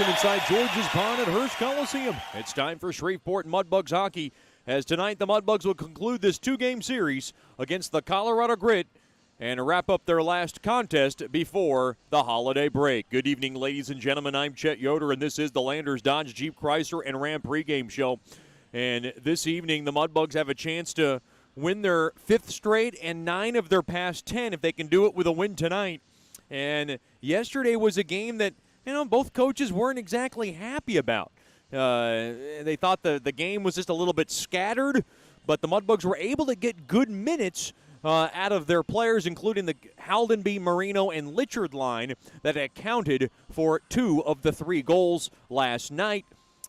welcome inside George's Pond at Hearst Coliseum. It's time for Shreveport Mudbugs hockey, as tonight the Mudbugs will conclude this two-game series against the Colorado Grit and wrap up their last contest before the holiday break. Good evening, ladies and gentlemen. I'm Chet Yoder, and this is the Landers Dodge Jeep Chrysler and Ram pregame show. And this evening, the Mudbugs have a chance to win their fifth straight and 9 of their past 10 if they can do it with a win tonight. And yesterday was a game that, both coaches weren't exactly happy about. They thought the game was just a little bit scattered, but the Mudbugs were able to get good minutes out of their players, including the Haldenby, Marino, and Litchard line that accounted for 2 of the 3 goals last night.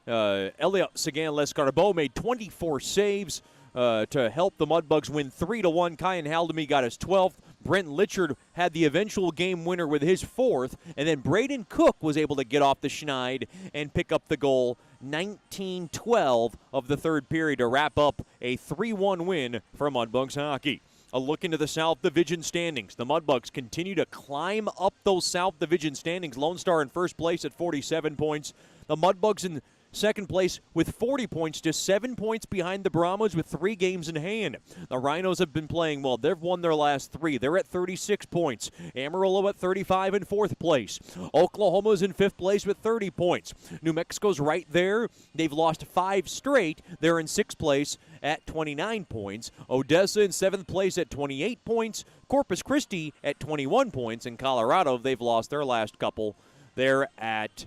Elliot Seguin-Lescarbot made 24 saves to help the Mudbugs win 3-1. Kyan Haldenby got his 12th. Brent Litchard had the eventual game winner with his 4th, and then Braden Cook was able to get off the schneid and pick up the goal 19-12 of the third period to wrap up a 3-1 win for Mudbugs hockey. A look into the South Division standings. The Mudbugs continue to climb up those South Division standings. Lone Star in first place at 47 points. The Mudbugs in second place with 40 points, just 7 points behind the Brahmas with 3 games in hand. The Rhinos have been playing well. They've won their last 3. They're at 36 points. Amarillo at 35 in fourth place. Oklahoma's in fifth place with 30 points. New Mexico's right there. They've lost 5 straight. They're in sixth place at 29 points. Odessa in seventh place at 28 points. Corpus Christi at 21 points. In Colorado, they've lost their last couple. They're at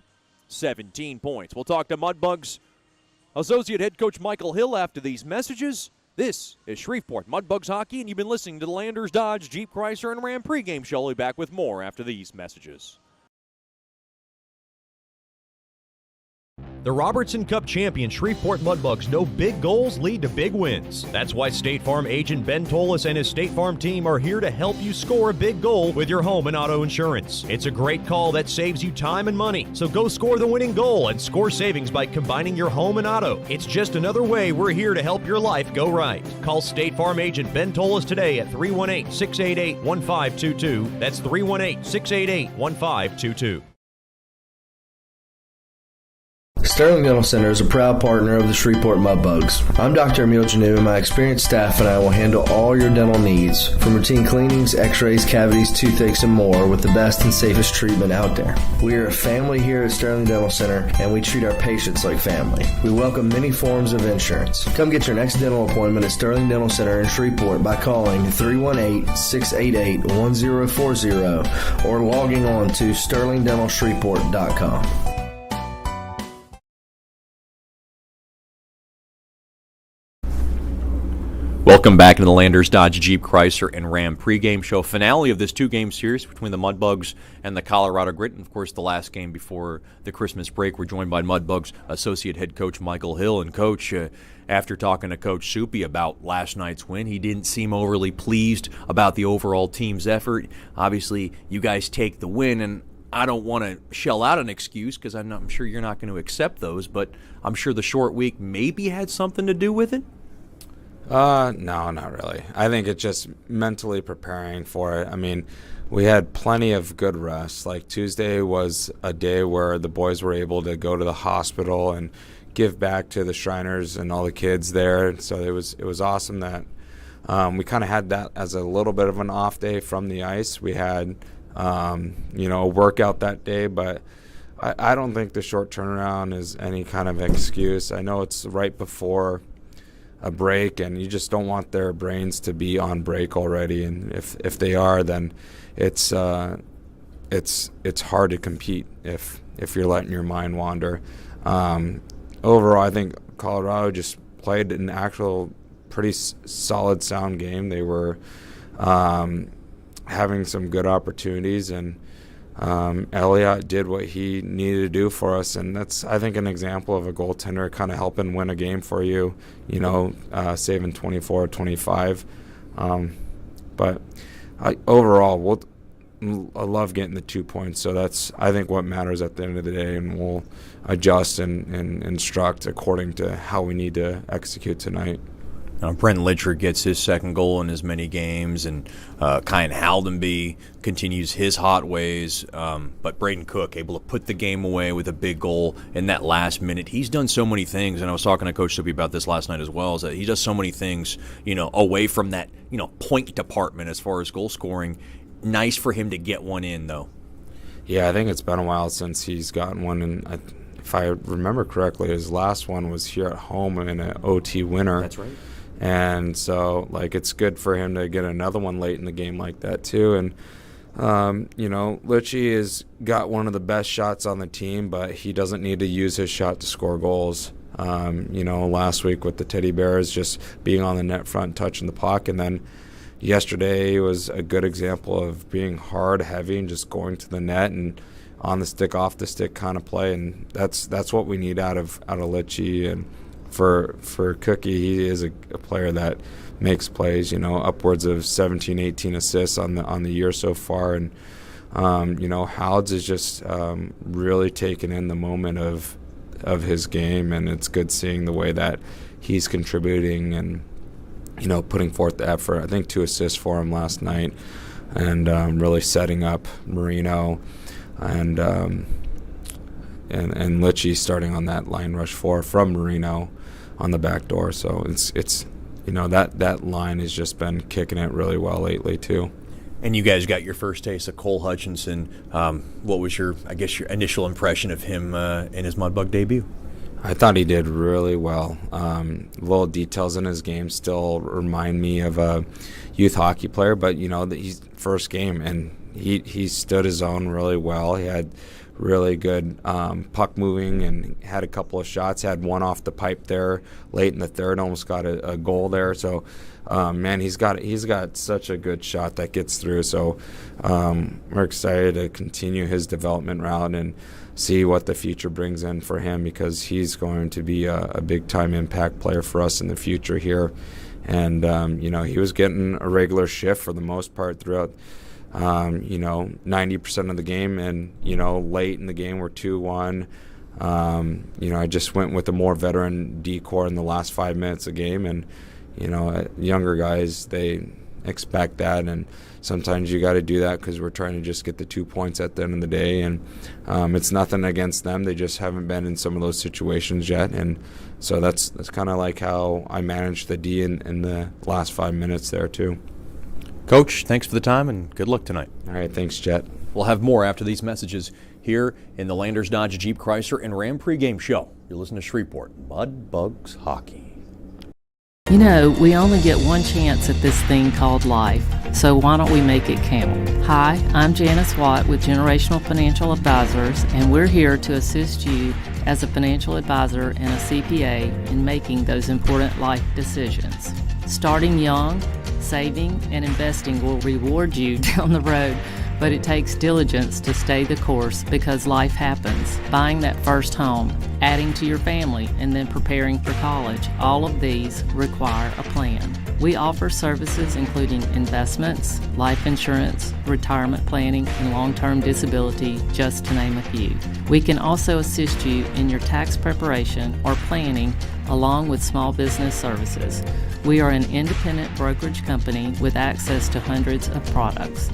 17 points. We'll talk to Mudbugs Associate Head Coach Michael Hill after these messages. This is Shreveport Mudbugs hockey, and you've been listening to the Landers Dodge Jeep Chrysler and Ram pregame show. We'll be back with more after these messages. The Robertson Cup champion Shreveport Mudbugs know big goals lead to big wins. That's why State Farm agent Ben Tolis and his State Farm team are here to help you score a big goal with your home and auto insurance. It's a great call that saves you time and money. So go score the winning goal and score savings by combining your home and auto. It's just another way we're here to help your life go right. Call State Farm agent Ben Tolis today at 318-688-1522. That's 318-688-1522. Sterling Dental Center is a proud partner of the Shreveport Mudbugs. I'm Dr. Emil Janu, and my experienced staff and I will handle all your dental needs, from routine cleanings, x-rays, cavities, toothaches, and more, with the best and safest treatment out there. We are a family here at Sterling Dental Center, and we treat our patients like family. We welcome many forms of insurance. Come get your next dental appointment at Sterling Dental Center in Shreveport by calling 318-688-1040 or logging on to sterlingdentalshreveport.com. Welcome back to the Landers Dodge Jeep Chrysler and Ram pregame show. Finale of this 2-game series between the Mudbugs and the Colorado Grit. And, of course, the last game before the Christmas break. We're joined by Mudbugs Associate Head Coach Michael Hill. And, Coach, after talking to Coach Soupy about last night's win, he didn't seem overly pleased about the overall team's effort. Obviously, you guys take the win, and I don't want to shell out an excuse because I'm sure you're not going to accept those, but I'm sure the short week maybe had something to do with it. No, not really. I think it's just mentally preparing for it. I mean, we had plenty of good rest. Like Tuesday was a day where the boys were able to go to the hospital and give back to the Shriners and all the kids there. So it was awesome that we kind of had that as a little bit of an off day from the ice. We had a workout that day, but I don't think the short turnaround is any kind of excuse. I know it's right before a break, and you just don't want their brains to be on break already. And if they are, then it's hard to compete if you're letting your mind wander. Overall, I think Colorado just played an actual pretty solid, sound game. They were having some good opportunities, and Elliot did what he needed to do for us, and that's, I think, an example of a goaltender kind of helping win a game for you, saving 24-25. But overall, I love getting the 2 points, so that's, I think, what matters at the end of the day, and we'll adjust and instruct according to how we need to execute tonight. Brent Litcher gets his second goal in as many games, and Kyan Haldenby continues his hot ways. But Braden Cook able to put the game away with a big goal in that last minute. He's done so many things, and I was talking to Coach Sippy about this last night as well, is that he does so many things, away from that, point department as far as goal scoring. Nice for him to get one in, though. Yeah, I think it's been a while since he's gotten one, and if I remember correctly, his last one was here at home in an OT winner. That's right. And so, it's good for him to get another one late in the game like that, too. And, Litchie has got one of the best shots on the team, but he doesn't need to use his shot to score goals. Last week with the Teddy Bears just being on the net front, touching the puck, and then yesterday was a good example of being hard, heavy, and just going to the net and on the stick, off the stick kind of play. And that's what we need out of Litchie. And for Cookie, he is a player that makes plays, upwards of 17, 18 assists on the year so far. And, Howds is just really taking in the moment of his game, and it's good seeing the way that he's contributing and, putting forth the effort. I think 2 assists for him last night, and really setting up Marino and Litchie starting on that line rush 4 from Marino on the back door. So it's that line has just been kicking it really well lately too. And you guys got your first taste of Cole Hutchinson. What was your initial impression of him in his Mudbug debut? I thought he did really well. Little details in his game still remind me of a youth hockey player, but he's first game, and he stood his own really well. He had really good puck moving and had a couple of shots. Had one off the pipe there late in the third, almost got a goal there. So, he's got such a good shot that gets through. So, we're excited to continue his development route and see what the future brings in for him, because he's going to be a big-time impact player for us in the future here. And, he was getting a regular shift for the most part throughout 90% of the game, and, late in the game we're 2-1. I just went with a more veteran decor in the last 5 minutes of the game, and, younger guys, they expect that, and sometimes you got to do that because we're trying to just get the 2 points at the end of the day, and it's nothing against them. They just haven't been in some of those situations yet, and so that's kind of like how I managed the D in the last 5 minutes there too. Coach, thanks for the time and good luck tonight. All right, thanks, Jet. We'll have more after these messages here in the Landers Dodge Jeep Chrysler and Ram pregame show. You listen to Shreveport Mudbugs Hockey. We only get one chance at this thing called life, so why don't we make it count? Hi, I'm Janice Watt with Generational Financial Advisors, and we're here to assist you as a financial advisor and a CPA in making those important life decisions. Starting young, saving and investing will reward you down the road, but it takes diligence to stay the course because life happens. Buying that first home, adding to your family, and then preparing for college, all of these require a plan. We offer services including investments, life insurance, retirement planning, and long-term disability, just to name a few. We can also assist you in your tax preparation or planning, along with small business services. We are an independent brokerage company with access to hundreds of products.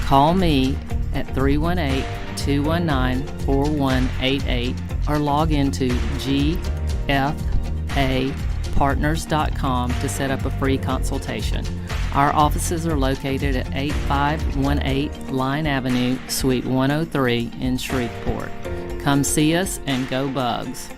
Call me at 318-219-4188 or log into gfapartners.com to set up a free consultation. Our offices are located at 8518 Line Avenue, Suite 103 in Shreveport. Come see us and go Bugs.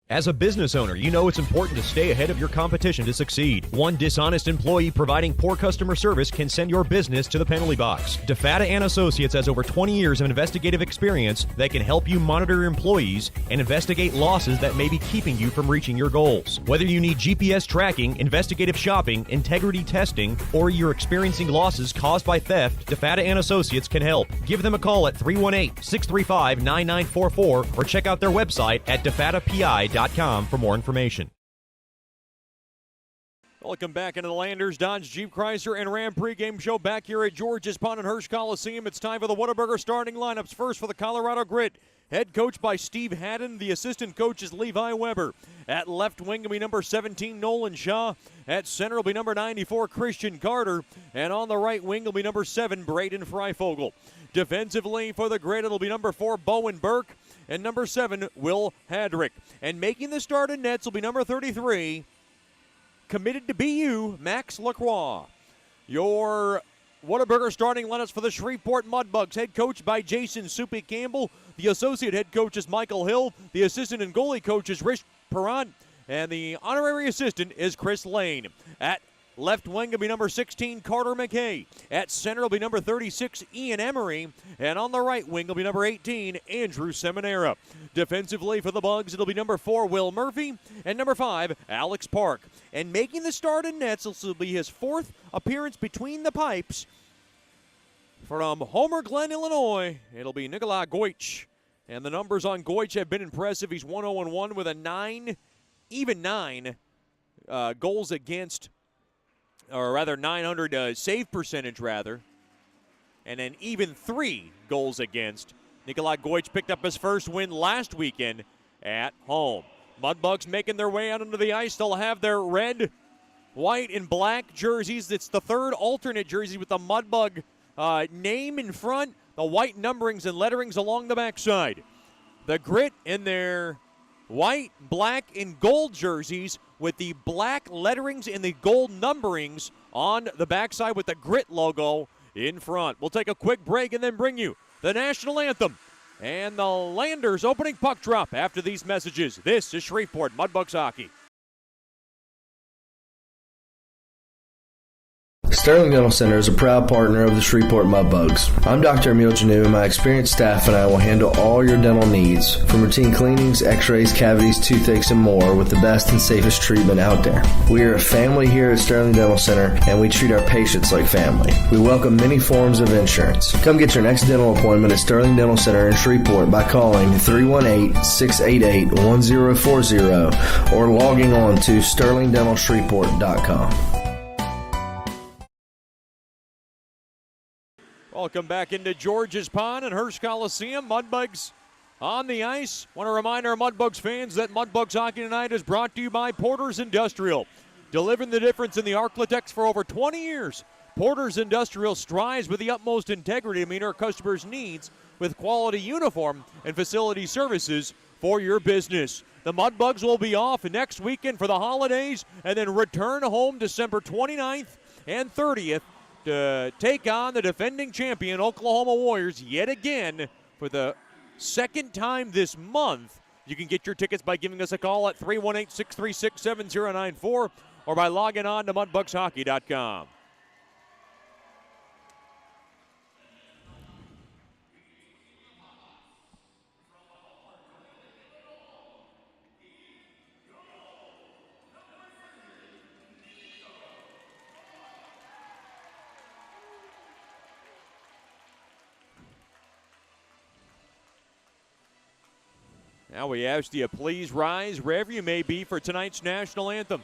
As a business owner, you know it's important to stay ahead of your competition to succeed. One dishonest employee providing poor customer service can send your business to the penalty box. DeFatta & Associates has over 20 years of investigative experience that can help you monitor your employees and investigate losses that may be keeping you from reaching your goals. Whether you need GPS tracking, investigative shopping, integrity testing, or you're experiencing losses caused by theft, DeFatta & Associates can help. Give them a call at 318-635-9944 or check out their website at defattapi.com for more information. Welcome back into the Landers Dodge Jeep Chrysler and Ram pregame show back here at George's Pond and Hirsch Coliseum. It's time for the Whataburger starting lineups. First for the Colorado Grit, head coach by Steve Haddon. The assistant coach is Levi Weber. At left wing will be number 17, Nolan Shaw. At center will be number 94, Christian Carter. And on the right wing will be number 7, Braden Freifogel. Defensively for the Grit, it'll be number 4, Bowen Burke. And number 7, Will Hadrick. And making the start in nets will be number 33, committed to BU, Max Lacroix. Your Whataburger starting lineups for the Shreveport Mudbugs, head coach by Jason Soupy Campbell. The associate head coach is Michael Hill. The assistant and goalie coach is Rich Perrant. And the honorary assistant is Chris Lane. At left wing will be number 16, Carter McKay. At center will be number 36, Ian Emery. And on the right wing will be number 18, Andrew Seminara. Defensively for the Bugs, it'll be number 4, Will Murphy. And number 5, Alex Park. And making the start in nets, this will be his 4th appearance between the pipes. From Homer Glen, Illinois, it'll be Nikolai Goich. And the numbers on Goich have been impressive. He's 1-0-1 with a even 9 goals against, or rather 900 save percentage, rather. And an even 3 goals against. Nikolai Goich picked up his first win last weekend at home. Mudbugs making their way out onto the ice. They'll have their red, white, and black jerseys. It's the 3rd alternate jersey with the Mudbug name in front, the white numberings and letterings along the backside. The Grit in their white, black, and gold jerseys with the black letterings and the gold numberings on the backside with the Grit logo in front. We'll take a quick break and then bring you the national anthem and the Landers opening puck drop after these messages. This is Shreveport Mudbugs Hockey. Sterling Dental Center is a proud partner of the Shreveport Mudbugs. I'm Dr. Emil Janu, and my experienced staff and I will handle all your dental needs, from routine cleanings, x-rays, cavities, toothaches, and more, with the best and safest treatment out there. We are a family here at Sterling Dental Center, and we treat our patients like family. We welcome many forms of insurance. Come get your next dental appointment at Sterling Dental Center in Shreveport by calling 318-688-1040 or logging on to sterlingdentalshreveport.com. Welcome back into George's Pond and Hirsch Coliseum. Mudbugs on the ice. Want to remind our Mudbugs fans that Mudbugs Hockey tonight is brought to you by Porter's Industrial. Delivering the difference in the Arklatex for over 20 years. Porter's Industrial strives with the utmost integrity to meet our customers' needs with quality uniform and facility services for your business. The Mudbugs will be off next weekend for the holidays and then return home December 29th and 30th to take on the defending champion Oklahoma Warriors yet again for the 2nd time this month. You can get your tickets by giving us a call at 318-636-7094 or by logging on to mudbugshockey.com. Now we ask you, please rise wherever you may be for tonight's national anthem.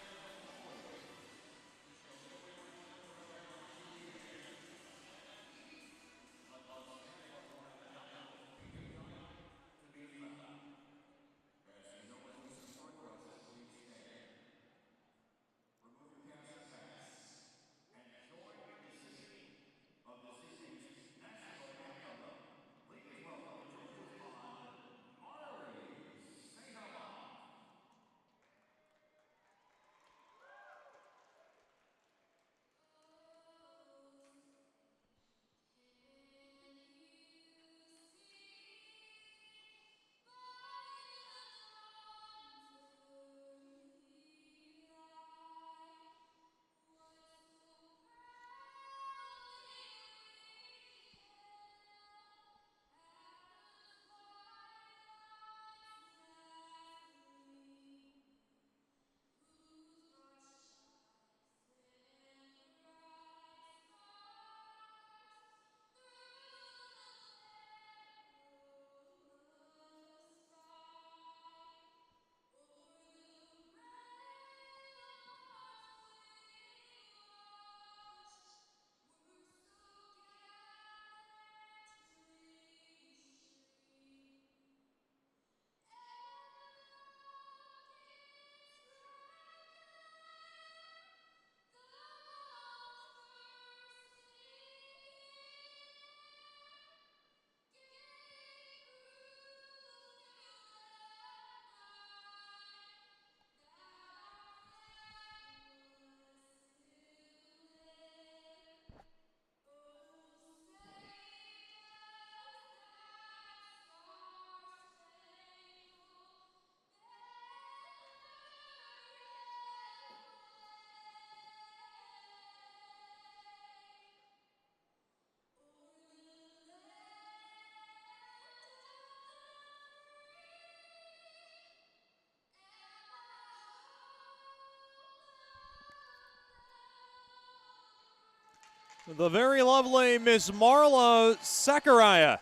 The very lovely Miss Marla Sakurai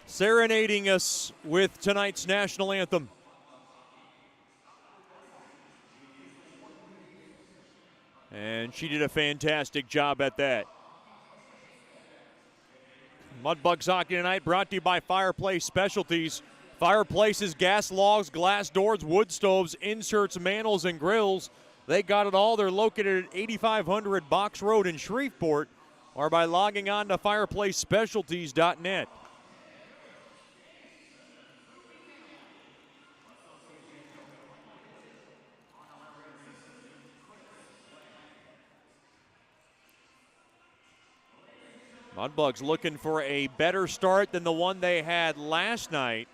serenading us with tonight's national anthem. And she did a fantastic job at that. Mudbugs hockey tonight brought to you by Fireplace Specialties. Fireplaces, gas logs, glass doors, wood stoves, inserts, mantles, and grills. They got it all. They're located at 8500 Box Road in Shreveport or by logging on to fireplacespecialties.net. Mudbugs looking for a better start than the one they had last night.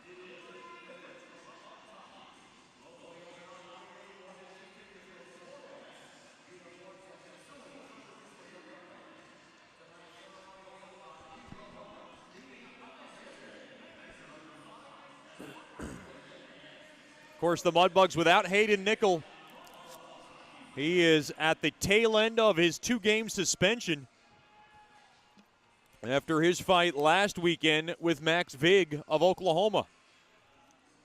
Of course, the Mudbugs without Hayden Nickel. He is at the tail end of his 2-game suspension after his fight last weekend with Max Vig of Oklahoma.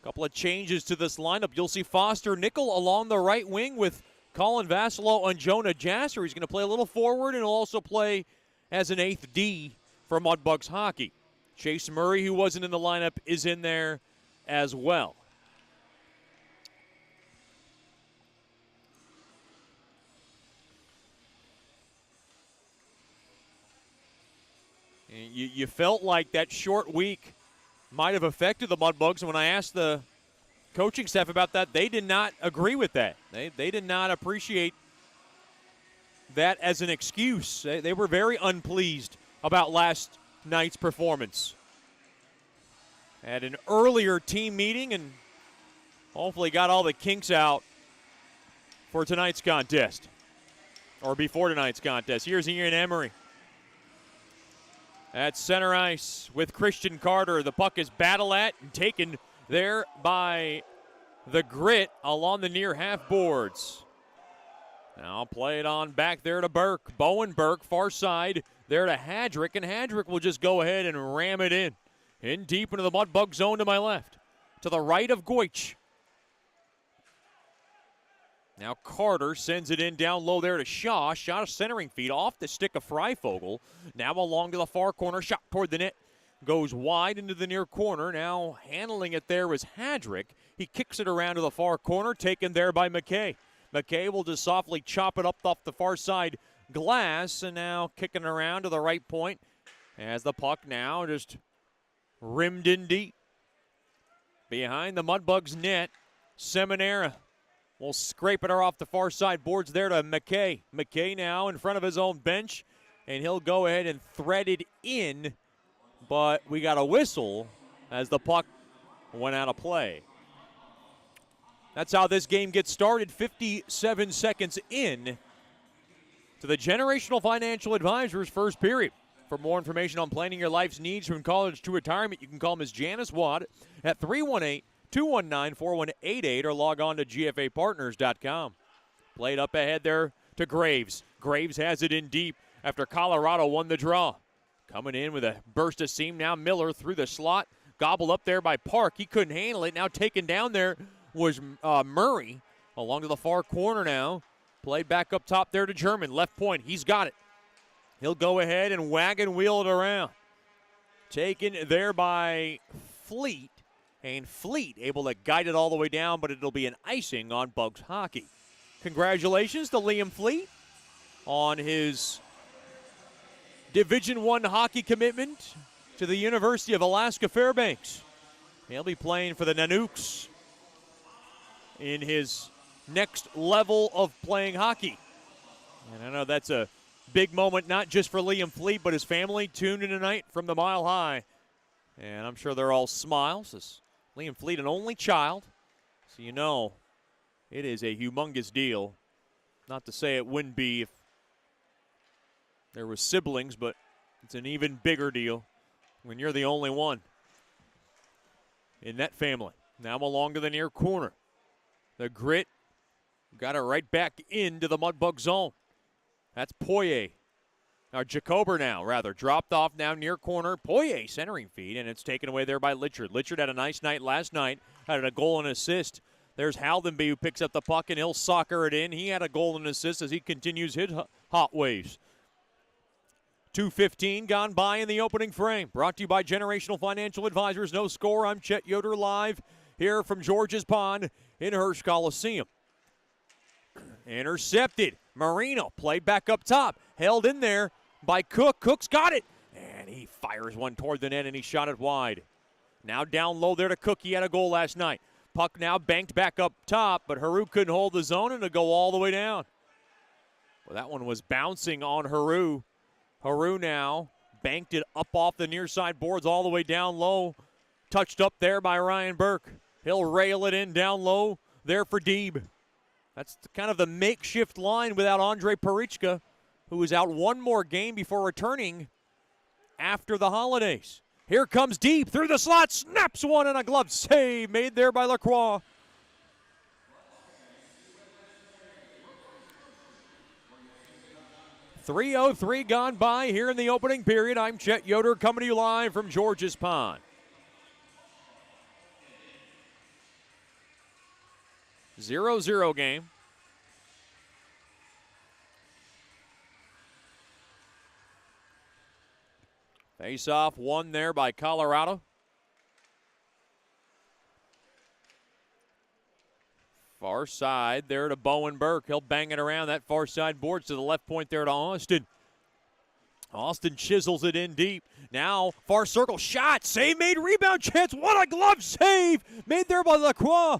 A couple of changes to this lineup. You'll see Foster Nickel along the right wing with Colin Vassalo and Jonah Jasser. He's going to play a little forward and he'll also play as an 8th D for Mudbugs hockey. Chase Murray, who wasn't in the lineup, is in there as well. You felt like that short week might have affected the Mudbugs. And when I asked the coaching staff about that, they did not agree with that. They did not appreciate that as an excuse. They were very unpleased about last night's performance. Had an earlier team meeting and hopefully got all the kinks out for tonight's contest, or before tonight's contest. Here's Ian Emery. At center ice with Christian Carter. The puck is battled at and taken there by the Grit along the near half boards. Now play it on back there to Burke. Bowen Burke, far side, there to Hadrick, and Hadrick will just go ahead and ram it in deep into the Mudbug zone to my left. To the right of Goich. Now Carter sends it in down low there to Shaw. Shot a centering feed off the stick of Freifogel. Now along to the far corner. Shot toward the net. Goes wide into the near corner. Now handling it there was Hadrick. He kicks it around to the far corner. Taken there by McKay. McKay will just softly chop it up off the far side glass. And now kicking around to the right point. As the puck now just rimmed in deep. Behind the Mudbugs net. Seminara will scrape it off the far side boards there to McKay. McKay now in front of his own bench, and he'll go ahead and thread it in, but we got a whistle as the puck went out of play. That's how this game gets started, 57 seconds in to the Generational Financial Advisors first period. For more information on planning your life's needs from college to retirement, you can call Ms. Janice Watt at 318-219-4188 or log on to gfapartners.com. Played up ahead there to Graves. Graves has it in deep after Colorado won the draw. Coming in with a burst of seam now. Miller through the slot. Gobbled up there by Park. He couldn't handle it. Now taken down there was Murray along to the far corner now. Played back up top there to German. Left point. He's got it. He'll go ahead and wagon wheel it around. Taken there by Fleet. And Fleet able to guide it all the way down, but it'll be an icing on Bugs hockey. Congratulations to Liam Fleet on his Division I hockey commitment to the University of Alaska Fairbanks. He'll be playing for the Nanooks in his next level of playing hockey. And I know that's a big moment, not just for Liam Fleet, but his family tuned in tonight from the Mile High. And I'm sure they're all smiles. As Liam Fleet, an only child, so you know it is a humongous deal. Not to say it wouldn't be if there were siblings, but it's an even bigger deal when you're the only one in that family. Now along to the near corner. The Grit got it right back into the Mudbug zone. That's Poirier. Jacober now, rather, dropped off now near corner. Poirier centering feed, and it's taken away there by Litchard. Litchard had a nice night last night, had a goal and assist. There's Haldenby who picks up the puck, and he'll soccer it in. He had a goal and assist as he continues his hot waves. 2:15 gone by in the opening frame. Brought to you by Generational Financial Advisors. No score. I'm Chet Yoder live here from George's Pond in Hirsch Coliseum. Intercepted. Marino played back up top. Held in there by Cook. Cook's got it. And he fires one toward the net, and he shot it wide. Now down low there to Cook. He had a goal last night. Puck now banked back up top, but Haru couldn't hold the zone and to go all the way down. Well, that one was bouncing on Haru. Haru now banked it up off the near side boards all the way down low. Touched up there by Ryan Burke. He'll rail it in down low there for Deeb. That's kind of the makeshift line without Andre Parichka, who is out one more game before returning after the holidays. Here comes Deeb through the slot, snaps one, and a glove save made there by Lacroix. .303 gone by here in the opening period. I'm Chet Yoder coming to you live from George's Pond. 0-0 game. Face-off won there by Colorado. Far side there to Bowen Burke. He'll bang it around that far side boards to the left point there to Austin. Austin chisels it in deep. Now far circle shot. Save made. Rebound chance. What a glove save made there by Lacroix.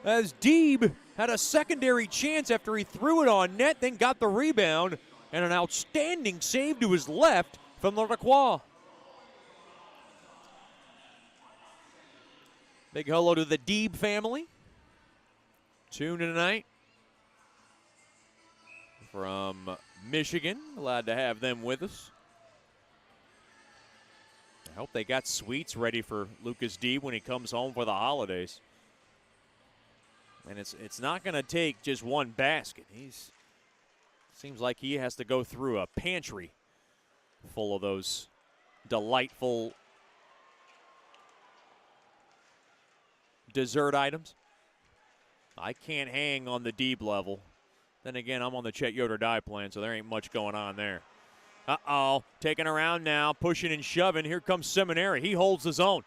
As Deeb had a secondary chance after he threw it on net, then got the rebound, and an outstanding save to his left from Lacroix. Big hello to the Deeb family. Tune tonight from Michigan. Glad to have them with us. I hope they got sweets ready for Lucas Deeb when he comes home for the holidays. And it's not going to take just one basket. Seems like he has to go through a pantry full of those delightful dessert items. I can't hang on the Deeb level. Then again, I'm on the Chet Yoder dive plan, so there ain't much going on there. Uh-oh, taking around now, pushing and shoving. Here comes Seminary. He holds the zone.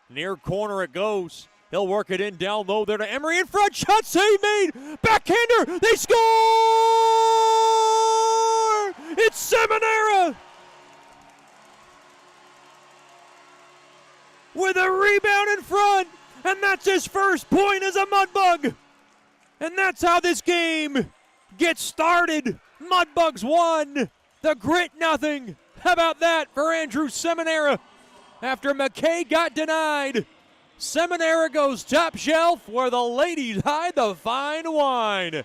Near corner it goes. He'll work it in down low there to Emery in front. Shot save made. Backhander. They score! It's Seminara with a rebound in front. And that's his first point as a Mudbug. And that's how this game gets started. Mudbugs 1, the Grit nothing. How about that for Andrew Seminara? After McKay got denied, Seminara goes top shelf where the ladies hide the fine wine.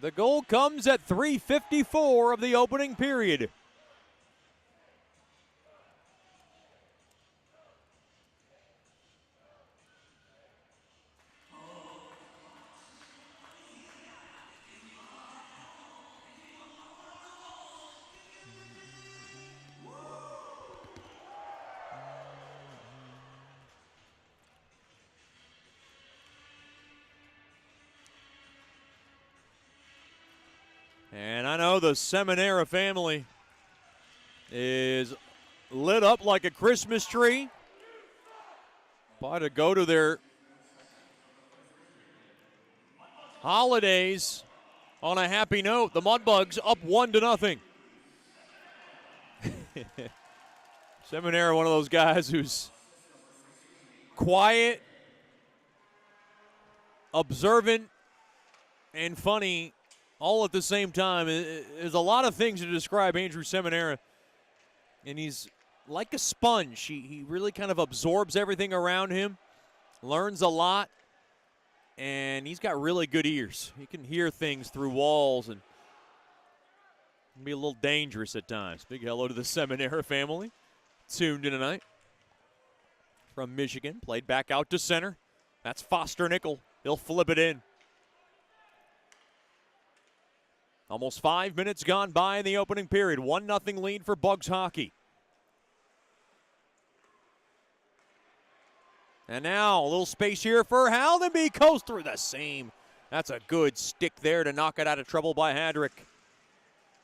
The goal comes at 3:54 of the opening period. And I know the Seminara family is lit up like a Christmas tree. But to go to their holidays on a happy note, the Mudbugs up 1-0. Seminara, one of those guys who's quiet, observant, and funny all at the same time. There's a lot of things to describe Andrew Seminara, and he's like a sponge. He really kind of absorbs everything around him. learns a lot, and he's got really good ears. He can hear things through walls and can be a little dangerous at times. Big hello to the Seminara family tuned in tonight. From Michigan, played back out to center. That's Foster Nickel. He'll flip it in. Almost 5 minutes gone by in the opening period. 1-0 lead for Bugs hockey. And now a little space here for Haldenby. Goes through the seam. That's a good stick there to knock it out of trouble by Hadrick.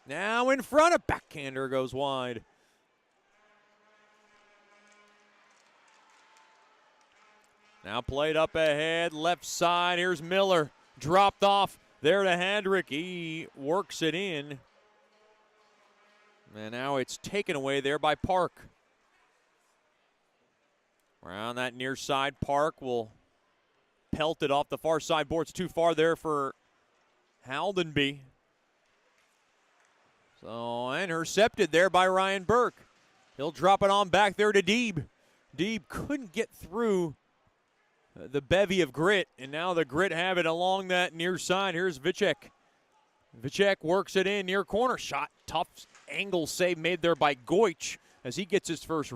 Now in front, a backhander goes wide. Now played up ahead, left side. Here's Miller. Dropped off there to Hadrick. He works it in. And now it's taken away there by Park. Around that near side, Park will pelt it off the far side boards. Too far there for Haldenby. So intercepted there by Ryan Burke. He'll drop it on back there to Deeb. Deeb couldn't get through the bevy of Grit, and now the Grit have it along that near side. Here's Vicek. Vicek works it in near corner. Shot, tough angle save made there by Goich as he gets his first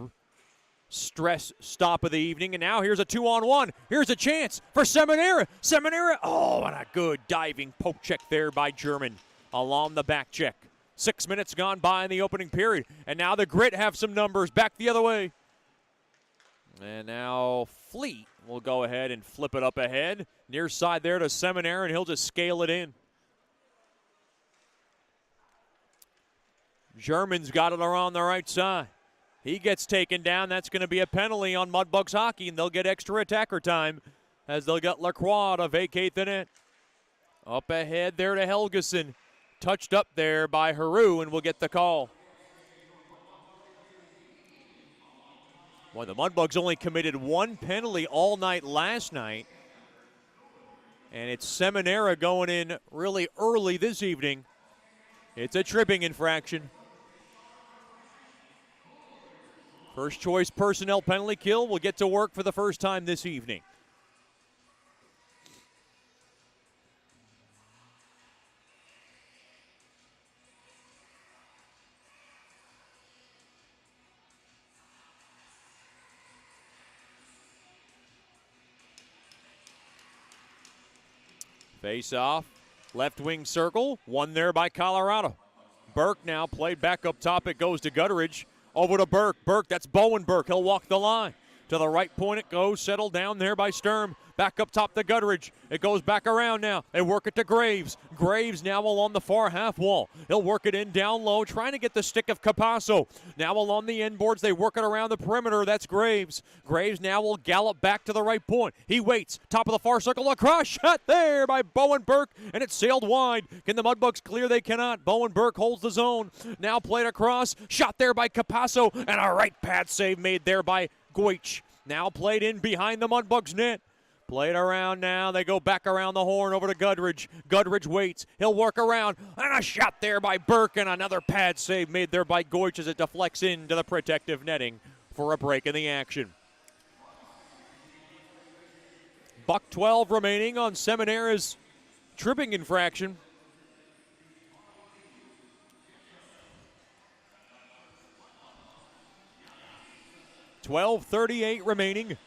stress stop of the evening. And now here's a 2-on-1. Here's a chance for Seminara. Seminara, oh, and a good diving poke check there by German along the back check. 6 minutes gone by in the opening period, and now the Grit have some numbers back the other way. And now Fleet will go ahead and flip it up ahead. Near side there to Seminara, and he'll just scale it in. German's got it around the right side. He gets taken down. That's going to be a penalty on Mudbugs hockey, and they'll get extra attacker time as they'll get Lacroix to vacate the net. Up ahead there to Helgeson. Touched up there by Haru, and we'll get the call. Well, the Mudbugs only committed one penalty all night last night. And it's Seminara going in really early this evening. It's a tripping infraction. First choice personnel penalty kill will get to work for the first time this evening. Face off, left wing circle, one there by Colorado. Burke now played back up top. It goes to Gutteridge. Over to Burke. Burke, that's Bowen Burke. He'll walk the line. To the right point it goes. Settled down there by Sturm. Back up top to Gutteridge. It goes back around now. They work it to Graves. Graves now along the far half wall. He'll work it in down low, trying to get the stick of Capasso. Now along the end boards, they work it around the perimeter. That's Graves. Graves now will gallop back to the right point. He waits. Top of the far circle. Across shot there by Bowen Burke, and it sailed wide. Can the Mudbugs clear? They cannot. Bowen Burke holds the zone. Now played across. Shot there by Capasso, and a right pad save made there by Goich. Now played in behind the Mudbugs net. Played around now. They go back around the horn over to Gutteridge. Gutteridge waits. He'll work around. And a shot there by Burke, and another pad save made there by Goich as it deflects into the protective netting for a break in the action. $1:12 remaining on Seminara's tripping infraction. $12:38 remaining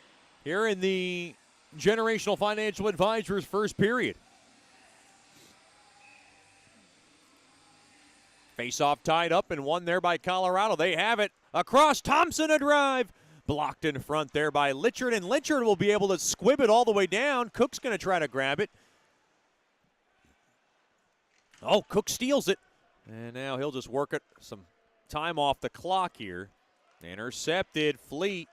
here in the Generational Financial Advisors first period. Face-off tied up and won there by Colorado. They have it. Across Thompson, a drive. Blocked in front there by Litchard, and Litchard will be able to squib it all the way down. Cook's going to try to grab it. Oh, Cook steals it. And now he'll just work it some time off the clock here. Intercepted. Fleet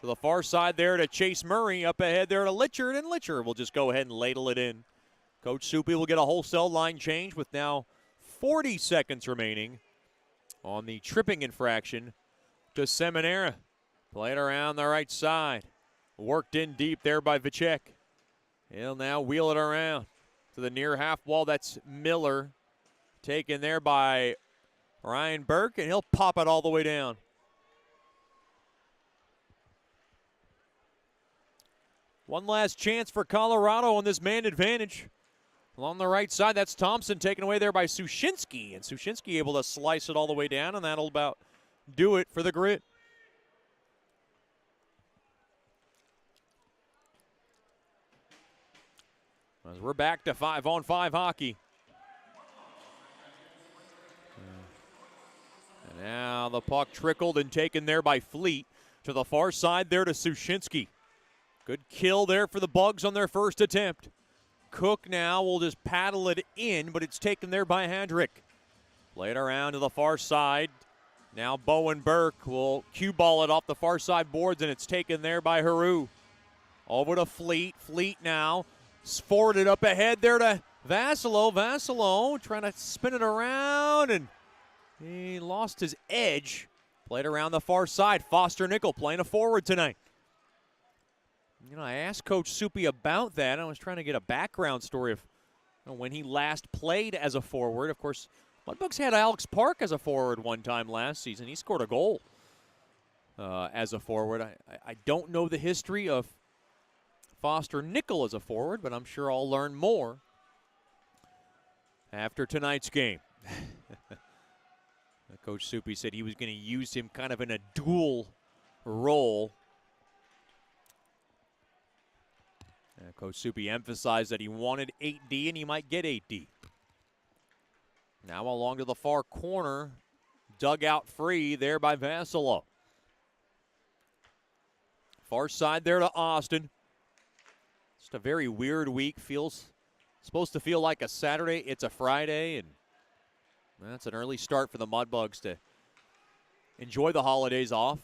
to the far side there to Chase Murray. Up ahead there to Litchard, and Litchard will just go ahead and ladle it in. Coach Soupy will get a wholesale line change with now 40 seconds remaining on the tripping infraction to Seminara. Played around the right side. Worked in deep there by Vicek. He'll now wheel it around to the near half wall. That's Miller. Taken there by Ryan Burke, and he'll pop it all the way down. One last chance for Colorado on this man advantage. Along the right side, that's Thompson taken away there by Sushinsky. And Sushinsky able to slice it all the way down, and that'll about do it for the Grit. As we're back to 5-on-5 hockey. And now the puck trickled and taken there by Fleet. To the far side there to Sushinsky. Good kill there for the Bugs on their first attempt. Cook now will just paddle it in, but it's taken there by Handrick. Played around to the far side. Now Bowen Burke will cue ball it off the far side boards, and it's taken there by Haru. Over to Fleet. Fleet now forwarded up ahead there to Vassilo. Vassilo trying to spin it around, and he lost his edge. Played around the far side. Foster Nickel playing a forward tonight. You know, I asked Coach Soupy about that. I was trying to get a background story of when he last played as a forward. Of course, Mudbugs had Alex Park as a forward one time last season. He scored a goal as a forward. I don't know the history of Foster Nickel as a forward, but I'm sure I'll learn more after tonight's game. Coach Soupy said he was going to use him kind of in a dual role. Coach Soupy emphasized that he wanted 8D and he might get 8D. Now along to the far corner, dug out free there by Vassilo. Far side there to Austin. Just a very weird week. Supposed to feel like a Saturday. It's a Friday, and that's an early start for the Mudbugs to enjoy the holidays off.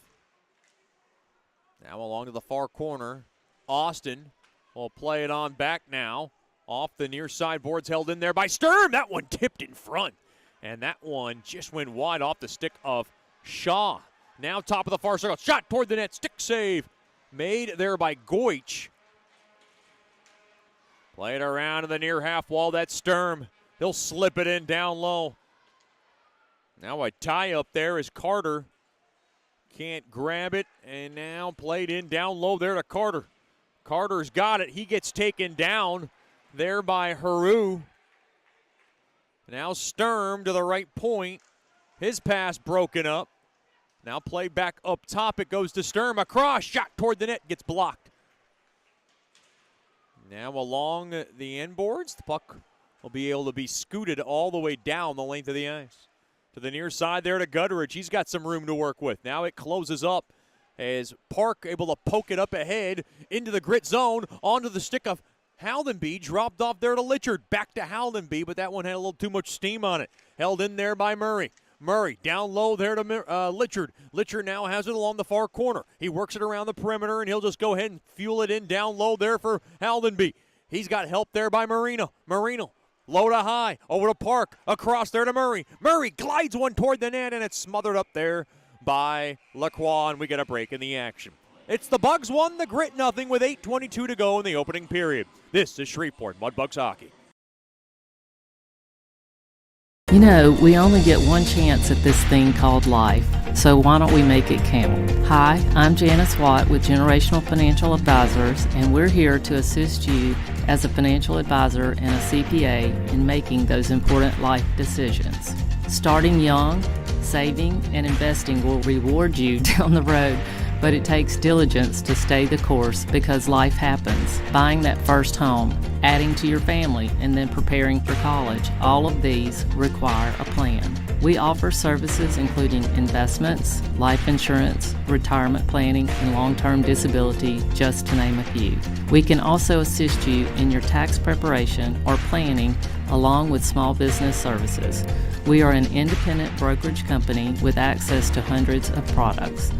Now along to the far corner, Austin will play it on back now. Off the near side boards, held in there by Sturm. That one tipped in front. And that one just went wide off the stick of Shaw. Now top of the far circle. Shot toward the net. Stick save. Made there by Goich. Played around in the near half wall. That's Sturm. He'll slip it in down low. Now a tie up there is Carter. Can't grab it. And now played in down low there to Carter. Carter's got it. He gets taken down there by Haru. Now Sturm to the right point. His pass broken up. Now play back up top. It goes to Sturm. Across. Shot toward the net. Gets blocked. Now along the end boards. The puck will be able to be scooted all the way down the length of the ice. To the near side there to Gutteridge. He's got some room to work with. Now it closes up as Park able to poke it up ahead into the Grit zone. Onto the stick of Haldenby, dropped off there to Litchard. Back to Haldenby, but that one had a little too much steam on it. Held in there by Murray. Murray down low there to Litchard. Litchard now has it along the far corner. He works it around the perimeter, and he'll just go ahead and fuel it in down low there for Haldenby. He's got help there by Marino. Marino, low to high, over to Park. Across there to Murray. Murray glides one toward the net, and it's smothered up there by Lacroix, and we get a break in the action. It's the Bugs 1, the Grit nothing with 8:22 to go in the opening period. This is Shreveport Mudbugs hockey. You know, we only get one chance at this thing called life, so why don't we make it count? Hi, I'm Janice Watt with Generational Financial Advisors, and we're here to assist you as a financial advisor and a CPA in making those important life decisions. Starting young, saving, and investing will reward you down the road, but it takes diligence to stay the course because life happens. Buying that first home, adding to your family, and then preparing for college, all of these require a plan. We offer services including investments, life insurance, retirement planning, and long-term disability, just to name a few. We can also assist you in your tax preparation or planning along with small business services. We are an independent brokerage company with access to hundreds of products.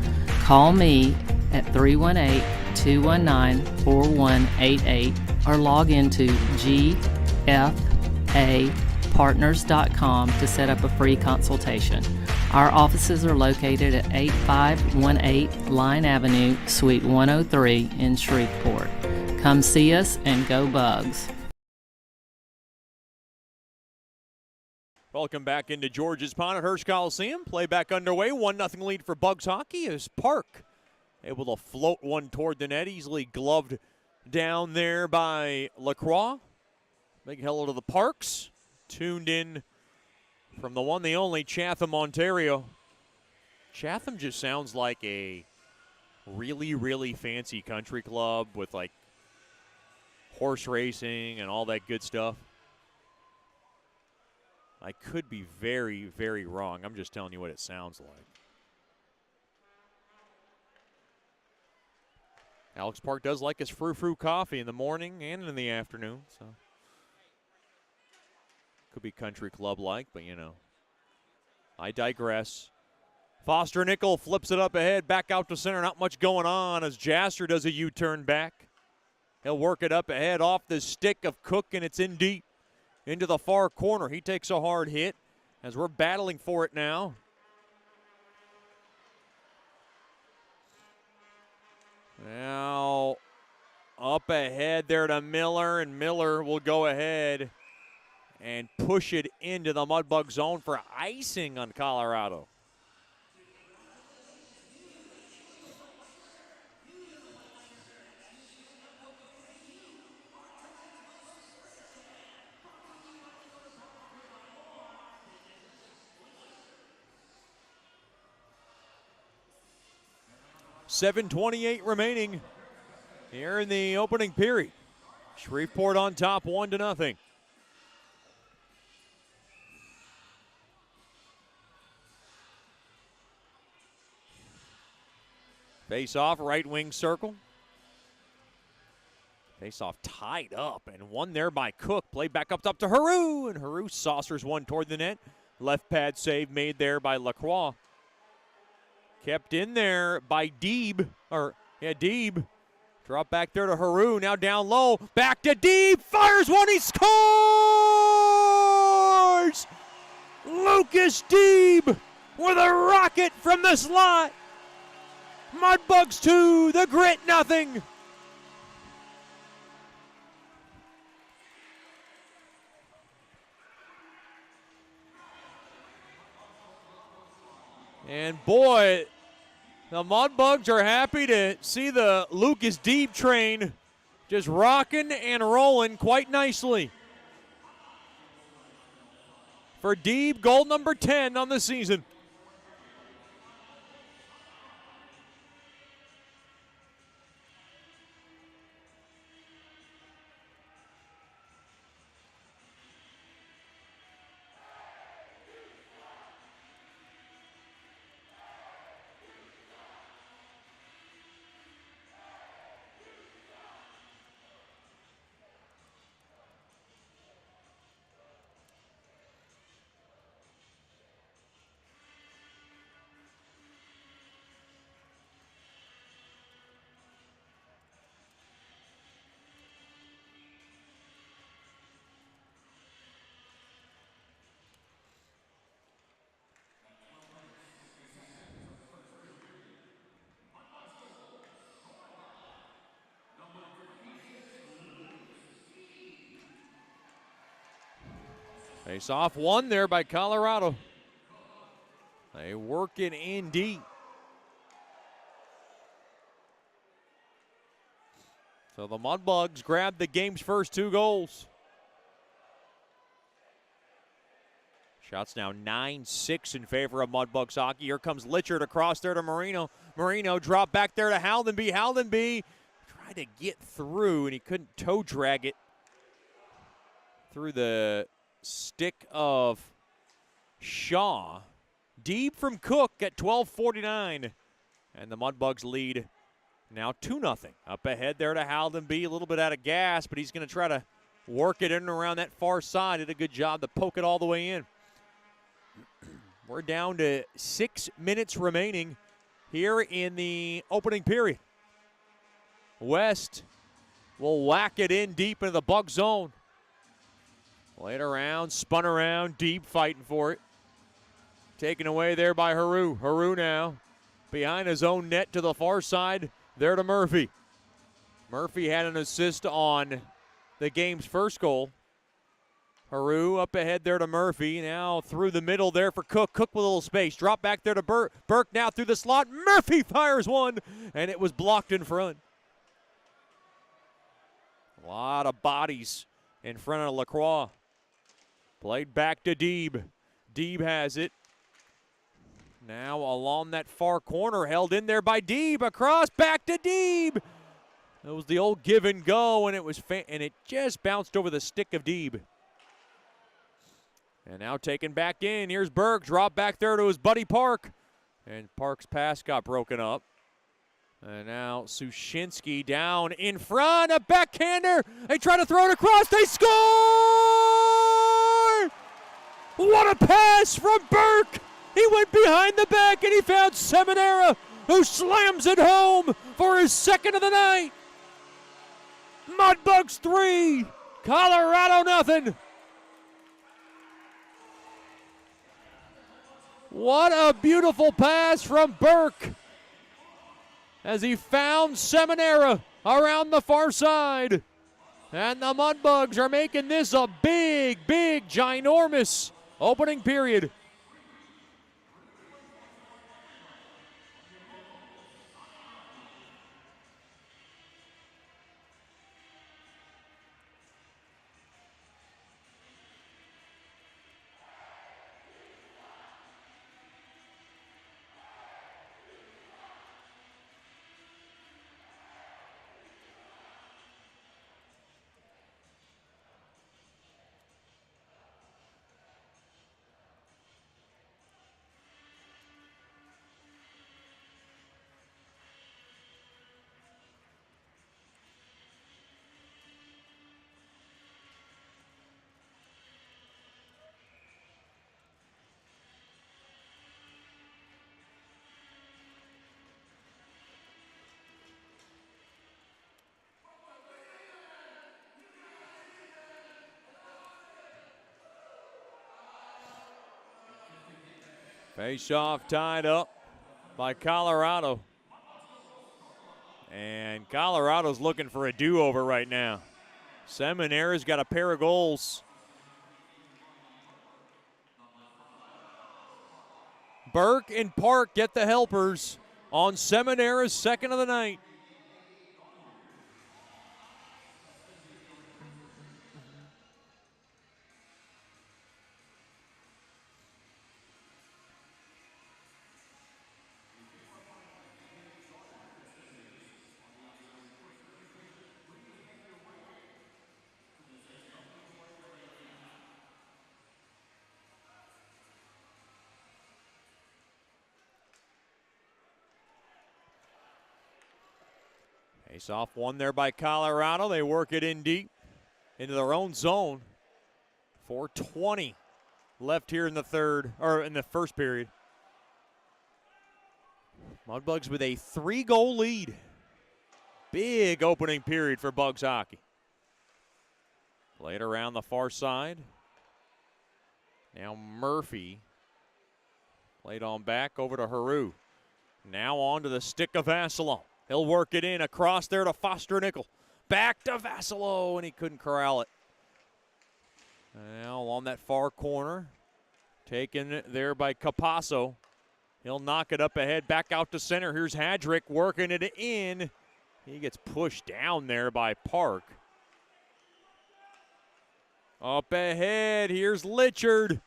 Call me at 318-219-4188 or log into gfapartners.com to set up a free consultation. Our offices are located at 8518 Line Avenue, Suite 103 in Shreveport. Come see us and go Bugs. Welcome back into George's Pond at Hirsch Coliseum. Playback underway. 1-0 lead for Bugs hockey as Park able to float one toward the net. Easily gloved down there by LaCroix. Big hello to the Parks. Tuned in from the one, the only, Chatham, Ontario. Chatham just sounds like a really, really fancy country club with like horse racing and all that good stuff. I could be very, very wrong. I'm just telling you what it sounds like. Alex Park does like his frou-frou coffee in the morning and in the afternoon, so could be country club-like, but you know, I digress. Foster Nickel flips it up ahead, back out to center. Not much going on as Jasser does a U-turn back. He'll work it up ahead off the stick of Cook, and it's in deep into the far corner. He takes a hard hit as we're battling for it now. Now up ahead there to Miller, and Miller will go ahead and push it into the Mudbug zone for icing on Colorado. .7:28 remaining here in the opening period. Shreveport on top 1-0. Face off, right wing circle. Face off tied up, and one there by Cook. Play back up to Haru, and Haru saucers one toward the net. Left pad save made there by LaCroix. Kept in there by Deeb. Deeb. Drop back there to Haru. Now down low. Back to Deeb. Fires one. He scores! Lucas Deeb with a rocket from the slot. Mudbugs 2, the Grit nothing. And boy, the Mudbugs are happy to see the Lucas Deeb train just rocking and rolling quite nicely. For Deeb, goal number 10 on the season. Face off one there by Colorado. They work it in deep. So the Mudbugs grab the game's first 2 goals. Shots now 9-6 in favor of Mudbugs hockey. Here comes Litchard across there to Marino. Marino drop back there to Haldenby. Haldenby tried to get through, and he couldn't toe drag it through the stick of Shaw. Deep from Cook at 12:49. And the Mudbugs lead now 2-0. Up ahead there to Haldenby. A little bit out of gas, but he's going to try to work it in and around that far side. Did a good job to poke it all the way in. We're down to 6 minutes remaining here in the opening period. West will whack it in deep into the Bug zone. Played around, spun around, Deep fighting for it. Taken away there by Haru. Haru now behind his own net to the far side. There to Murphy. Murphy had an assist on the game's first goal. Haru up ahead there to Murphy. Now through the middle there for Cook. Cook with a little space. Drop back there to Burke. Burke now through the slot. Murphy fires one, and it was blocked in front. A lot of bodies in front of Lacroix. Played back to Deeb. Deeb has it. Now along that far corner, held in there by Deeb. Across, back to Deeb. That was the old give and go, and it just bounced over the stick of Deeb. And now taken back in. Here's Berg, drop back there to his buddy Park. And Park's pass got broken up. And now Sushinsky down in front, a backhander. They try to throw it across, they score! What a pass from Burke! He went behind the back and he found Seminara, who slams it home for his second of the night. Mudbugs 3, Colorado 0. What a beautiful pass from Burke as he found Seminara around the far side. And the Mudbugs are making this a big, ginormous opening period. Face-off tied up by Colorado. And Colorado's looking for a do-over right now. Seminara's got a pair of goals. Burke and Park get the helpers on Seminara's second of the night. Face-off won there by Colorado. They work it in deep into their own zone. 4:20 left here in the first period. Mudbugs with a 3-goal lead. Big opening period for Bugs hockey. Played around the far side. Now Murphy played on back over to Haru. Now on to the stick of Vassalo. He'll work it in across there to Foster Nickel. Back to Vassalo, and he couldn't corral it. Now on that far corner, taken there by Capasso. He'll knock it up ahead, back out to center. Here's Hadrick working it in. He gets pushed down there by Park. Up ahead, here's Litchard.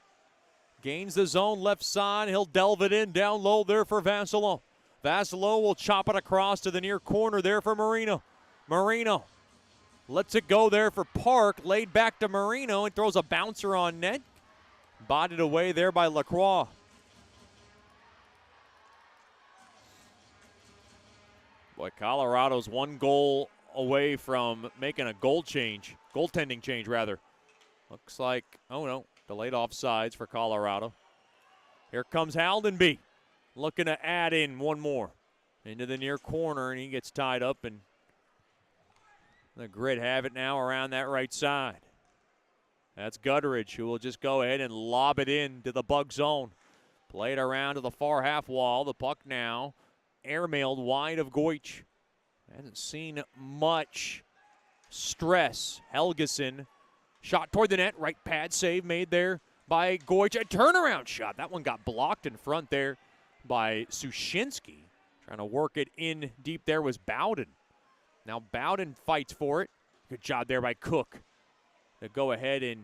Gains the zone left side. He'll delve it in down low there for Vassalo. Vassalo will chop it across to the near corner there for Marino. Marino lets it go there for Park. Laid back to Marino and throws a bouncer on net. Bodied away there by Lacroix. Boy, Colorado's 1 goal away from making a goaltending change rather. Looks like, oh no, delayed offsides for Colorado. Here comes Haldenby. Looking to add in one more into the near corner, and he gets tied up, and the Grit have it now around that right side. That's Gutteridge, who will just go ahead and lob it in to the Bug zone. Played around to the far half wall. The puck now airmailed wide of Goich. Hasn't seen much stress. Helgeson shot toward the net. Right pad save made there by Goich. A turnaround shot. That one got blocked in front there by Sushinsky. Trying to work it in deep there was Bowden. Now Bowden fights for it. Good job there by Cook to go ahead and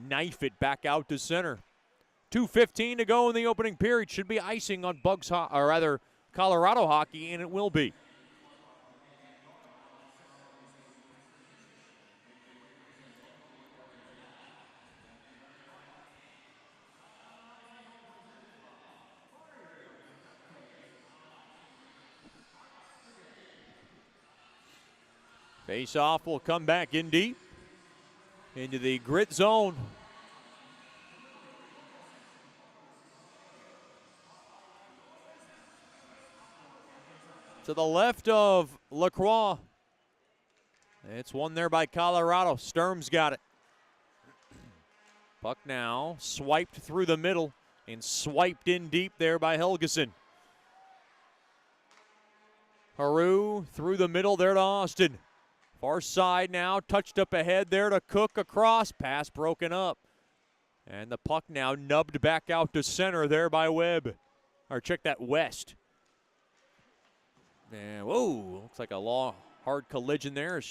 knife it back out to center. 2:15 to go in the opening period. Should be icing on Colorado hockey, and it will be. Face-off will come back in deep into the grit zone. To the left of Lacroix. It's won there by Colorado. Sturm's got it. Puck now swiped through the middle and swiped in deep there by Helgeson. Haru through the middle there to Austin. Far side now, touched up ahead there to Cook across. Pass broken up. And the puck now nubbed back out to center there by Webb. Or check that, West. And whoa, looks like a hard collision there.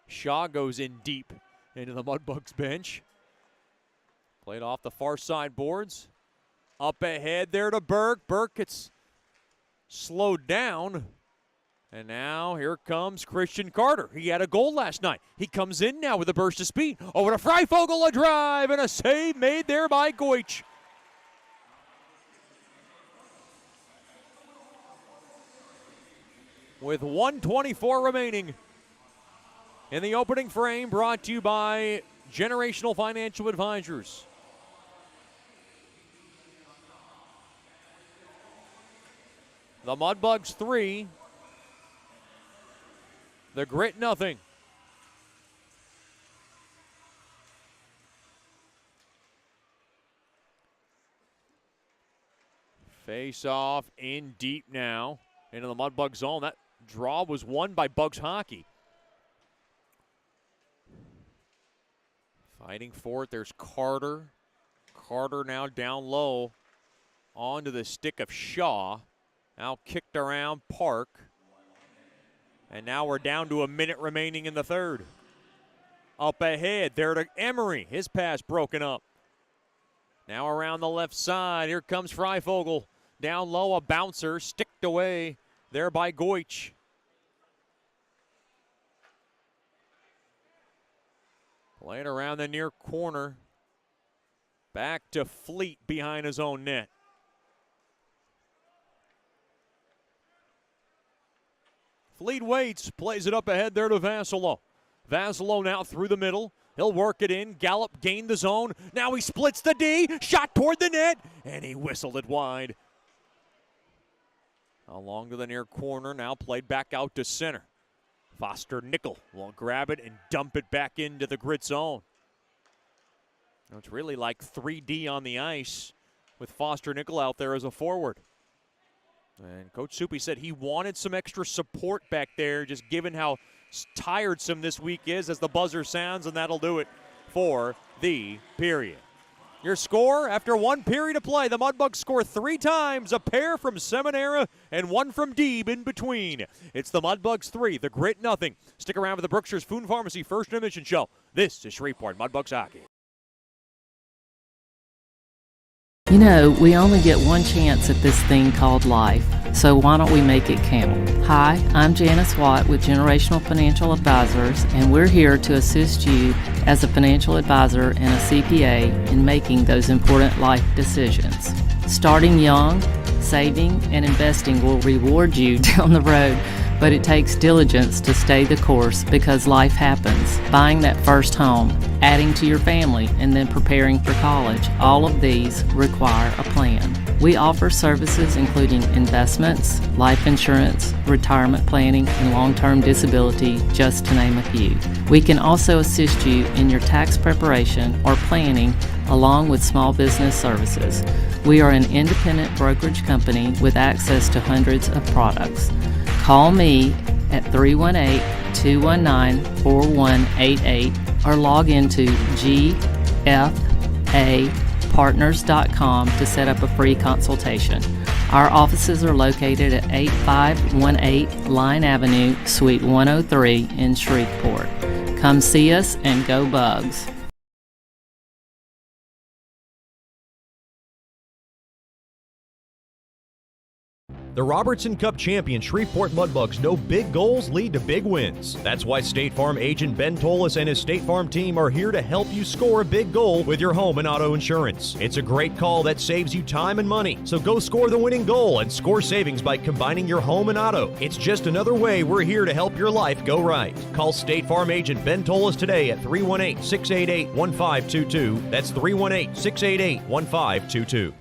Shaw goes in deep into the Mudbugs bench. Played off the far side boards. Up ahead there to Burke. Burke gets slowed down. And now here comes Christian Carter. He had a goal last night. He comes in now with a burst of speed. Over to Freifogel, a drive, and a save made there by Goich. With 1:24 remaining in the opening frame, brought to you by Generational Financial Advisors. The Mudbugs 3. The Grit nothing. Face off in deep now into the Mudbug zone. That draw was won by Bugs Hockey. Fighting for it, there's Carter. Carter now down low onto the stick of Shaw. Now kicked around Park. And now we're down to a minute remaining in the third. Up ahead, there to Emery. His pass broken up. Now around the left side, here comes Freifogel. Down low, a bouncer, sticked away there by Goich. Played around the near corner. Back to Fleet behind his own net. Fleet waits, plays it up ahead there to Vasilo. Vasilo now through the middle. He'll work it in. Gallup gained the zone. Now he splits the D. Shot toward the net. And he whistled it wide. Along to the near corner. Now played back out to center. Foster Nickel will grab it and dump it back into the grit zone. Now it's really like 3D on the ice with Foster Nickel out there as a forward. And Coach Soupy said he wanted some extra support back there, just given how tiresome this week is as the buzzer sounds, and that'll do it for the period. Your score after one period of play, the Mudbugs score 3 times, a pair from Seminara and one from Deeb in between. It's the Mudbugs 3, the Grit nothing. Stick around for the Brookshire's Food Pharmacy First Intermission Show. This is Shreveport Mudbugs Hockey. You know, we only get one chance at this thing called life, so why don't we make it count? Hi, I'm Janice Watt with Generational Financial Advisors, and we're here to assist you as a financial advisor and a CPA in making those important life decisions. Starting young, saving, and investing will reward you down the road, but it takes diligence to stay the course because life happens. Buying that first home, adding to your family, and then preparing for college, all of these require a plan. We offer services including investments, life insurance, retirement planning, and long-term disability, just to name a few. We can also assist you in your tax preparation or planning along with small business services. We are an independent brokerage company with access to hundreds of products. Call me at 318-219-4188 or log into gfapartners.com to set up a free consultation. Our offices are located at 8518 Line Avenue, Suite 103 in Shreveport. Come see us and go Bugs. The Robertson Cup champion Shreveport Mudbugs know big goals lead to big wins. That's why State Farm agent Ben Tolis and his State Farm team are here to help you score a big goal with your home and auto insurance. It's a great call that saves you time and money. So go score the winning goal and score savings by combining your home and auto. It's just another way we're here to help your life go right. Call State Farm agent Ben Tolis today at 318-688-1522. That's 318-688-1522.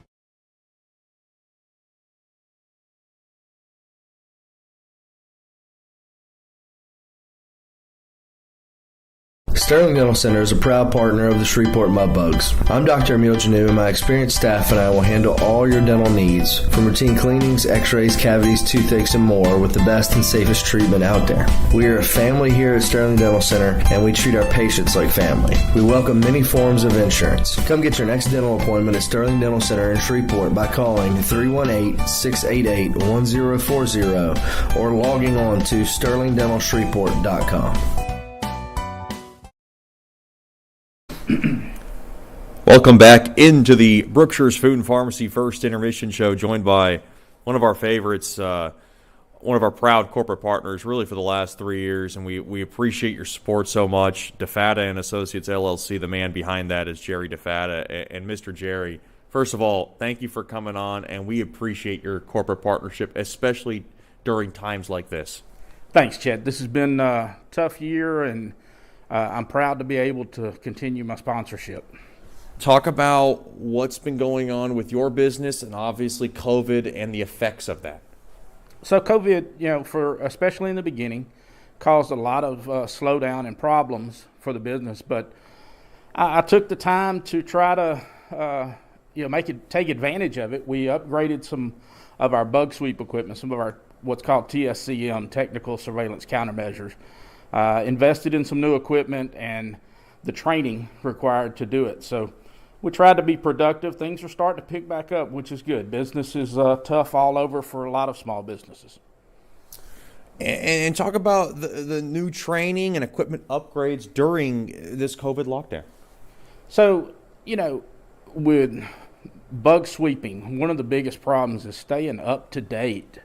Sterling Dental Center is a proud partner of the Shreveport Mudbugs. I'm Dr. Emil Janu, and my experienced staff and I will handle all your dental needs, from routine cleanings, x-rays, cavities, toothaches, and more, with the best and safest treatment out there. We are a family here at Sterling Dental Center, and we treat our patients like family. We welcome many forms of insurance. Come get your next dental appointment at Sterling Dental Center in Shreveport by calling 318-688-1040 or logging on to sterlingdentalshreveport.com. Welcome back into the Brookshire's Food and Pharmacy First Intermission Show, joined by one of our favorites, one of our proud corporate partners, really for the last 3 years, and we appreciate your support so much. DeFata and Associates LLC, the man behind that is Jerry DeFata. And Mr. Jerry, first of all, thank you for coming on, and we appreciate your corporate partnership, especially during times like this. Thanks, Chet. This has been a tough year, and I'm proud to be able to continue my sponsorship. Talk about what's been going on with your business and obviously COVID and the effects of that. So COVID, for especially in the beginning, caused a lot of slowdown and problems for the business. But I took the time to try to, take advantage of it. We upgraded some of our bug sweep equipment, some of our what's called TSCM, technical surveillance countermeasures. Invested in some new equipment and the training required to do it. So we tried to be productive. Things are starting to pick back up, which is good. Business is tough all over for a lot of small businesses. And talk about the new training and equipment upgrades during this COVID lockdown. So, with bug sweeping, one of the biggest problems is staying up to date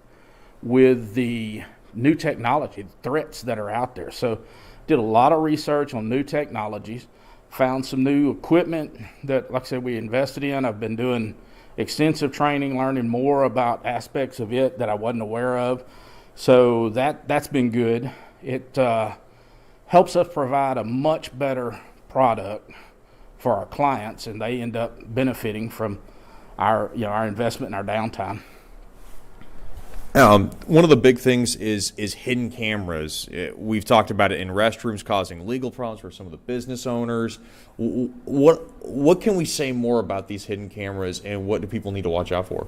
with the new technology, threats that are out there. So did a lot of research on new technologies, found some new equipment that, like I said, we invested in. I've been doing extensive training, learning more about aspects of it that I wasn't aware of. So that's been good. It helps us provide a much better product for our clients, and they end up benefiting from our investment and our downtime. One of the big things is hidden cameras. We've talked about it in restrooms causing legal problems for some of the business owners. What can we say more about these hidden cameras, and what do people need to watch out for?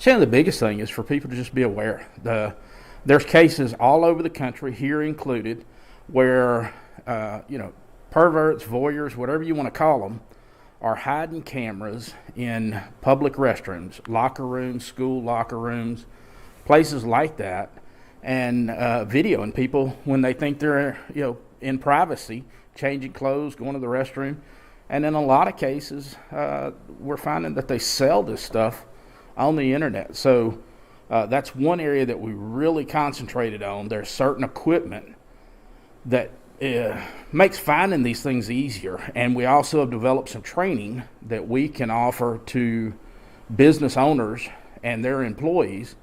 The biggest thing is for people to just be aware. There's cases all over the country, here included, where perverts, voyeurs, whatever you want to call them, are hiding cameras in public restrooms, locker rooms, school locker rooms, places like that, and videoing people when they think they're in privacy, changing clothes, going to the restroom. And in a lot of cases, we're finding that they sell this stuff on the internet. So that's one area that we really concentrated on. There's certain equipment that makes finding these things easier, and we also have developed some training that we can offer to business owners and their employees.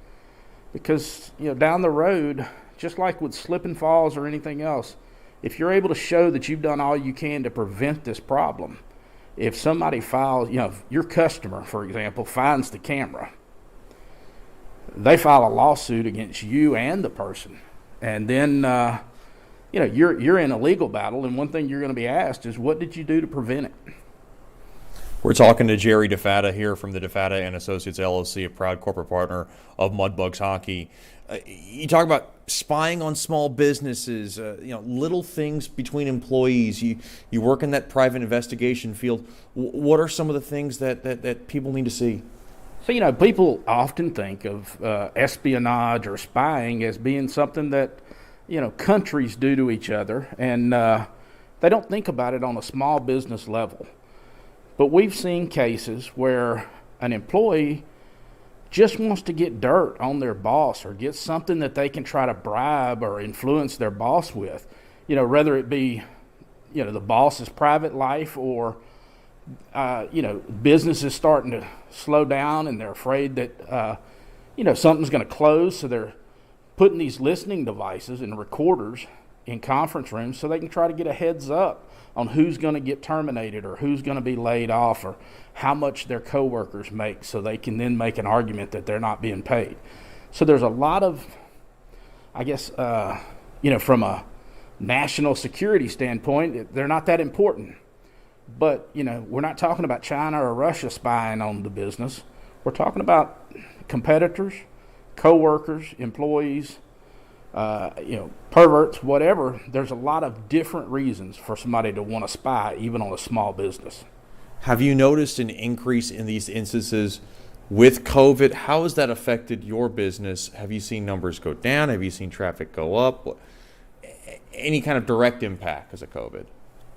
Because, down the road, just like with slip and falls or anything else, if you're able to show that you've done all you can to prevent this problem, if somebody files, if your customer, for example, finds the camera, they file a lawsuit against you and the person. And then, you're in a legal battle, and one thing you're going to be asked is, what did you do to prevent it? We're talking to Jerry DeFata here from the DeFata and Associates LLC, a proud corporate partner of Mudbugs Hockey. You talk about spying on small businesses, little things between employees. You work in that private investigation field. What are some of the things that people need to see? So, people often think of espionage or spying as being something that, countries do to each other, and they don't think about it on a small business level. But we've seen cases where an employee just wants to get dirt on their boss or get something that they can try to bribe or influence their boss with, whether it be, the boss's private life or business is starting to slow down and they're afraid that, something's going to close. So they're putting these listening devices and recorders in conference rooms so they can try to get a heads up on who's going to get terminated or who's going to be laid off or how much their coworkers make, so they can then make an argument that they're not being paid. So there's a lot of, I guess, from a national security standpoint, they're not that important. But, we're not talking about China or Russia spying on the business. We're talking about competitors, coworkers, employees, perverts, whatever. There's a lot of different reasons for somebody to want to spy, even on a small business. Have you noticed an increase in these instances with COVID? How has that affected your business? Have you seen numbers go down? Have you seen traffic go up? Any kind of direct impact because of COVID?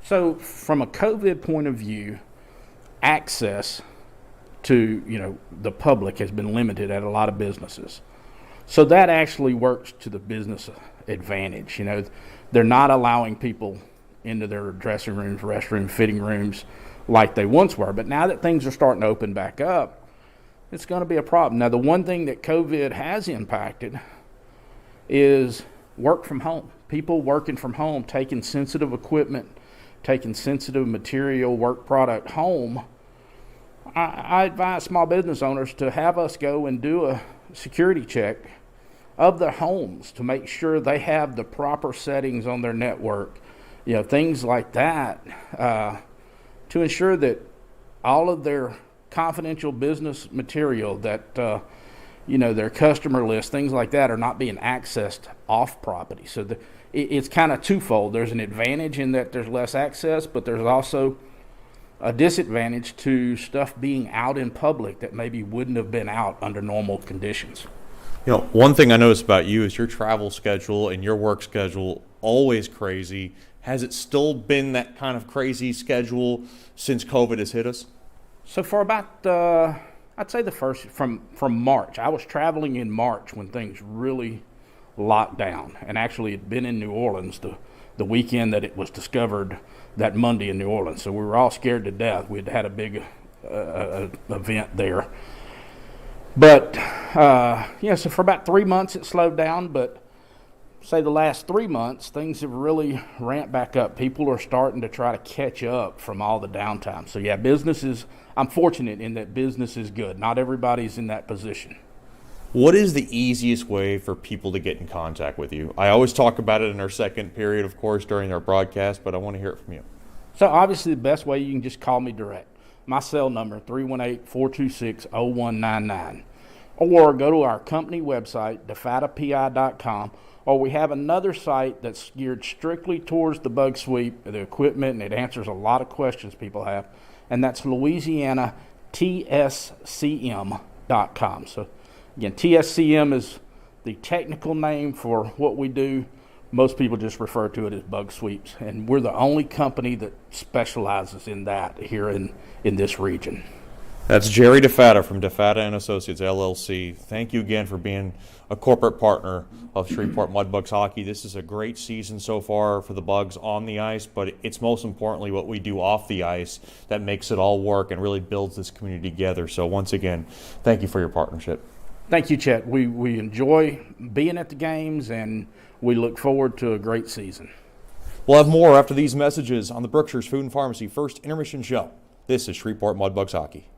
So from a COVID point of view, access to, the public has been limited at a lot of businesses. So that actually works to the business advantage. They're not allowing people into their dressing rooms, restrooms, fitting rooms like they once were. But now that things are starting to open back up, it's going to be a problem. Now, the one thing that COVID has impacted is work from home. People working from home, taking sensitive equipment, taking sensitive material, work product home. I advise small business owners to have us go and do a security check of their homes to make sure they have the proper settings on their network, things like that, to ensure that all of their confidential business material, that their customer list, things like that, are not being accessed off property. So it's kind of twofold. There's an advantage in that there's less access, but there's also a disadvantage to stuff being out in public that maybe wouldn't have been out under normal conditions. One thing I noticed about you is your travel schedule and your work schedule always crazy. Has it still been that kind of crazy schedule since COVID has hit us? So for about, I'd say from March. I was traveling in March when things really locked down, and actually had been in New Orleans the weekend that it was discovered, that Monday in New Orleans. So we were all scared to death. We'd had a big event there. But, so for about 3 months it slowed down, but say the last 3 months, things have really ramped back up. People are starting to try to catch up from all the downtime. So, I'm fortunate in that business is good. Not everybody's in that position. What is the easiest way for people to get in contact with you? I always talk about it in our second period, of course, during our broadcast, but I want to hear it from you. So obviously the best way, you can just call me direct. My cell number, 318-426-0199. Or go to our company website, defatapi.com, or we have another site that's geared strictly towards the bug sweep, the equipment, and it answers a lot of questions people have, and that's LouisianaTSCM.com. So again, TSCM is the technical name for what we do. Most people just refer to it as bug sweeps, and we're the only company that specializes in that here in this region. That's Jerry DeFata from DeFata & Associates, LLC. Thank you again for being a corporate partner of Shreveport Mudbugs Hockey. This is a great season so far for the Bugs on the ice, but it's most importantly what we do off the ice that makes it all work and really builds this community together. So once again, thank you for your partnership. Thank you, Chet. We enjoy being at the games, and we look forward to a great season. We'll have more after these messages on the Berkshire's Food and Pharmacy First Intermission Show. This is Shreveport Mudbugs Hockey.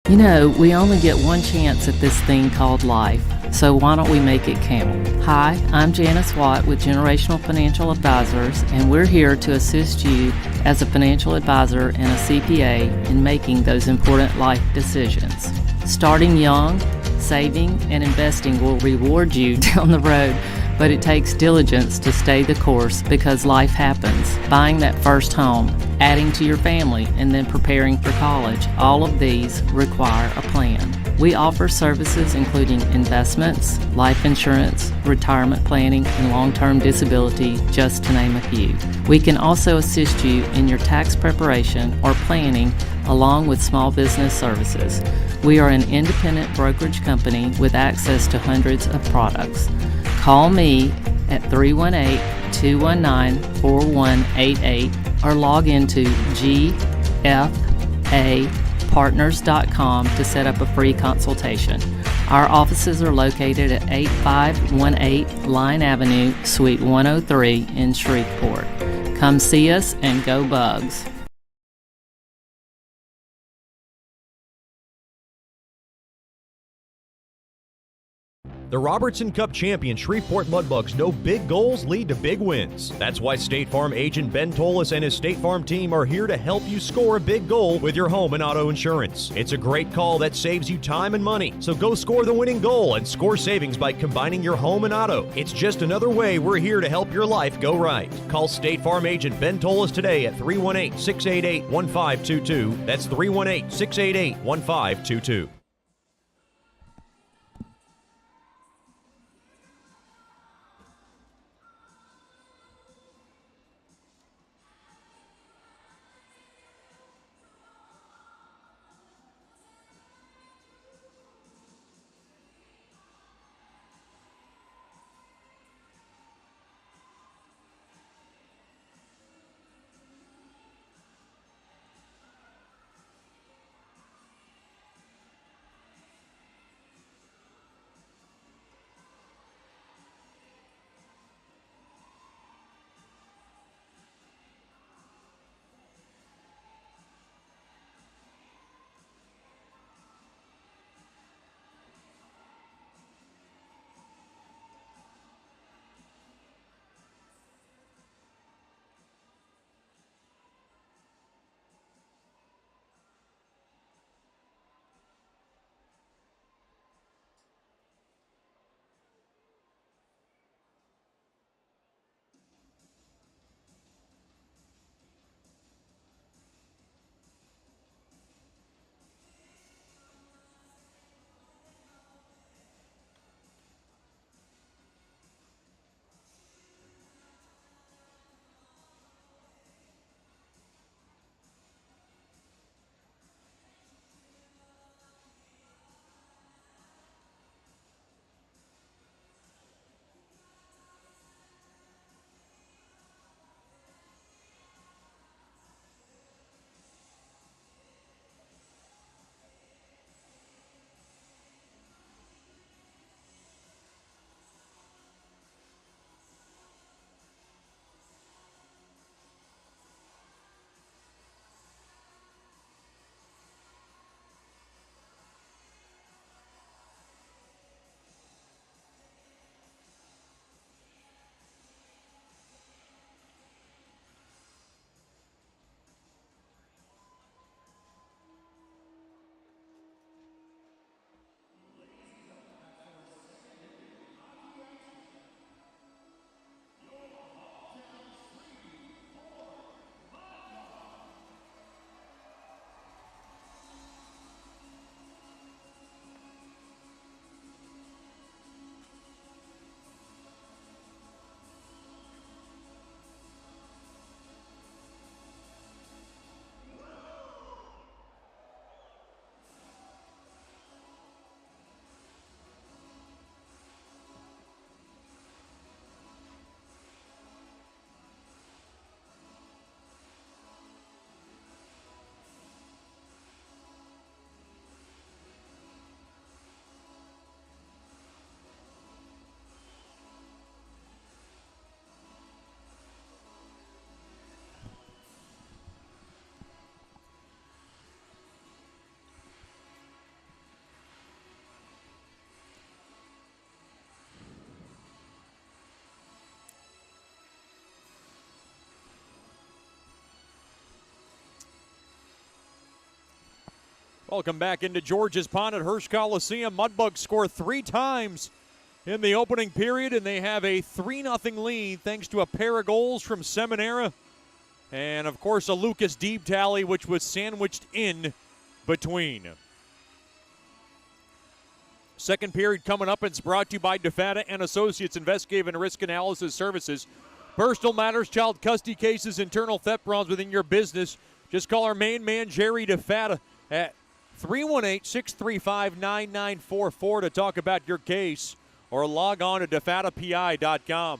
You know, we only get one chance at this thing called life, so why don't we make it count? Hi, I'm Janice Watt with Generational Financial Advisors, and we're here to assist you as a financial advisor and a CPA in making those important life decisions. Starting young, saving, and investing will reward you down the road, but it takes diligence to stay the course because life happens. Buying that first home, adding to your family, and then preparing for college, all of these require a plan. We offer services including investments, life insurance, retirement planning, and long-term disability, just to name a few. We can also assist you in your tax preparation or planning along with small business services. We are an independent brokerage company with access to hundreds of products. Call me at 318-219-4188 or log into gfapartners.com to set up a free consultation. Our offices are located at 8518 Line Avenue, Suite 103 in Shreveport. Come see us and go Bugs. The Robertson Cup champion Shreveport Mudbugs know big goals lead to big wins. That's why State Farm agent Ben Tolis and his State Farm team are here to help you score a big goal with your home and auto insurance. It's a great call that saves you time and money. So go score the winning goal and score savings by combining your home and auto. It's just another way we're here to help your life go right. Call State Farm agent Ben Tolis today at 318-688-1522. That's 318-688-1522. Welcome back into George's Pond at Hirsch Coliseum. Mudbugs score 3 times in the opening period, and they have a 3-0 lead thanks to a pair of goals from Seminara and, of course, a Lucas Deeb tally, which was sandwiched in between. Second period coming up. It's brought to you by DeFata and Associates, Investigative and Risk Analysis Services. Personal matters, child custody cases, internal theft problems within your business. Just call our main man, Jerry DeFata, at 318-635-9944 to talk about your case, or log on to defatapi.com.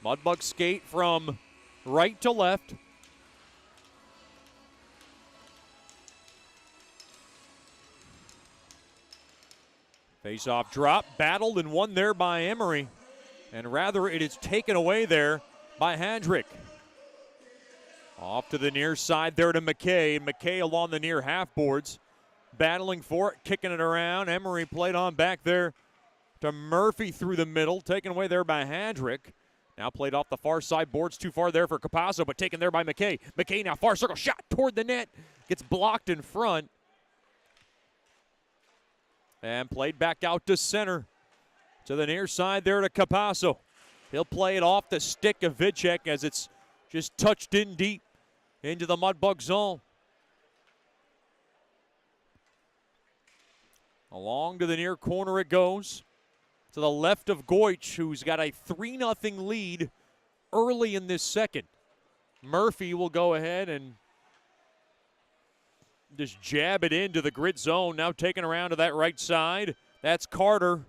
Mudbugs skate from right to left. Face-off drop, battled and won there by Emery. And rather, it is taken away there by Handrick. Off to the near side there to McKay. McKay along the near half boards. Battling for it, kicking it around. Emery played on back there to Murphy through the middle. Taken away there by Handrick. Now played off the far side boards, too far there for Capasso, but taken there by McKay. McKay now far circle, shot toward the net. Gets blocked in front. And played back out to center. To the near side there to Capasso. He'll play it off the stick of Vicek as it's just touched in deep into the Mudbug zone. Along to the near corner it goes. To the left of Goich, who's got a 3-0 lead early in this second. Murphy will go ahead and just jab it into the grid zone. Now taken around to that right side. That's Carter,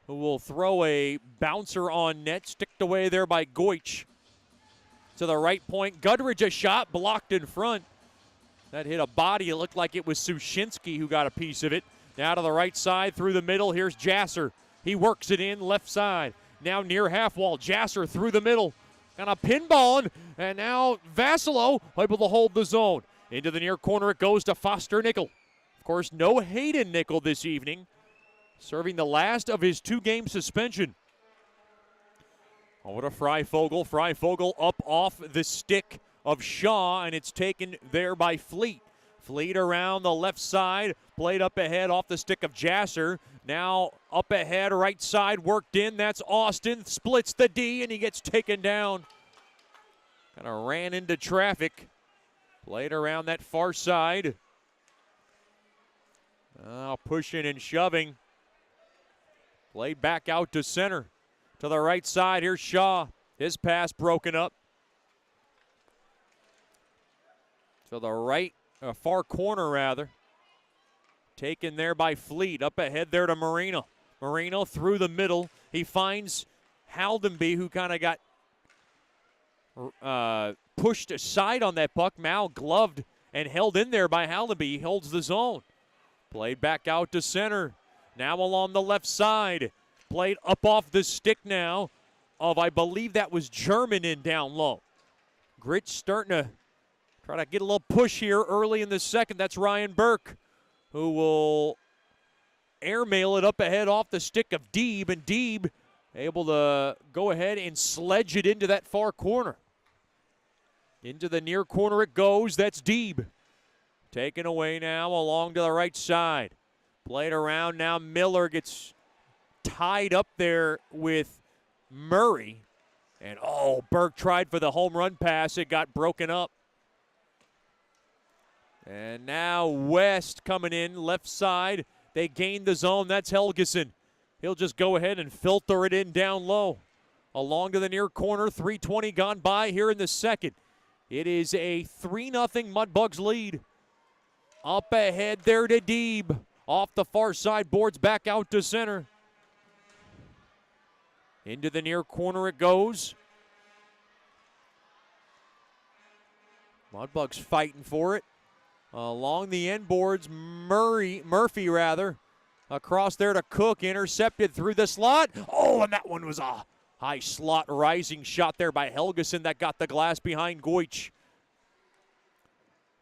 who will throw a bouncer on net. Sticked away there by Goich. To the right point. Gudridge, a shot blocked in front. That hit a body. It looked like it was Sushinsky who got a piece of it. Now to the right side through the middle. Here's Jasser. He works it in left side. Now near half wall. Jasser through the middle. Kind of pinballing. And now Vassilo able to hold the zone. Into the near corner it goes to Foster Nickel. Of course, no Hayden Nickel this evening. Serving the last of his 2-game suspension. Over to Freifogel. Freifogel up off the stick of Shaw, and it's taken there by Fleet. Fleet around the left side, played up ahead off the stick of Jasser. Now up ahead, right side, worked in. That's Austin, splits the D, and he gets taken down. Kind of ran into traffic. Played around that far side. Pushing and shoving. Played back out to center. To the right side, here's Shaw. His pass broken up. To the right, far corner rather. Taken there by Fleet. Up ahead there to Marino. Marino through the middle. He finds Haldenby, who kind of got pushed aside on that puck. Mal gloved and held in there by Haldenby. He holds the zone. Played back out to center. Now along the left side. Played up off the stick now of, I believe that was German in down low. Gritch starting to try to get a little push here early in the second. That's Ryan Burke, who will airmail it up ahead off the stick of Deeb, and Deeb able to go ahead and sledge it into that far corner. Into the near corner it goes. That's Deeb. Taken away now along to the right side. Played around now. Miller gets tied up there with Murray. And, Burke tried for the home run pass. It got broken up. And now West coming in, left side. They gain the zone. That's Helgeson. He'll just go ahead and filter it in down low. Along to the near corner. 3:20 gone by here in the second. It is a 3-0 Mudbugs lead. Up ahead there to Deeb. Off the far side boards, back out to center. Into the near corner it goes. Mudbugs fighting for it. Along the end boards, Murphy across there to Cook, intercepted through the slot. And that one was a high slot rising shot there by Helgeson that got the glass behind Goich.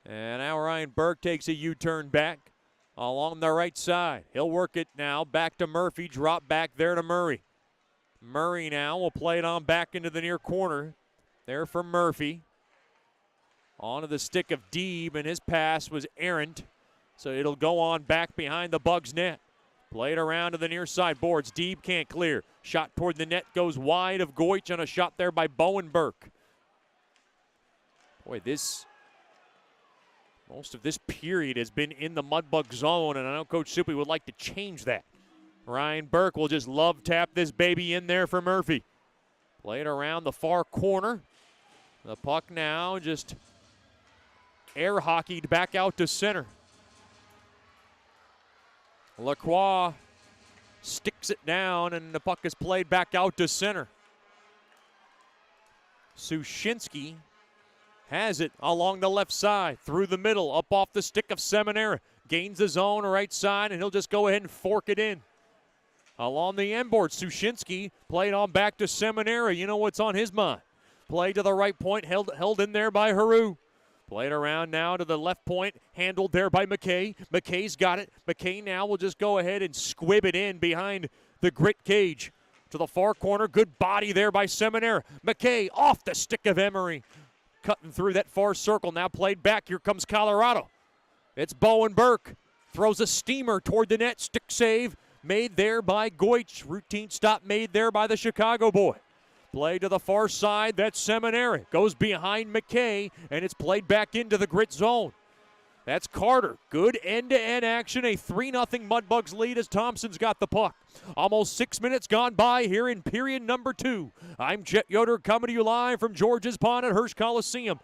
And now Ryan Burke takes a U-turn back along the right side. He'll work it now back to Murphy. Drop back there to Murray. Murray now will play it on back into the near corner. There for Murphy. Onto the stick of Deeb, and his pass was errant. So it'll go on back behind the Bugs net. Played around to the near side boards. Deeb can't clear. Shot toward the net goes wide of Goich on a shot there by Bowen Burke. Boy, most of this period has been in the Mudbug zone, and I know Coach Suppi would like to change that. Ryan Burke will just love tap this baby in there for Murphy. Played around the far corner. The puck now just air hockeyed back out to center. Lacroix sticks it down, and the puck is played back out to center. Sushinsky has it along the left side, through the middle, up off the stick of Seminara. Gains the zone right side, and he'll just go ahead and fork it in. Along the end board, Sushinsky played on back to Seminara. You know what's on his mind. Play to the right point, held in there by Haru. Played around now to the left point, handled there by McKay. McKay's got it. McKay now will just go ahead and squib it in behind the grit cage. To the far corner, good body there by Seminara. McKay off the stick of Emery. Cutting through that far circle, now played back. Here comes Colorado. It's Bowen Burke. Throws a steamer toward the net. Stick save made there by Goich. Routine stop made there by the Chicago boy. Play to the far side. That's Seminary. Goes behind McKay, and it's played back into the grit zone. That's Carter. Good end-to-end action. A 3-0 Mudbugs lead as Thompson's got the puck. Almost 6 minutes gone by here in period number 2. I'm Jet Yoder coming to you live from George's Pond at Hirsch Coliseum.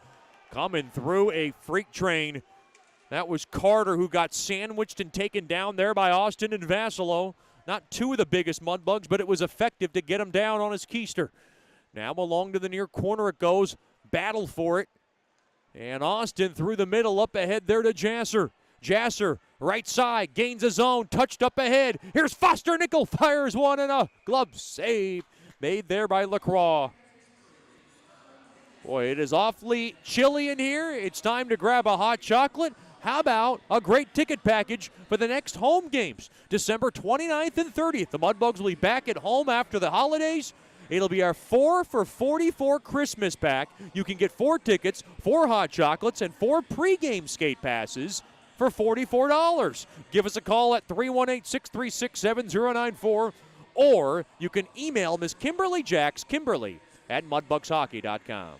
Coming through a freight train. That was Carter who got sandwiched and taken down there by Austin and Vassalo. Not two of the biggest Mudbugs, but it was effective to get him down on his keister. Now along to the near corner it goes. Battle for it. And Austin through the middle, up ahead there to Jasser. Jasser, right side, gains a zone, touched up ahead. Here's Foster Nickel, fires one, and a glove save made there by Lacroix. Boy, it is awfully chilly in here. It's time to grab a hot chocolate. How about a great ticket package for the next home games? December 29th and 30th. The Mudbugs will be back at home after the holidays. It'll be our 4 for $44 Christmas pack. You can get 4 tickets, 4 hot chocolates, and 4 pregame skate passes for $44. Give us a call at 318-636-7094, or you can email Miss Kimberly Jacks, Kimberly at mudbugshockey.com.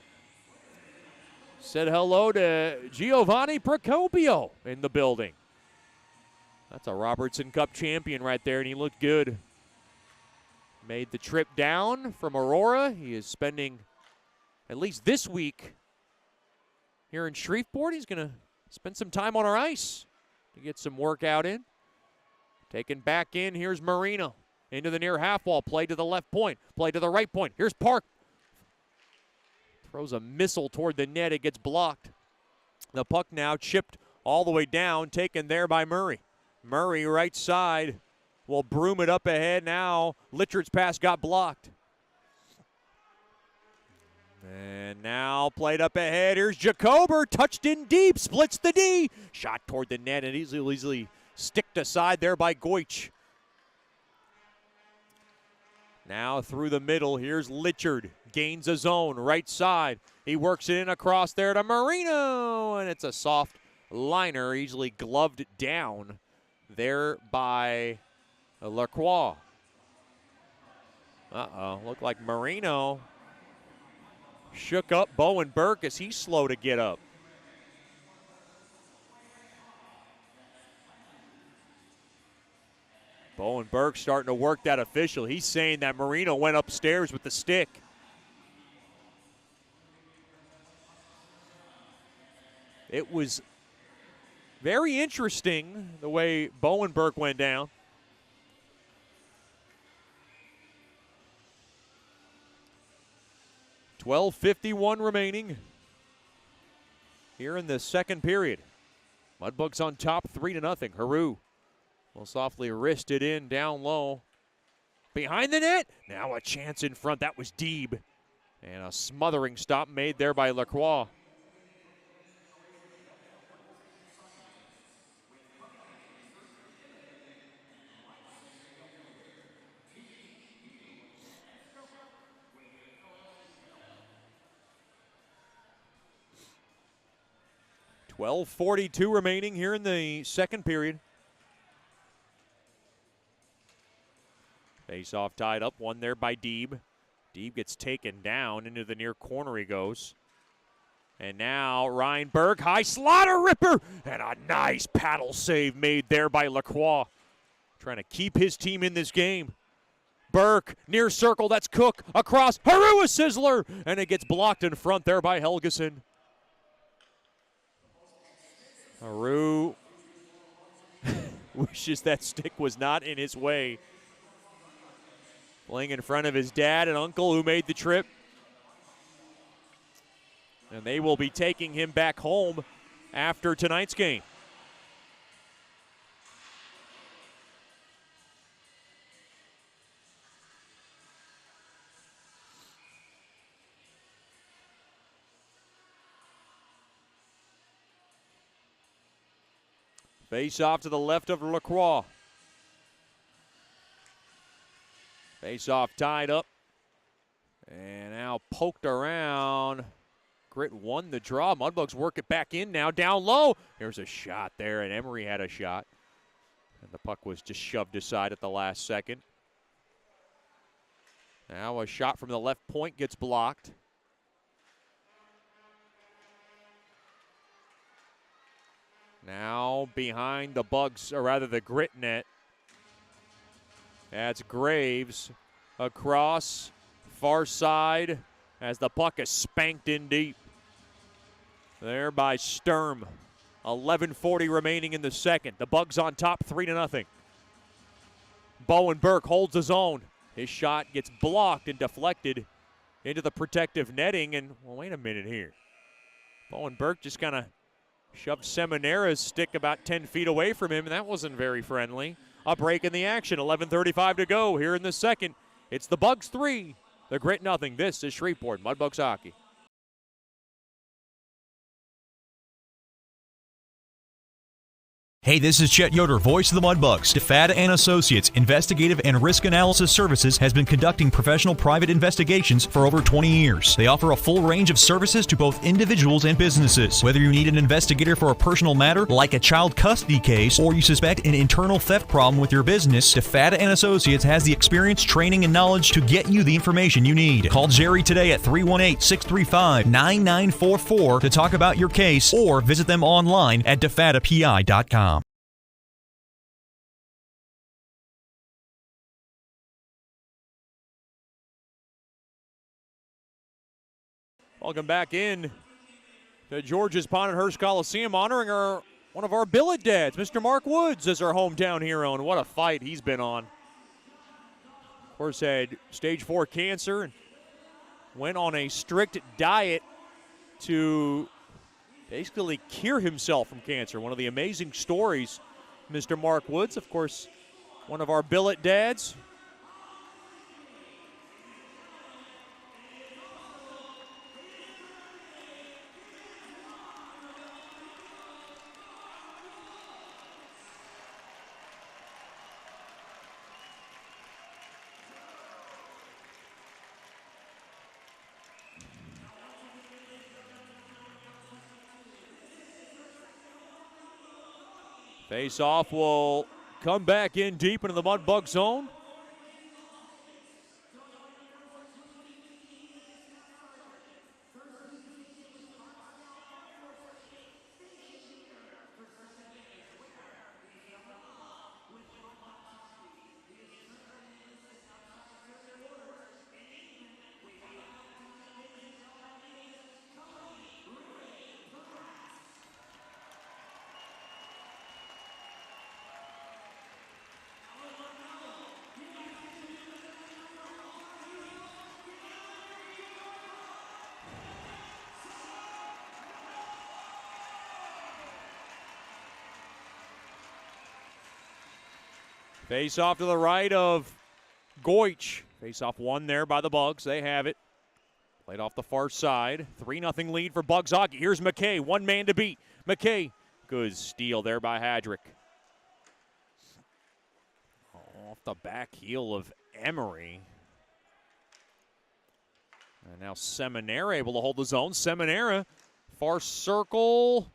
Said hello to Giovanni Procopio in the building. That's a Robertson Cup champion right there, and he looked good. Made the trip down from Aurora. He is spending at least this week here in Shreveport. He's going to spend some time on our ice to get some workout in. Taken back in, here's Marino. Into the near half wall, play to the left point, play to the right point. Here's Park. Throws a missile toward the net, it gets blocked. The puck now chipped all the way down, taken there by Murray. Murray right side. Will broom it up ahead now. Litchard's pass got blocked. And now played up ahead. Here's Jacober. Touched in deep. Splits the D. Shot toward the net and easily sticked aside there by Goich. Now through the middle. Here's Litchard. Gains a zone. Right side. He works it in across there to Marino. And it's a soft liner. Easily gloved down there by Lacroix. Looked like Marino shook up Bowen Burke as he's slow to get up. Bowen Burke starting to work that official. He's saying that Marino went upstairs with the stick. It was very interesting the way Bowen Burke went down. .12:51 remaining here in the second period. Mudbugs on top 3-0. Haru will softly wrist it in down low. Behind the net. Now a chance in front. That was Deeb. And a smothering stop made there by Lacroix. 12:42 remaining here in the second period. Face-off tied up, one there by Deeb. Deeb gets taken down, into the near corner he goes. And now Ryan Berg, high slaughter ripper, and a nice paddle save made there by Lacroix. Trying to keep his team in this game. Burke, near circle, that's Cook, across, Haru a sizzler, and it gets blocked in front there by Helgeson. Haru wishes that stick was not in his way. Playing in front of his dad and uncle who made the trip. And they will be taking him back home after tonight's game. Face off to the left of Lacroix. Face off tied up. And now poked around. Grit won the draw. Mudbugs work it back in now, down low. There's a shot there, and Emery had a shot. And the puck was just shoved aside at the last second. Now a shot from the left point gets blocked. Now behind the Bugs, or rather the Grit net. That's Graves across far side as the puck is spanked in deep. There by Sturm. 11:40 remaining in the second. The Bugs on top 3-0. Bowen Burke holds his own. His shot gets blocked and deflected into the protective netting. And, well, wait a minute here. Bowen Burke just kind of shoved Seminara's stick about 10 feet away from him, and that wasn't very friendly. A break in the action. 11:35 to go here in the second. It's the Bugs 3, the Grit nothing. This is Shreveport Mudbugs hockey. Hey, this is Chet Yoder, voice of the Mudbugs. DeFada and Associates Investigative and Risk Analysis Services has been conducting professional private investigations for over 20 years. They offer a full range of services to both individuals and businesses. Whether you need an investigator for a personal matter, like a child custody case, or you suspect an internal theft problem with your business, DeFada and Associates has the experience, training, and knowledge to get you the information you need. Call Jerry today at 318-635-9944 to talk about your case, or visit them online at defadapi.com. Welcome back in to George's Pond at Hearst Coliseum, honoring one of our billet dads, Mr. Mark Woods, as our hometown hero, and what a fight he's been on. Of course, had stage 4 cancer and went on a strict diet to basically cure himself from cancer. One of the amazing stories, Mr. Mark Woods, of course, one of our billet dads. Face-off will come back in deep into the Mudbug zone. Face off to the right of Goich. Face off one there by the Bugs. They have it. Played off the far side. 3-0 lead for Bugs hockey. Here's McKay. One man to beat. McKay. Good steal there by Hadrick. Off the back heel of Emery. And now Seminara able to hold the zone. Seminara, far circle.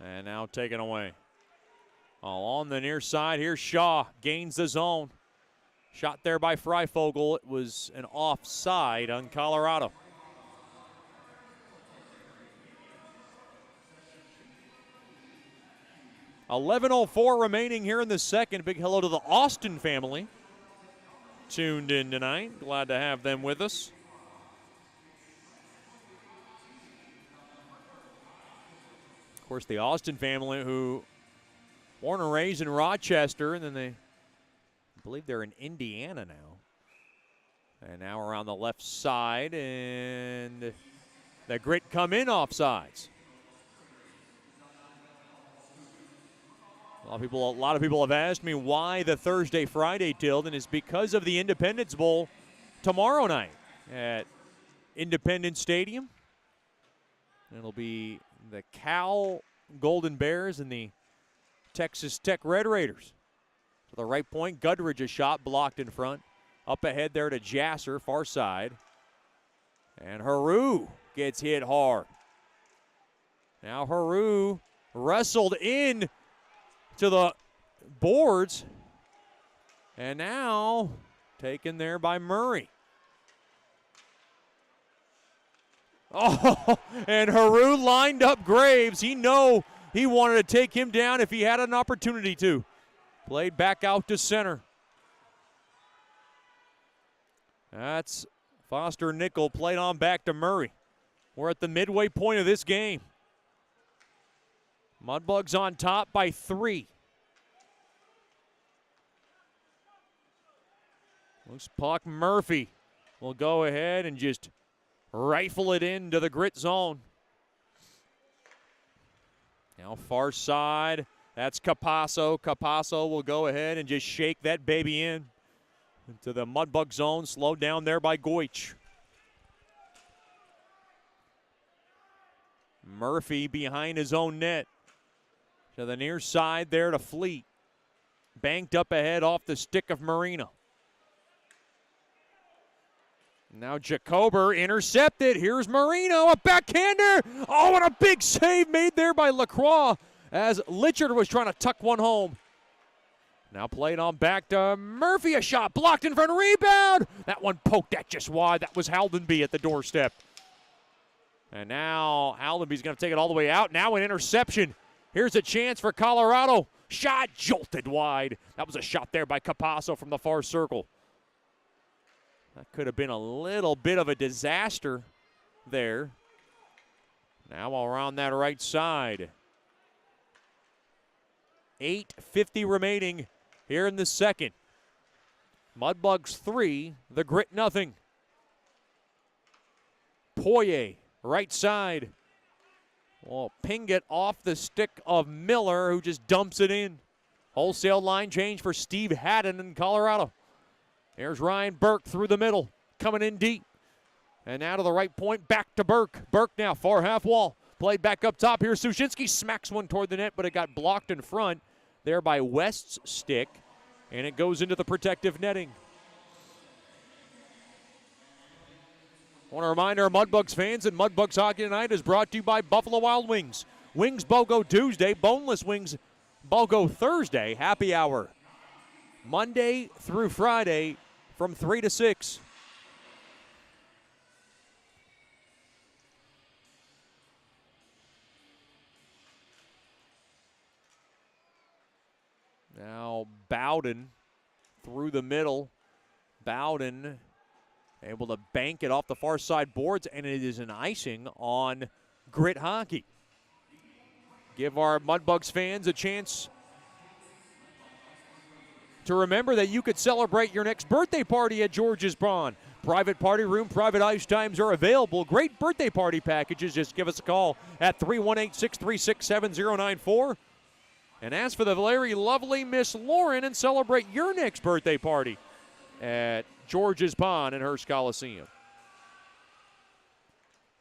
And now taken away. All on the near side. Here's Shaw. Gains the zone. Shot there by Freifogel. It was an offside on Colorado. .11:04 remaining here in the second. Big hello to the Austin family tuned in tonight. Glad to have them with us. Of course, the Austin family who born and raised in Rochester, and then I believe they're in Indiana now. And now around the left side, and the Grit come in offsides. A lot of people have asked me why the Thursday-Friday tilt, and it's because of the Independence Bowl tomorrow night at Independence Stadium. It'll be the Cal Golden Bears and the Texas Tech Red Raiders. To the right point, Gudridge a shot blocked in front. Up ahead there to Jasser, far side. And Haru gets hit hard. Now Haru wrestled in to the boards. And now taken there by Murray. Oh, and Haru lined up Graves. He wanted to take him down if he had an opportunity to. Played back out to center. That's Foster Nickel played on back to Murray. We're at the midway point of this game. Mudbugs on top by 3. Loose puck. Murphy will go ahead and just rifle it into the Grit zone. Now far side. That's Capasso. Capasso will go ahead and just shake that baby in into the Mudbug zone. Slowed down there by Goich. Murphy behind his own net. To the near side there to Fleet. Banked up ahead off the stick of Marino. Now Jacober intercepted. Here's Marino, a backhander. Oh, and a big save made there by Lacroix as Litchard was trying to tuck one home. Now played on back to Murphy, a shot blocked in front, rebound. That one poked at just wide. That was Haldenby at the doorstep. And now Haldenby's going to take it all the way out. Now an interception. Here's a chance for Colorado. Shot jolted wide. That was a shot there by Capasso from the far circle. That could have been a little bit of a disaster there. Now around that right side. 8:50 remaining here in the second. Mudbugs 3, the Grit nothing. Poirier, right side. Well, ping it off the stick of Miller, who just dumps it in. Wholesale line change for Steve Haddon in Colorado. There's Ryan Burke through the middle, coming in deep. And now to the right point, back to Burke. Burke now, far half wall. Played back up top here. Sushinsky smacks one toward the net, but it got blocked in front there by West's stick. And it goes into the protective netting. I want to remind our Mudbugs fans that Mudbugs Hockey Tonight is brought to you by Buffalo Wild Wings. Wings BOGO Tuesday, boneless wings BOGO Thursday, happy hour. Monday through Friday from 3 to 6. Now Bowden through the middle. Bowden able to bank it off the far side boards, and it is an icing on Grit Hockey. Give our Mudbugs fans a chance to remember that you could celebrate your next birthday party at George's Pond. Private party room, private ice times are available. Great birthday party packages. Just give us a call at 318-636-7094. And ask for the very lovely Miss Lauren and celebrate your next birthday party at George's Pond in Hearst Coliseum.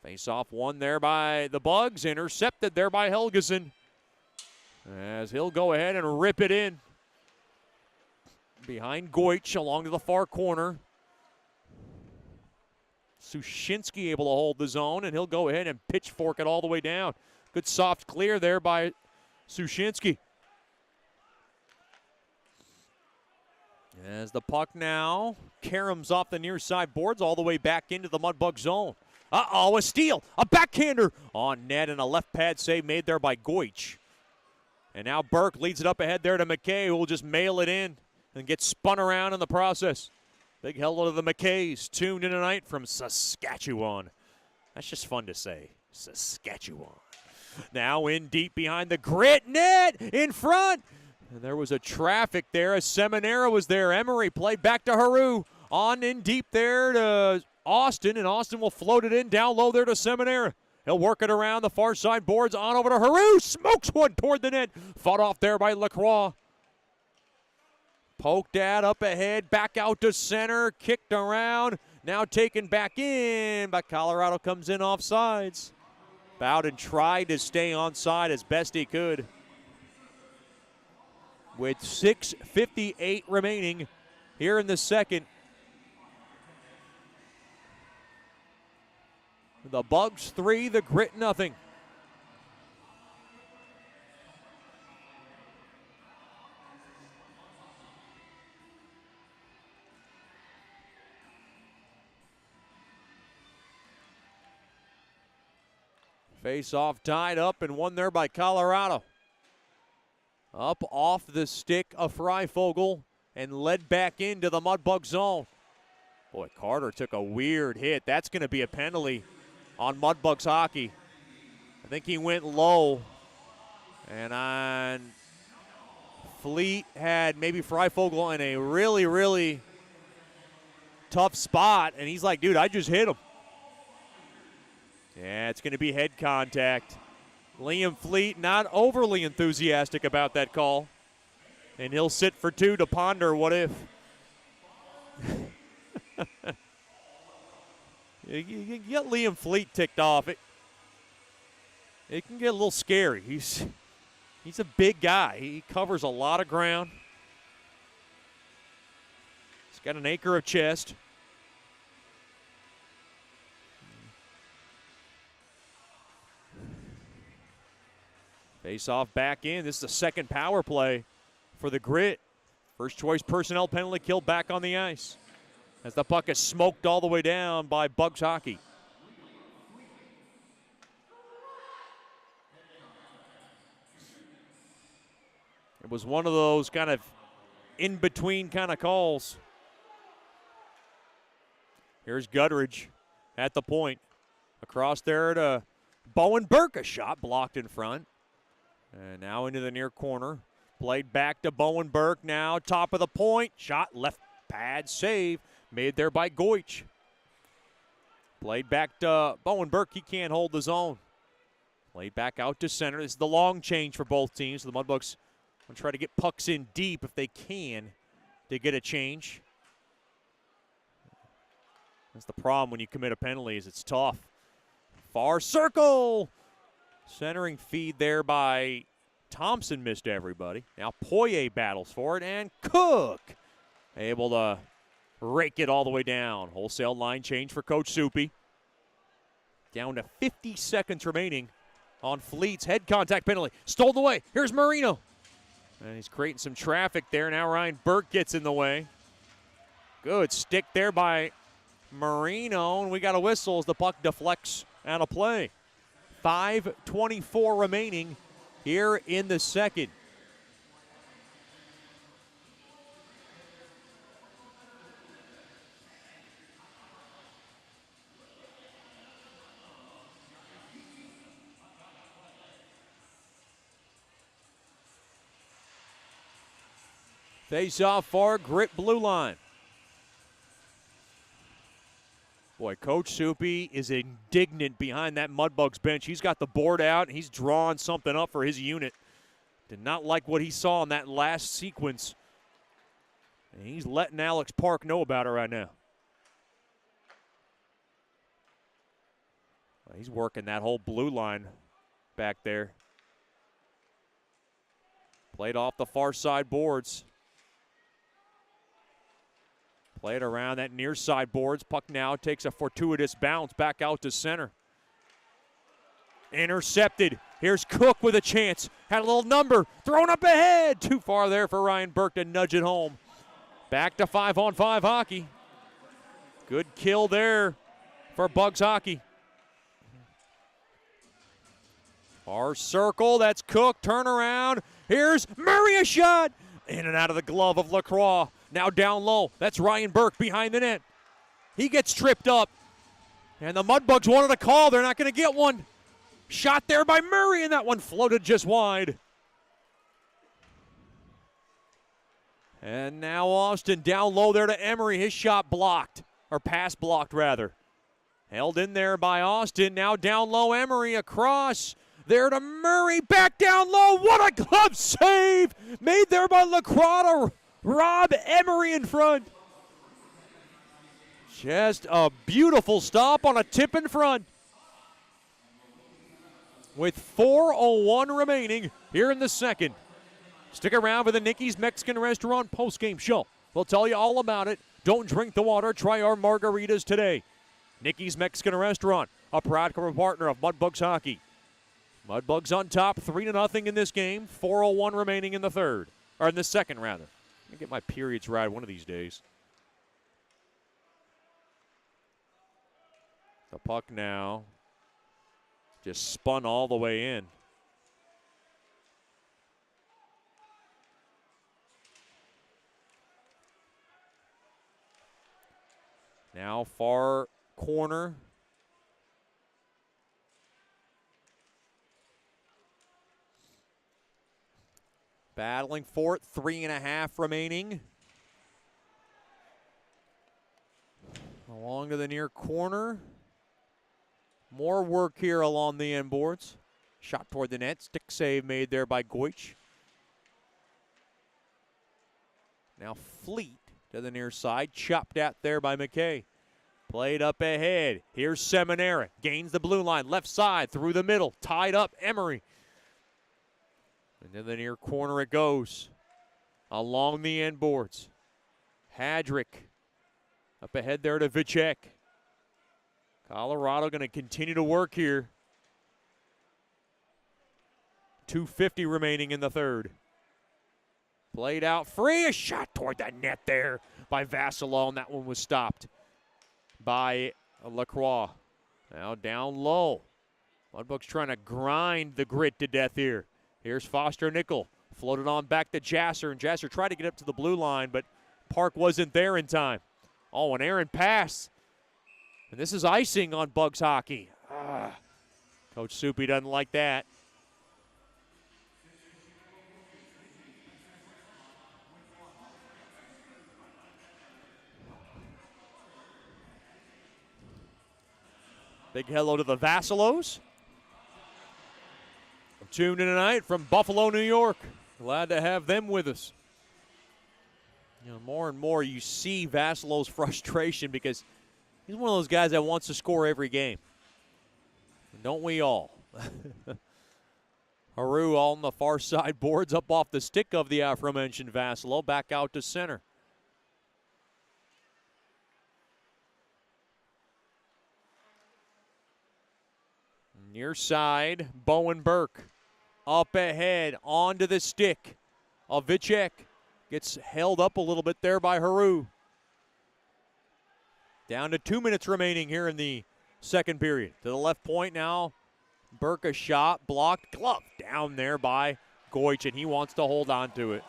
Face-off won there by the Bugs, intercepted there by Helgeson. As he'll go ahead and rip it in. Behind Goich along to the far corner. Sushinsky able to hold the zone, and he'll go ahead and pitchfork it all the way down. Good soft clear there by Sushinsky. As the puck now caroms off the near side boards all the way back into the Mudbug zone. Uh-oh, a steal, a backhander on net, and a left pad save made there by Goich. And now Burke leads it up ahead there to McKay, who will just mail it in and get spun around in the process. Big hello to the McKays, tuned in tonight from Saskatchewan. That's just fun to say, Saskatchewan. Now in deep behind the Grit net, in front. And there was a traffic there as Seminara was there. Emery played back to Haru. On in deep there to Austin, and Austin will float it in down low there to Seminara. He'll work it around the far side boards, on over to Haru. Smokes one toward the net. Fought off there by Lacroix. Poked at up ahead, back out to center, kicked around. Now taken back in, but Colorado comes in off sides. Bowden tried to stay onside as best he could. With 6:58 remaining here in the second. The Bugs 3, the Grit nothing. Face-off tied up and won there by Colorado. Up off the stick of Freifogel and led back into the Mudbug zone. Boy, Carter took a weird hit. That's going to be a penalty on Mudbugs hockey. I think he went low. And on Fleet had maybe Freifogel in a really, really tough spot. And he's like, dude, I just hit him. Yeah, it's going to be head contact. Liam Fleet not overly enthusiastic about that call. And he'll sit for two to ponder what if. You get Liam Fleet ticked off. It can get a little scary. He's a big guy. He covers a lot of ground. He's got an acre of chest. Face off back in. This is the second power play for the Grit. First choice personnel penalty kill back on the ice as the puck is smoked all the way down by Bugs hockey. It was one of those kind of in-between kind of calls. Here's Gutteridge at the point. Across there to Bowen Burke, a shot blocked in front. And now into the near corner. Played back to Bowen Burke now. Top of the point. Shot left pad save. Made there by Goich. Played back to Bowen Burke. He can't hold the zone. Played back out to center. This is the long change for both teams. So the Mudbugs will try to get pucks in deep if they can to get a change. That's the problem when you commit a penalty is it's tough. Far circle. Centering feed there by Thompson missed everybody. Now Poirier battles for it, and Cook able to rake it all the way down. Wholesale line change for Coach Soupy. Down to 50 seconds remaining on Fleet's head contact penalty. Stole away. Here's Marino. And he's creating some traffic there. Now Ryan Burke gets in the way. Good stick there by Marino, and we got a whistle as the puck deflects out of play. 5:24 remaining here in the second. Face off far, Grit blue line. Boy, Coach Soupy is indignant behind that Mudbugs bench. He's got the board out, and he's drawing something up for his unit. Did not like what he saw in that last sequence. And he's letting Alex Park know about it right now. Well, he's working that whole blue line back there. Played off the far side boards. Played around that near side boards. Puck now takes a fortuitous bounce back out to center. Intercepted. Here's Cook with a chance. Had a little number. Thrown up ahead. Too far there for Ryan Burke to nudge it home. Back to 5-on-5 hockey. Good kill there for Bugs hockey. Far circle. That's Cook. Turn around. Here's Murray, a shot. In and out of the glove of Lacroix. Now down low. That's Ryan Burke behind the net. He gets tripped up. And the Mudbugs wanted a call. They're not going to get one. Shot there by Murray, and that one floated just wide. And now Austin down low there to Emery. His shot blocked, or pass blocked rather. Held in there by Austin. Now down low, Emery across. There to Murray, back down low. What a glove save made there by Lacroix to rob Emery in front. Just a beautiful stop on a tip in front. With 4:01 remaining here in the second. Stick around for the Nikki's Mexican Restaurant postgame show. We'll tell you all about it. Don't drink the water. Try our margaritas today. Nikki's Mexican Restaurant, a proud partner of Mudbugs hockey. Mudbugs on top, 3-0 in this game. 4:01 remaining in the third, or in the second rather. Let me get my periods right one of these days. The puck now just spun all the way in. Now far corner. Battling for it, 3.5 remaining. Along to the near corner. More work here along the end boards. Shot toward the net. Stick save made there by Goich. Now Fleet to the near side. Chopped at there by McKay. Played up ahead. Here's Seminara. Gains the blue line. Left side through the middle. Tied up Emery. And to the near corner it goes. Along the end boards. Hadrick. Up ahead there to Vicek. Colorado going to continue to work here. 2:50 remaining in the third. Played out free. A shot toward the net there by Vassilon, and that one was stopped by Lacroix. Now down low. Mudbugs trying to grind the grit to death here. Here's Foster Nickel. Floated on back to Jasser, and Jasser tried to get up to the blue line, but Park wasn't there in time. Oh, an errant pass. And this is icing on Bugs hockey. Coach Soupy doesn't like that. Big hello to the Vassilos. Tuned in tonight from Buffalo, New York. Glad to have them with us. You know, more and more you see Vassilo's frustration because he's one of those guys that wants to score every game. Don't we all? Haru on the far side boards up off the stick of the aforementioned Vassilo. Back out to center. Near side, Bowen Burke. Up ahead, onto the stick of Vicek. Gets held up a little bit there by Haru. Down to 2 minutes remaining here in the second period. To the left point now. Burke a shot, blocked, glove down there by Goich, and he wants to hold on to it.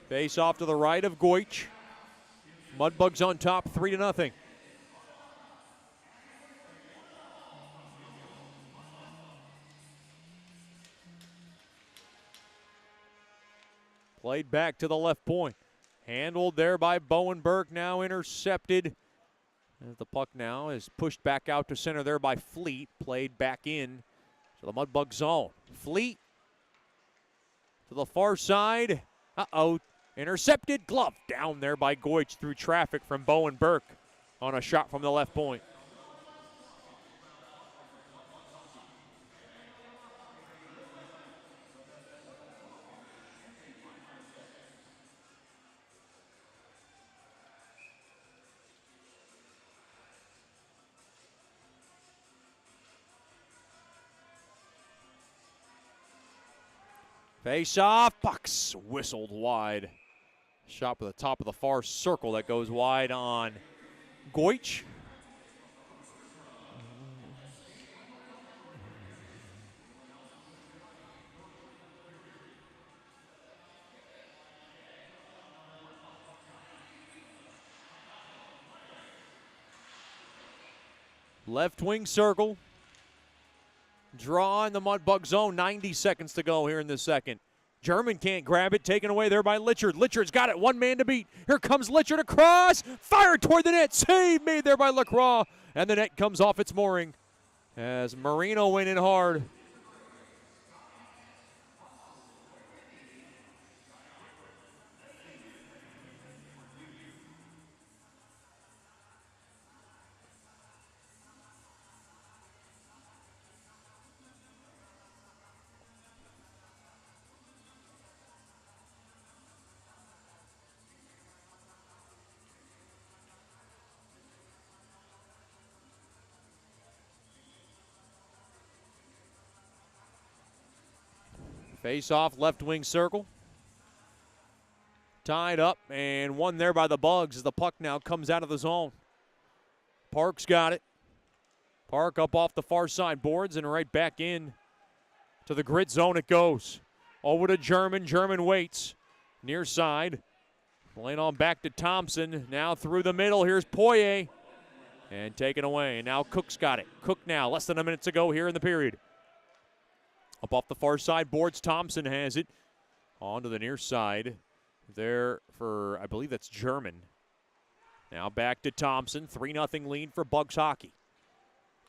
Face off to the right of Goich. Mudbugs on top, 3-0. Played back to the left point. Handled there by Bowen Burke, now intercepted. As the puck now is pushed back out to center there by Fleet. Played back in to the Mudbug zone. Fleet to the far side. Uh-oh. Intercepted, glove down there by Goich through traffic from Bowen Burke on a shot from the left point. Face off, Bucks whistled wide. Shot with the top of the far circle that goes wide on Goich. Left wing circle. Draw in the Mudbug zone. 90 seconds to go here in the second. German can't grab it. Taken away there by Litchard. Litchard's got it. One man to beat. Here comes Litchard across. Fired toward the net. Save made there by LaCroix. And the net comes off its mooring as Marino went in hard. Face off, left wing circle. Tied up and won there by the Bugs as the puck now comes out of the zone. Park's got it. Park up off the far side boards and right back in to the grid zone it goes. Over to German. German waits. Near side. Playing on back to Thompson. Now through the middle. Here's Poirier. And taken away. And now Cook's got it. Cook now. Less than a minute to go here in the period. Up off the far side boards, Thompson has it. On to the near side. There for, I believe that's German. Now back to Thompson. 3-0 lead for Bugs hockey.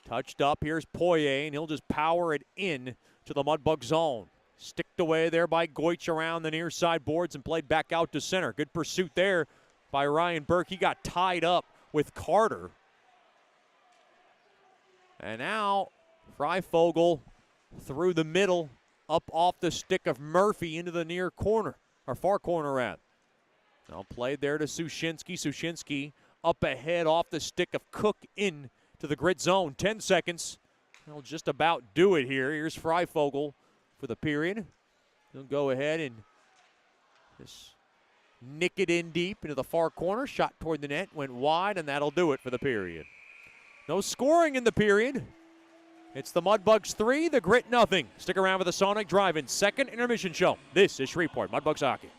Touched up. Here's Poirier, and he'll just power it in to the Mudbug zone. Sticked away there by Goich around the near side boards and played back out to center. Good pursuit there by Ryan Burke. He got tied up with Carter. And now Freifogel through the middle, up off the stick of Murphy into the near corner, or far corner rather. Now played there to Sushinsky. Sushinsky up ahead off the stick of Cook in to the grid zone. 10 seconds. He'll just about do it here. Here's Freifogel for the period. He'll go ahead and just nick it in deep into the far corner. Shot toward the net, went wide, and that'll do it for the period. No scoring in the period. It's the Mudbugs 3, the Grit nothing. Stick around for the Sonic Drive-In second intermission show. This is Shreveport Mudbugs hockey.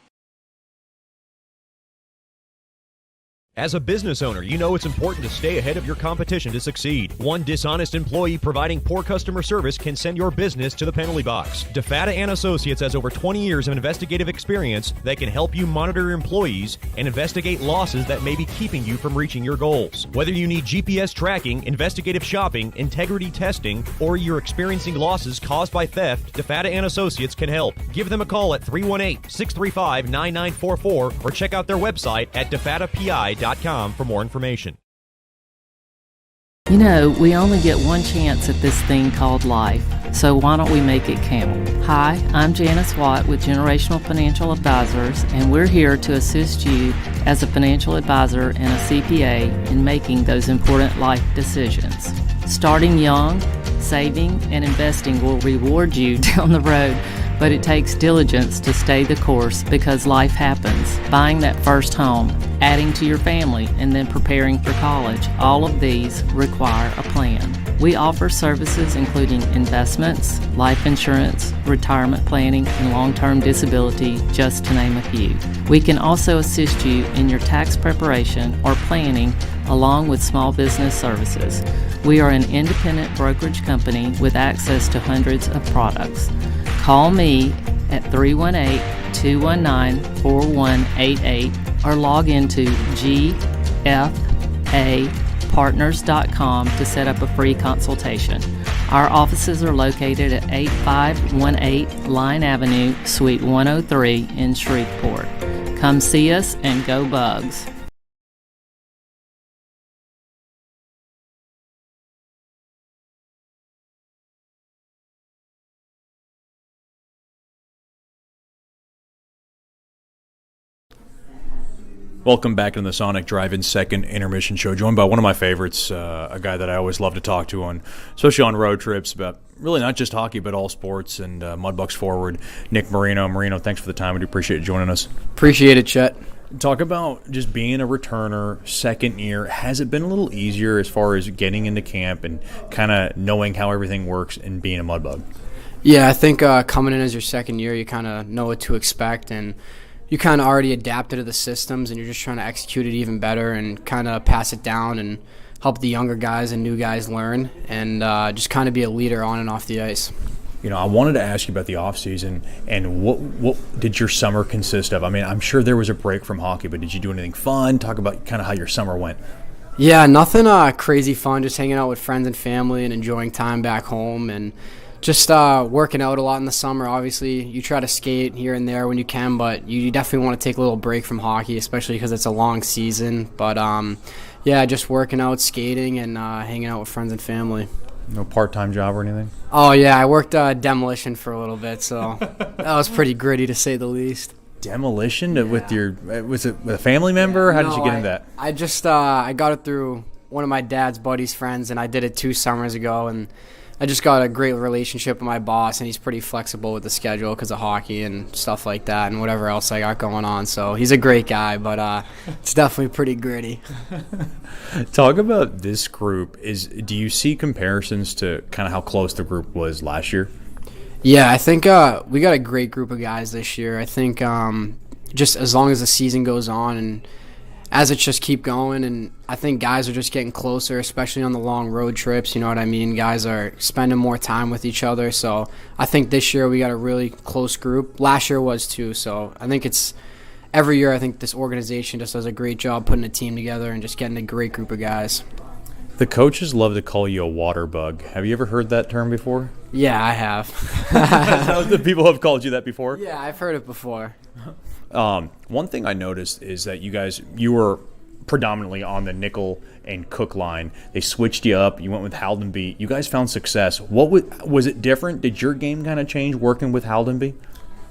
As a business owner, you know it's important to stay ahead of your competition to succeed. One dishonest employee providing poor customer service can send your business to the penalty box. DeFatta and Associates has over 20 years of investigative experience that can help you monitor your employees and investigate losses that may be keeping you from reaching your goals. Whether you need GPS tracking, investigative shopping, integrity testing, or you're experiencing losses caused by theft, DeFatta and Associates can help. Give them a call at 318-635-9944 or check out their website at defattapi.com for more information. You know, we only get one chance at this thing called life, so why don't we make it count? Hi, I'm Janice Watt with Generational Financial Advisors, and we're here to assist you as a financial advisor and a CPA in making those important life decisions. Starting young, saving, and investing will reward you down the road, but it takes diligence to stay the course because life happens. Buying that first home, adding to your family, and then preparing for college, all of these require a plan. We offer services including investments, life insurance, retirement planning, and long-term disability, just to name a few. We can also assist you in your tax preparation or planning along with small business services. We are an independent brokerage company with access to hundreds of products. Call me at 318-219-4188 or log into gfapartners.com to set up a free consultation. Our offices are located at 8518 Line Avenue, Suite 103 in Shreveport. Come see us and go Bugs. Welcome back in the Sonic Drive-In second intermission show, joined by one of my favorites, a guy that I always love to talk to on, especially on road trips, about really not just hockey but all sports, and Mudbugs forward, Nick Marino. Marino, thanks for the time. We do appreciate you joining us. Appreciate it, Chet. Talk about just being a returner, second year. Has it been a little easier as far as getting into camp and kind of knowing how everything works and being a Mudbug? Yeah, I think coming in as your second year, you kind of know what to expect, and you kind of already adapted to the systems, and you're just trying to execute it even better and kind of pass it down and help the younger guys and new guys learn, and just kind of be a leader on and off the ice. You know, I wanted to ask you about the offseason and what did your summer consist of? I mean, I'm sure there was a break from hockey, but did you do anything fun? Talk about kind of how your summer went. Yeah, nothing crazy fun, just hanging out with friends and family and enjoying time back home, and just working out a lot in the summer. Obviously, you try to skate here and there when you can, but you definitely want to take a little break from hockey, especially because it's a long season. But, yeah, just working out, skating, and hanging out with friends and family. No part-time job or anything? Oh, yeah, I worked demolition for a little bit, so that was pretty gritty to say the least. Demolition? Yeah. Was it with a family member? How did you get into that? I just I got it through one of my dad's buddy's friends, and I did it 2 summers ago, and I just got a great relationship with my boss, and he's pretty flexible with the schedule because of hockey and stuff like that and whatever else I got going on. So he's a great guy, but it's definitely pretty gritty. Talk about this group. Do you see comparisons to kind of how close the group was last year? Yeah, I think we got a great group of guys this year. I think just as long as the season goes on and as it just keep going, and I think guys are just getting closer, especially on the long road trips, you know what I mean? Guys are spending more time with each other, so I think this year we got a really close group. Last year was too, so I think it's every year I think this organization just does a great job putting a team together and just getting a great group of guys. The coaches love to call you a water bug. Have you ever heard that term before? Yeah, I have. The people have called you that before? Yeah, I've heard it before. One thing I noticed is that you were predominantly on the nickel and Cook line. They switched you up. You went with Haldenby. You guys found success. Was it different? Did your game kind of change working with Haldenby?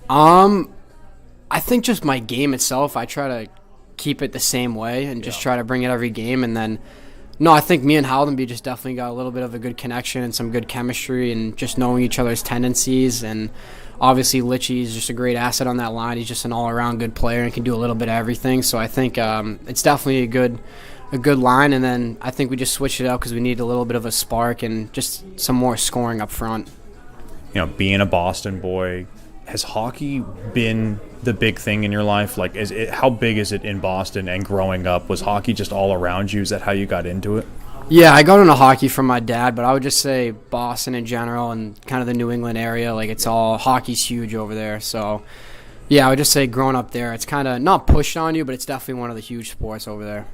I think just my game itself, I try to keep it the same way and just try to bring it every game. And then, no, I think me and Haldenby just definitely got a little bit of a good connection and some good chemistry and just knowing each other's tendencies. And obviously, Litchie is just a great asset on that line. He's just an all-around good player and can do a little bit of everything. So I think it's definitely a good line. And then I think we just switched it up because we need a little bit of a spark and just some more scoring up front. You know, being a Boston boy, has hockey been the big thing in your life? Like, how big is it in Boston and growing up? Was hockey just all around you? Is that how you got into it? Yeah, I got into hockey from my dad, but I would just say Boston in general and kind of the New England area, like hockey's huge over there. So, yeah, I would just say growing up there, it's kind of not pushed on you, but it's definitely one of the huge sports over there.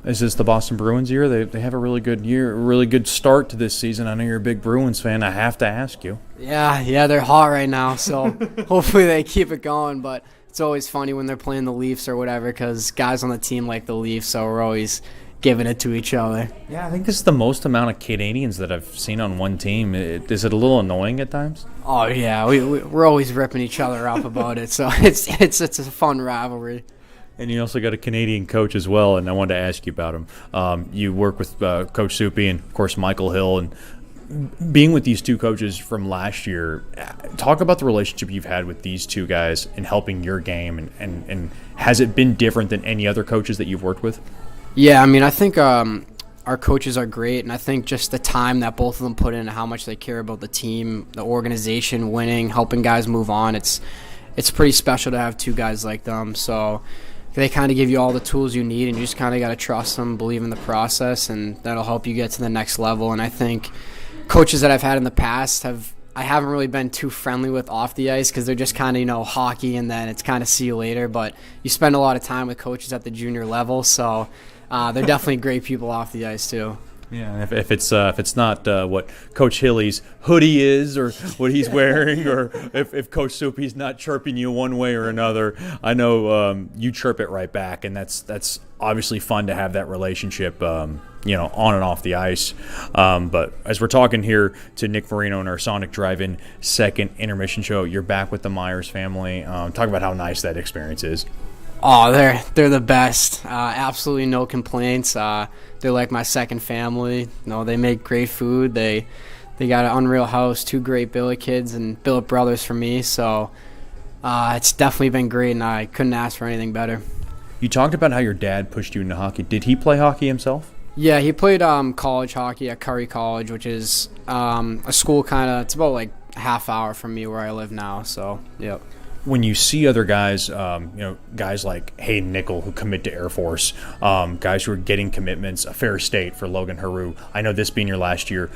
Is this the Boston Bruins year? They have a really good year, a really good start to this season. I know you're a big Bruins fan. I have to ask you. Yeah, they're hot right now, so hopefully they keep it going. But it's always funny when they're playing the Leafs or whatever because guys on the team like the Leafs, so we're always giving it to each other. Yeah, I think this is the most amount of Canadians that I've seen on one team. Is it a little annoying at times? Oh, yeah. We're always ripping each other up about it, so it's a fun rivalry. And you also got a Canadian coach as well, and I wanted to ask you about him. You work with Coach Soupy and, of course, Michael Hill. And being with these two coaches from last year, talk about the relationship you've had with these two guys in helping your game, and has it been different than any other coaches that you've worked with? Yeah, I mean, I think our coaches are great, and I think just the time that both of them put in and how much they care about the team, the organization, winning, helping guys move on, it's pretty special to have two guys like them. So they kind of give you all the tools you need, and you just kind of got to trust them, believe in the process, and that'll help you get to the next level. And I think coaches that I've had in the past I haven't really been too friendly with off the ice because they're just kind of, hockey, and then it's kind of see you later. But you spend a lot of time with coaches at the junior level, so they're definitely great people off the ice too. Yeah, if it's not what Coach Hilly's hoodie is or what he's wearing, or if Coach Soupy's not chirping you one way or another, I know you chirp it right back, and that's obviously fun to have that relationship, on and off the ice. But as we're talking here to Nick Marino in our Sonic Drive-In second intermission show, you're back with the Myers family. Talk about how nice that experience is. Oh, they're the best. Absolutely no complaints. They're like my second family. They make great food. They got an unreal house, 2 great billet kids and billet brothers for me. So it's definitely been great, and I couldn't ask for anything better. You talked about how your dad pushed you into hockey. Did he play hockey himself? Yeah, he played college hockey at Curry College, which is a school it's about like a half hour from me where I live now. So, yep. When you see other guys, guys like Hayden Nickel who commit to Air Force, guys who are getting commitments, a fair state for Logan Haru. I know this being your last year.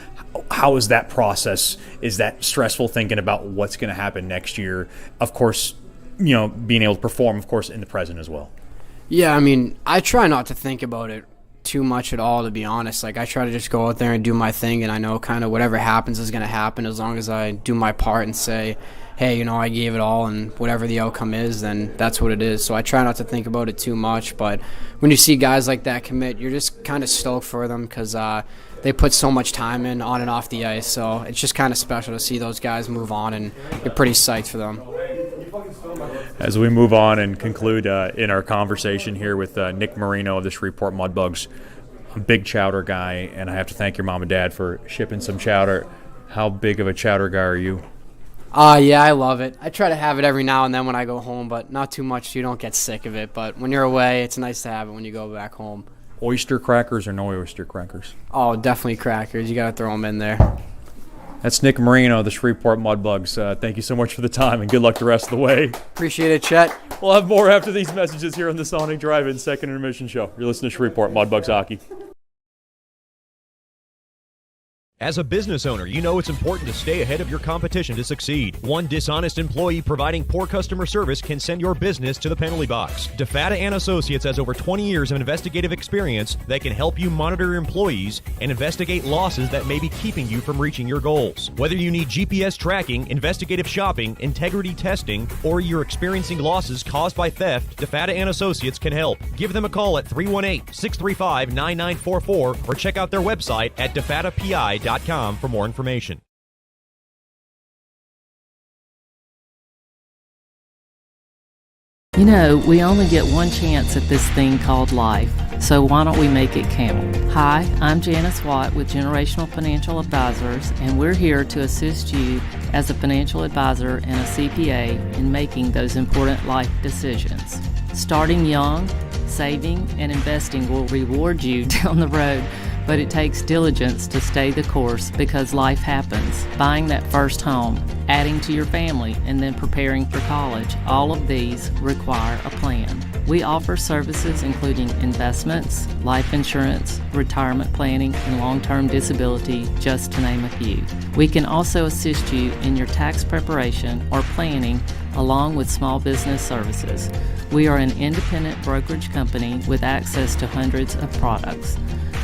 How is that process? Is that stressful thinking about what's going to happen next year? Of course, being able to perform, of course, in the present as well. Yeah, I mean, I try not to think about it too much at all, to be honest. Like, I try to just go out there and do my thing, and I know kind of whatever happens is going to happen as long as I do my part and say, hey, I gave it all, and whatever the outcome is, then that's what it is. So I try not to think about it too much, but when you see guys like that commit, you're just kind of stoked for them because they put so much time in on and off the ice. So it's just kind of special to see those guys move on, and you're pretty psyched for them. As we move on and conclude in our conversation here with Nick Marino of the Shreveport Mudbugs, I'm a big chowder guy, and I have to thank your mom and dad for shipping some chowder. How big of a chowder guy are you? Yeah, I love it. I try to have it every now and then when I go home, but not too much so you don't get sick of it. But when you're away, it's nice to have it when you go back home. Oyster crackers or no oyster crackers? Oh, definitely crackers. You got to throw them in there. That's Nick Marino of the Shreveport Mudbugs. Thank you so much for the time, and good luck the rest of the way. Appreciate it, Chet. We'll have more after these messages here on the Sonic Drive-In Second Intermission Show. You're listening to Shreveport Mudbugs Hockey. As a business owner, you know it's important to stay ahead of your competition to succeed. One dishonest employee providing poor customer service can send your business to the penalty box. DeFatta and Associates has over 20 years of investigative experience that can help you monitor your employees and investigate losses that may be keeping you from reaching your goals. Whether you need GPS tracking, investigative shopping, integrity testing, or you're experiencing losses caused by theft, DeFatta and Associates can help. Give them a call at 318-635-9944 or check out their website at defattapi.com for more information. We only get one chance at this thing called life, so why don't we make it count? Hi, I'm Janice Watt with Generational Financial Advisors, and we're here to assist you as a financial advisor and a CPA in making those important life decisions. Starting young, saving, and investing will reward you down the road, but it takes diligence to stay the course because life happens. Buying that first home, adding to your family, and then preparing for college, all of these require a plan. We offer services including investments, life insurance, retirement planning, and long-term disability, just to name a few. We can also assist you in your tax preparation or planning along with small business services. We are an independent brokerage company with access to hundreds of products.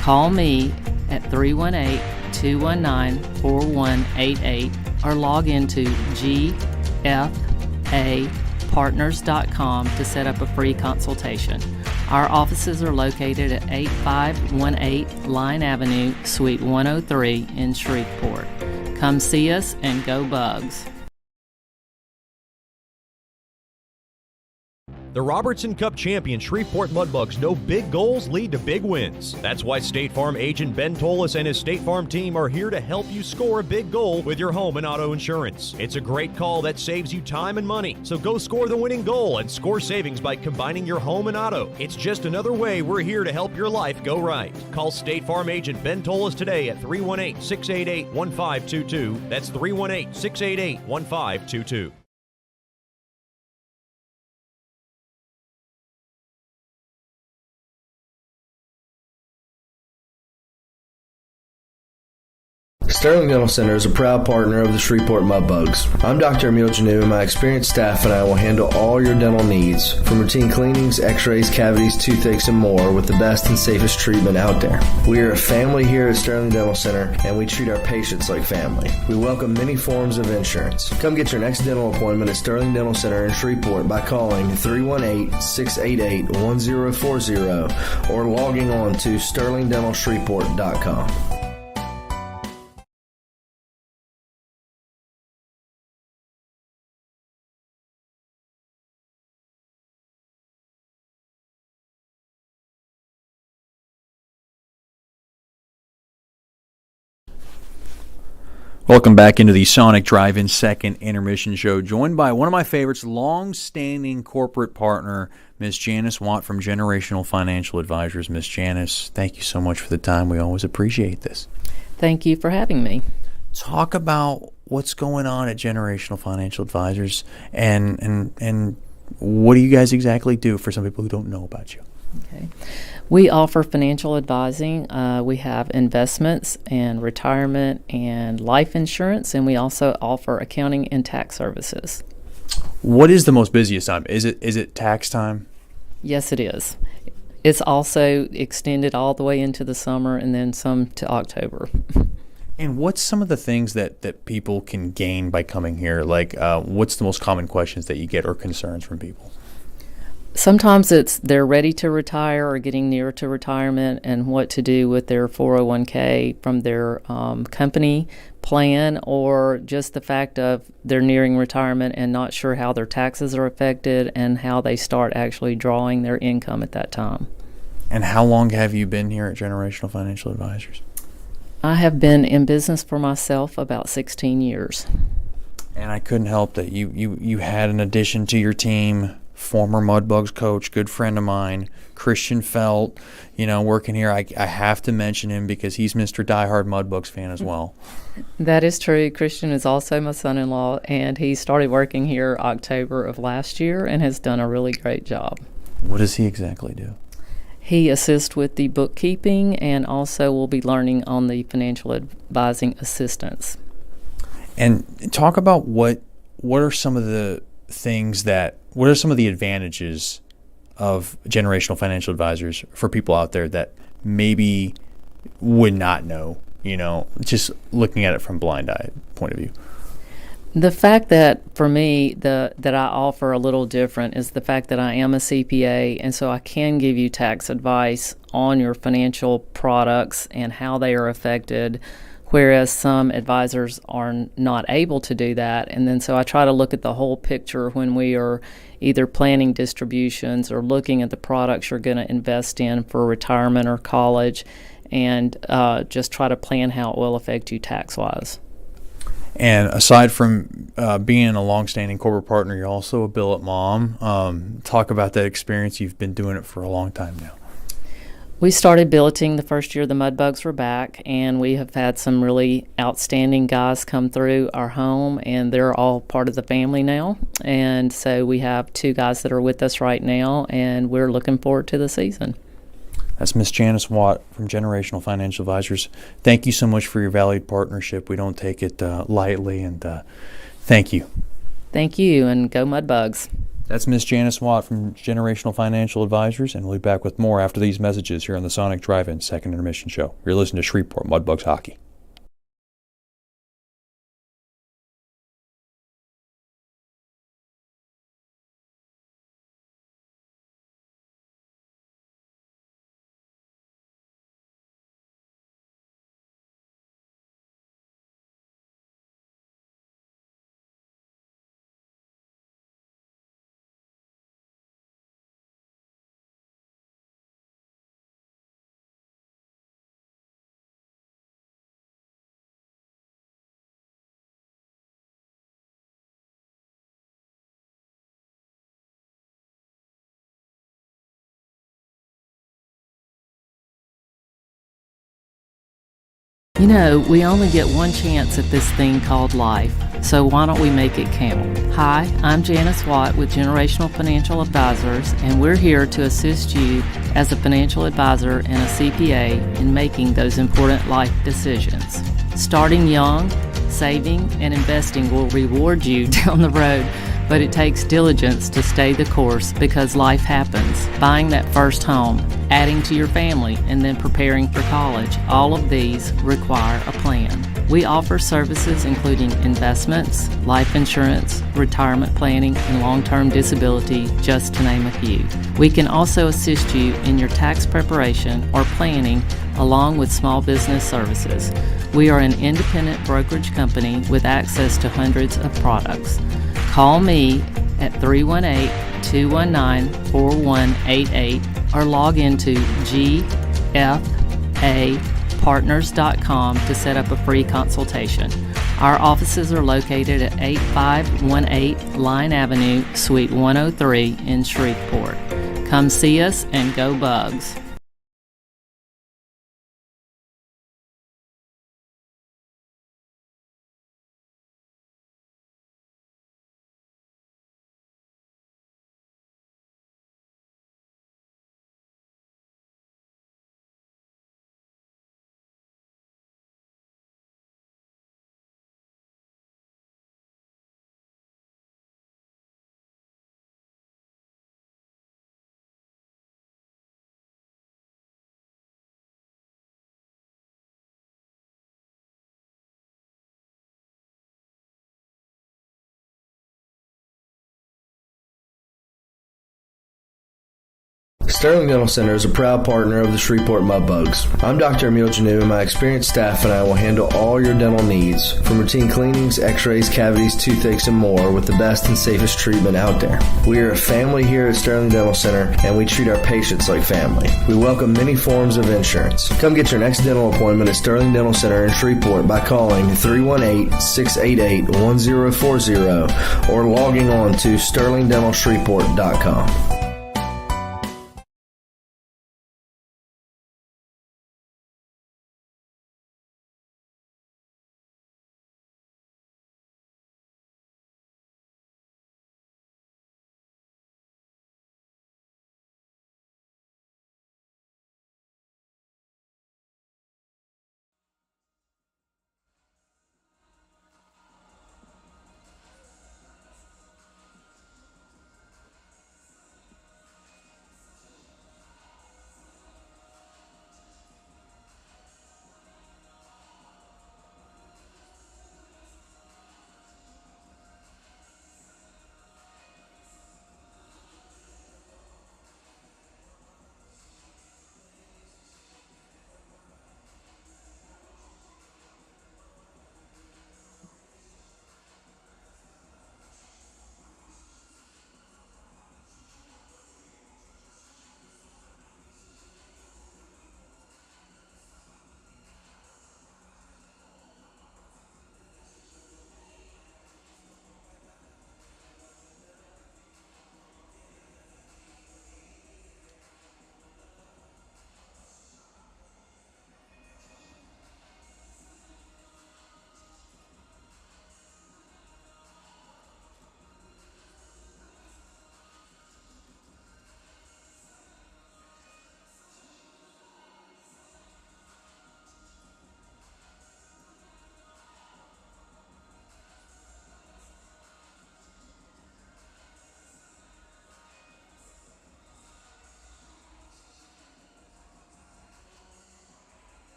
Call me at 318-219-4188 or log into gfapartners.com to set up a free consultation. Our offices are located at 8518 Line Avenue, Suite 103 in Shreveport. Come see us and go Bugs. The Robertson Cup champion Shreveport Mudbugs know big goals lead to big wins. That's why State Farm agent Ben Tolis and his State Farm team are here to help you score a big goal with your home and auto insurance. It's a great call that saves you time and money. So go score the winning goal and score savings by combining your home and auto. It's just another way we're here to help your life go right. Call State Farm agent Ben Tolis today at 318-688-1522. That's 318-688-1522. Sterling Dental Center is a proud partner of the Shreveport Mudbugs. I'm Dr. Emil Janu, and my experienced staff and I will handle all your dental needs, from routine cleanings, x-rays, cavities, toothaches, and more, with the best and safest treatment out there. We are a family here at Sterling Dental Center, and we treat our patients like family. We welcome many forms of insurance. Come get your next dental appointment at Sterling Dental Center in Shreveport by calling 318-688-1040 or logging on to sterlingdentalshreveport.com. Welcome back into the Sonic Drive-In second intermission show, joined by one of my favorites, long-standing corporate partner, Miss Janice Watt from Generational Financial Advisors. Miss Janice, thank you so much for the time. We always appreciate this. Thank you for having me. Talk about what's going on at Generational Financial Advisors and what do you guys exactly do for some people who don't know about you? Okay. We offer financial advising. We have investments and retirement and life insurance, and we also offer accounting and tax services. What is the most busiest time? Is it tax time? Yes, it is. It's also extended all the way into the summer and then some to October. And what's some of the things that people can gain by coming here? Like, what's the most common questions that you get or concerns from people? Sometimes it's they're ready to retire or getting near to retirement and what to do with their 401k from their company plan, or just the fact of they're nearing retirement and not sure how their taxes are affected and how they start actually drawing their income at that time. And how long have you been here at Generational Financial Advisors? I have been in business for myself about 16 years. And I couldn't help that you had an addition to your team, former Mudbugs coach, good friend of mine, Christian Felt, working here. I have to mention him because he's Mr. Diehard Mudbugs fan as well. That is true. Christian is also my son-in-law, and he started working here October of last year and has done a really great job. What does he exactly do? He assists with the bookkeeping and also will be learning on the financial advising assistance. And talk about what are some of the things what are some of the advantages of Generational Financial Advisors for people out there that maybe would not know, just looking at it from blind eye point of view? The fact that for me that I offer a little different is the fact that I am a CPA, and so I can give you tax advice on your financial products and how they are affected, whereas some advisors are not able to do that. And then so I try to look at the whole picture when we are either planning distributions or looking at the products you're going to invest in for retirement or college, and just try to plan how it will affect you tax-wise. And aside from being a long-standing corporate partner, you're also a billet mom. Talk about that experience. You've been doing it for a long time now. We started billeting the first year the Mudbugs were back, and we have had some really outstanding guys come through our home, and they're all part of the family now. And so we have 2 guys that are with us right now, and we're looking forward to the season. That's Miss Janice Watt from Generational Financial Advisors. Thank you so much for your valued partnership. We don't take it lightly, and thank you. Thank you, and go Mudbugs. That's Miss Janice Watt from Generational Financial Advisors, and we'll be back with more after these messages here on the Sonic Drive-In second intermission show. You're listening to Shreveport Mudbugs Hockey. We only get one chance at this thing called life, so why don't we make it count? Hi, I'm Janice Watt with Generational Financial Advisors, and we're here to assist you as a financial advisor and a CPA in making those important life decisions. Starting young, saving, and investing will reward you down the road, but it takes diligence to stay the course because life happens. Buying that first home, adding to your family, and then preparing for college, all of these require a plan. We offer services including investments, life insurance, retirement planning, and long-term disability, just to name a few. We can also assist you in your tax preparation or planning along with small business services. We are an independent brokerage company with access to hundreds of products. Call me at 318-219-4188 or log into gfapartners.com to set up a free consultation. Our offices are located at 8518 Line Avenue, Suite 103 in Shreveport. Come see us and go Bugs. Sterling Dental Center is a proud partner of the Shreveport Mudbugs. I'm Dr. Emil Janu, and my experienced staff and I will handle all your dental needs, from routine cleanings, x-rays, cavities, toothaches, and more, with the best and safest treatment out there. We are a family here at Sterling Dental Center, and we treat our patients like family. We welcome many forms of insurance. Come get your next dental appointment at Sterling Dental Center in Shreveport by calling 318-688-1040 or logging on to sterlingdentalshreveport.com.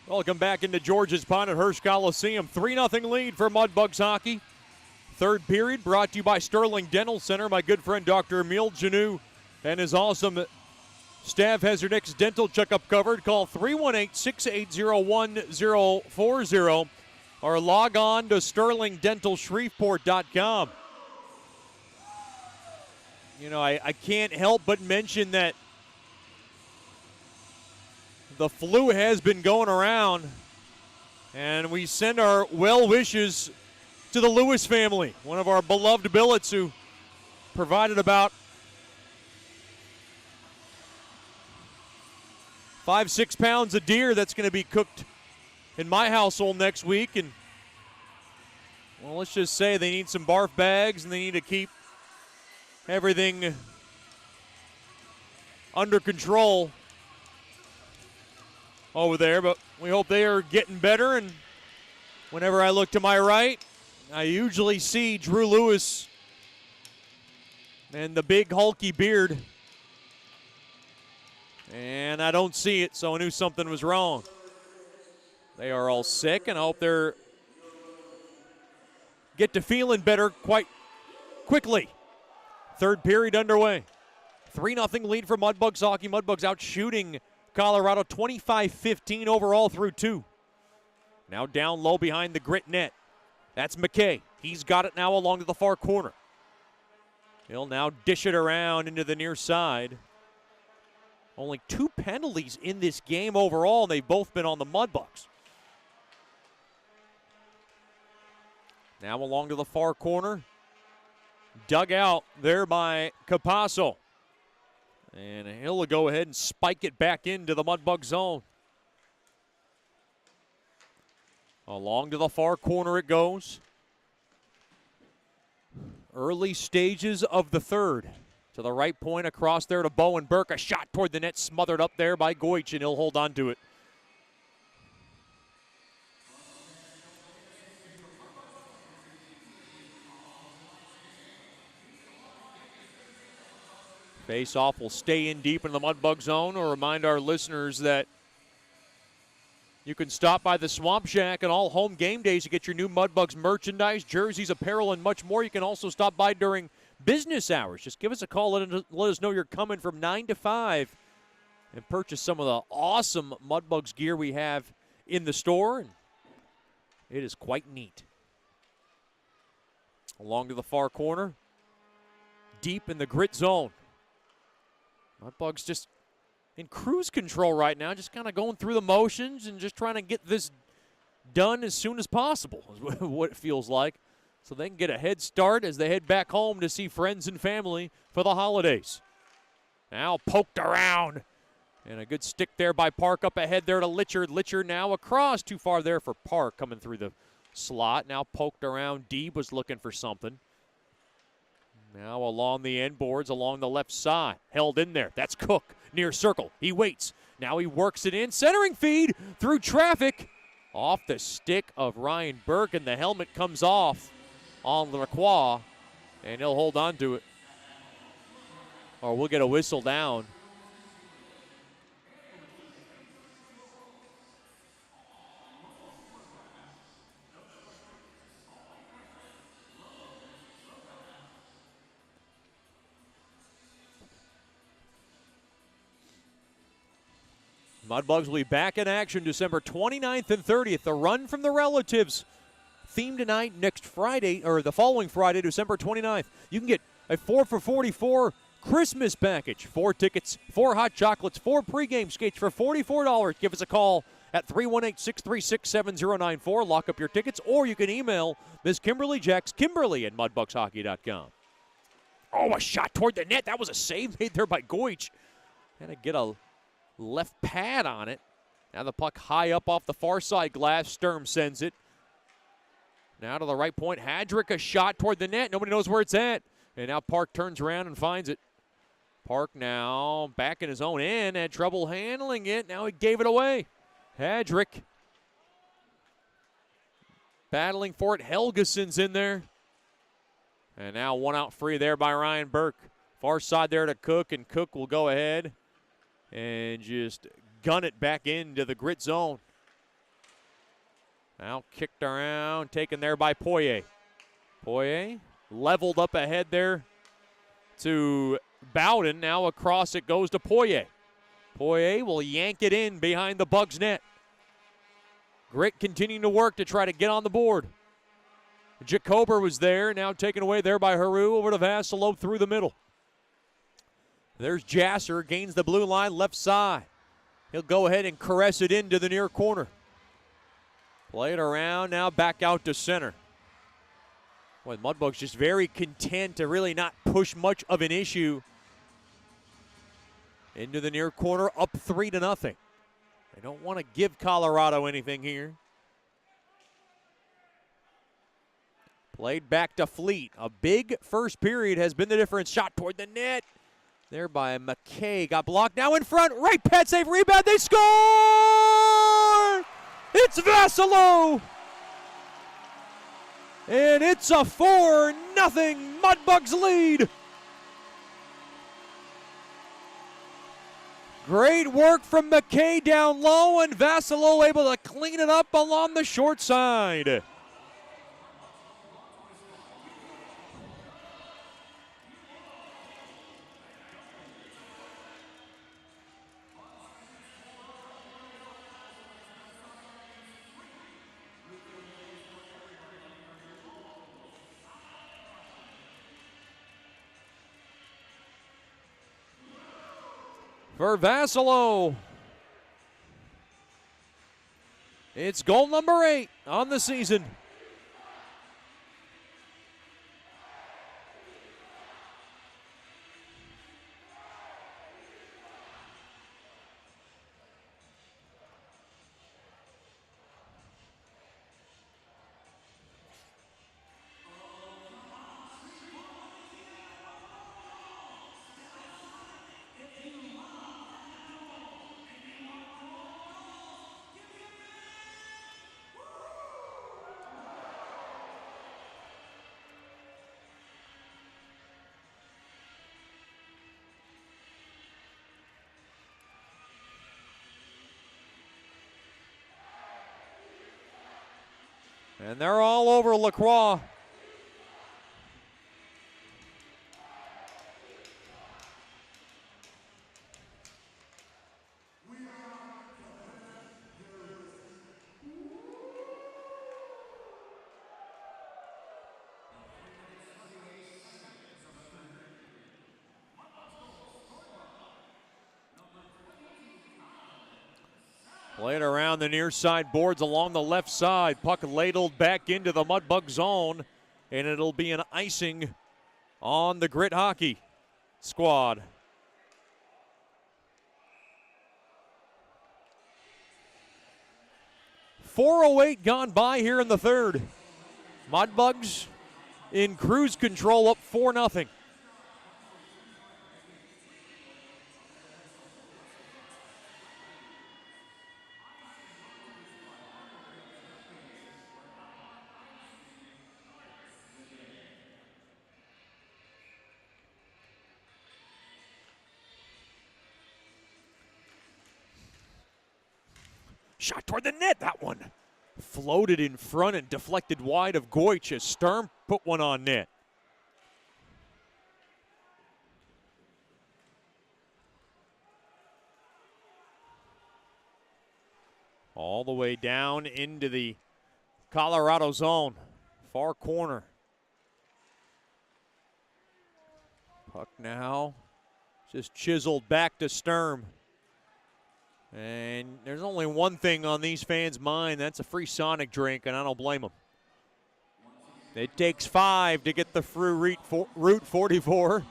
Welcome back into George's Pond at Hirsch Coliseum. 3-0 lead for Mudbugs hockey. Third period brought to you by Sterling Dental Center. My good friend Dr. Emil Janou and his awesome staff has your next dental checkup covered. Call 318-680-1040 or log on to sterlingdentalshreveport.com. You know, I can't help but mention that the flu has been going around, and we send our well wishes to the Lewis family, one of our beloved billets who provided about 5-6 pounds of deer that's going to be cooked in my household next week. And, well, let's just say they need some barf bags and they need to keep everything under control over there, but we hope they are getting better. And whenever I look to my right, I usually see Drew Lewis and the big hulky beard, and I don't see it, so I knew something was wrong. They are all sick, and I hope they're get to feeling better quite quickly. Third period underway. 3-0 lead for Mudbugs hockey. Mudbugs out shooting Colorado 25-15 overall through two. Now down low behind the grit net. That's McKay. He's got it now along to the far corner. He'll now dish it around into the near side. Only 2 penalties in this game overall, and they've both been on the Mudbugs. Now along to the far corner. Dug out there by Capasso. And he'll go ahead and spike it back into the Mudbug zone. Along to the far corner it goes. Early stages of the third. To the right point across there to Bowen Burke. A shot toward the net smothered up there by Goich, and he'll hold on to it. Face-off will stay in deep in the Mudbug zone. Or remind our listeners that you can stop by the Swamp Shack on all home game days to get your new Mudbugs merchandise, jerseys, apparel, and much more. You can also stop by during business hours. Just give us a call. Let us know you're coming from 9 to 5 and purchase some of the awesome Mudbugs gear we have in the store. And it is quite neat. Along to the far corner. Deep in the grit zone. Mudbugs just in cruise control right now, just kind of going through the motions and just trying to get this done as soon as possible, is what it feels like, so they can get a head start as they head back home to see friends and family for the holidays. Now poked around, and a good stick there by Park up ahead there to Litchard. Litchard now across, too far there for Park coming through the slot. Now poked around, Deeb was looking for something. Now along the end boards, along the left side. Held in there. That's Cook near circle. He waits. Now he works it in. Centering feed through traffic. Off the stick of Ryan Burke, and the helmet comes off on Lacroix, and he'll hold on to it. Or we'll get a whistle down. Mudbugs will be back in action December 29th and 30th. The Run from the Relatives theme tonight next Friday, or the following Friday, December 29th. You can get a 4 for $44 Christmas package. 4 tickets, 4 hot chocolates, 4 pregame skates for $44. Give us a call at 318-636-7094. Lock up your tickets, or you can email Miss Kimberly Jacks, Kimberly@mudbugshockey.com. Oh, a shot toward the net. That was a save made there by Goich. Had to get a left pad on it. Now the puck high up off the far side glass. Sturm sends it. Now to the right point. Hadrick, a shot toward the net. Nobody knows where it's at. And now Park turns around and finds it. Park now back in his own end. Had trouble handling it. Now he gave it away. Hadrick battling for it. Helgeson's in there. And now one out free there by Ryan Burke. Far side there to Cook, and Cook will go ahead and just gun it back into the grit zone. Now kicked around, taken there by Poirier. Poirier leveled up ahead there to Bowden. Now across it goes to Poirier. Poirier will yank it in behind the Bugs net. Grit continuing to work to try to get on the board. Jacober was there, now taken away there by Haru over to Vassalo through the middle. There's Jasser, gains the blue line left side. He'll go ahead and caress it into the near corner. Play it around, now back out to center. Boy, Mudbugs just very content to really not push much of an issue. Into the near corner, up 3-0. They don't want to give Colorado anything here. Played back to Fleet. A big first period has been the difference. Shot toward the net. There by McKay. Got blocked. Now in front. Right pad save. Rebound. They score! It's Vassalo! And it's a 4-0 Mudbugs lead. Great work from McKay down low, and Vassalo able to clean it up along the short side. For Vassalo, it's goal number 8 on the season. And they're all over LaCroix. Played around the near side boards along the left side. Puck ladled back into the Mudbug zone, and it'll be an icing on the Grit Hockey squad. .408 gone by here in the third. Mudbugs in cruise control, up 4-0. Shot toward the net, that one. Floated in front and deflected wide of Goich as Sturm put one on net. All the way down into the Colorado zone. Far corner. Puck now just chiseled back to Sturm. And there's only one thing on these fans' mind. That's a free Sonic drink, and I don't blame them. It takes 5 to get the through Route 44.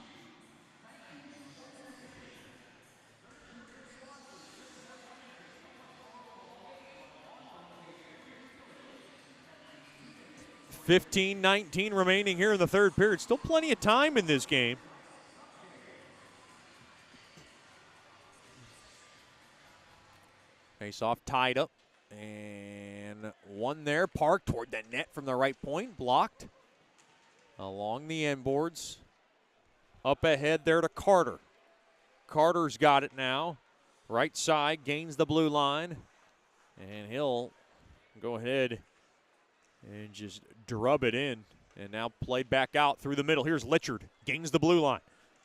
.15-19 remaining here in the third period. Still plenty of time in this game. Face-off tied up, and one there, parked toward the net from the right point, blocked along the end boards. Up ahead there to Carter. Carter's got it now. Right side, gains the blue line, and he'll go ahead and just drub it in. And now played back out through the middle. Here's Litchard, gains the blue line.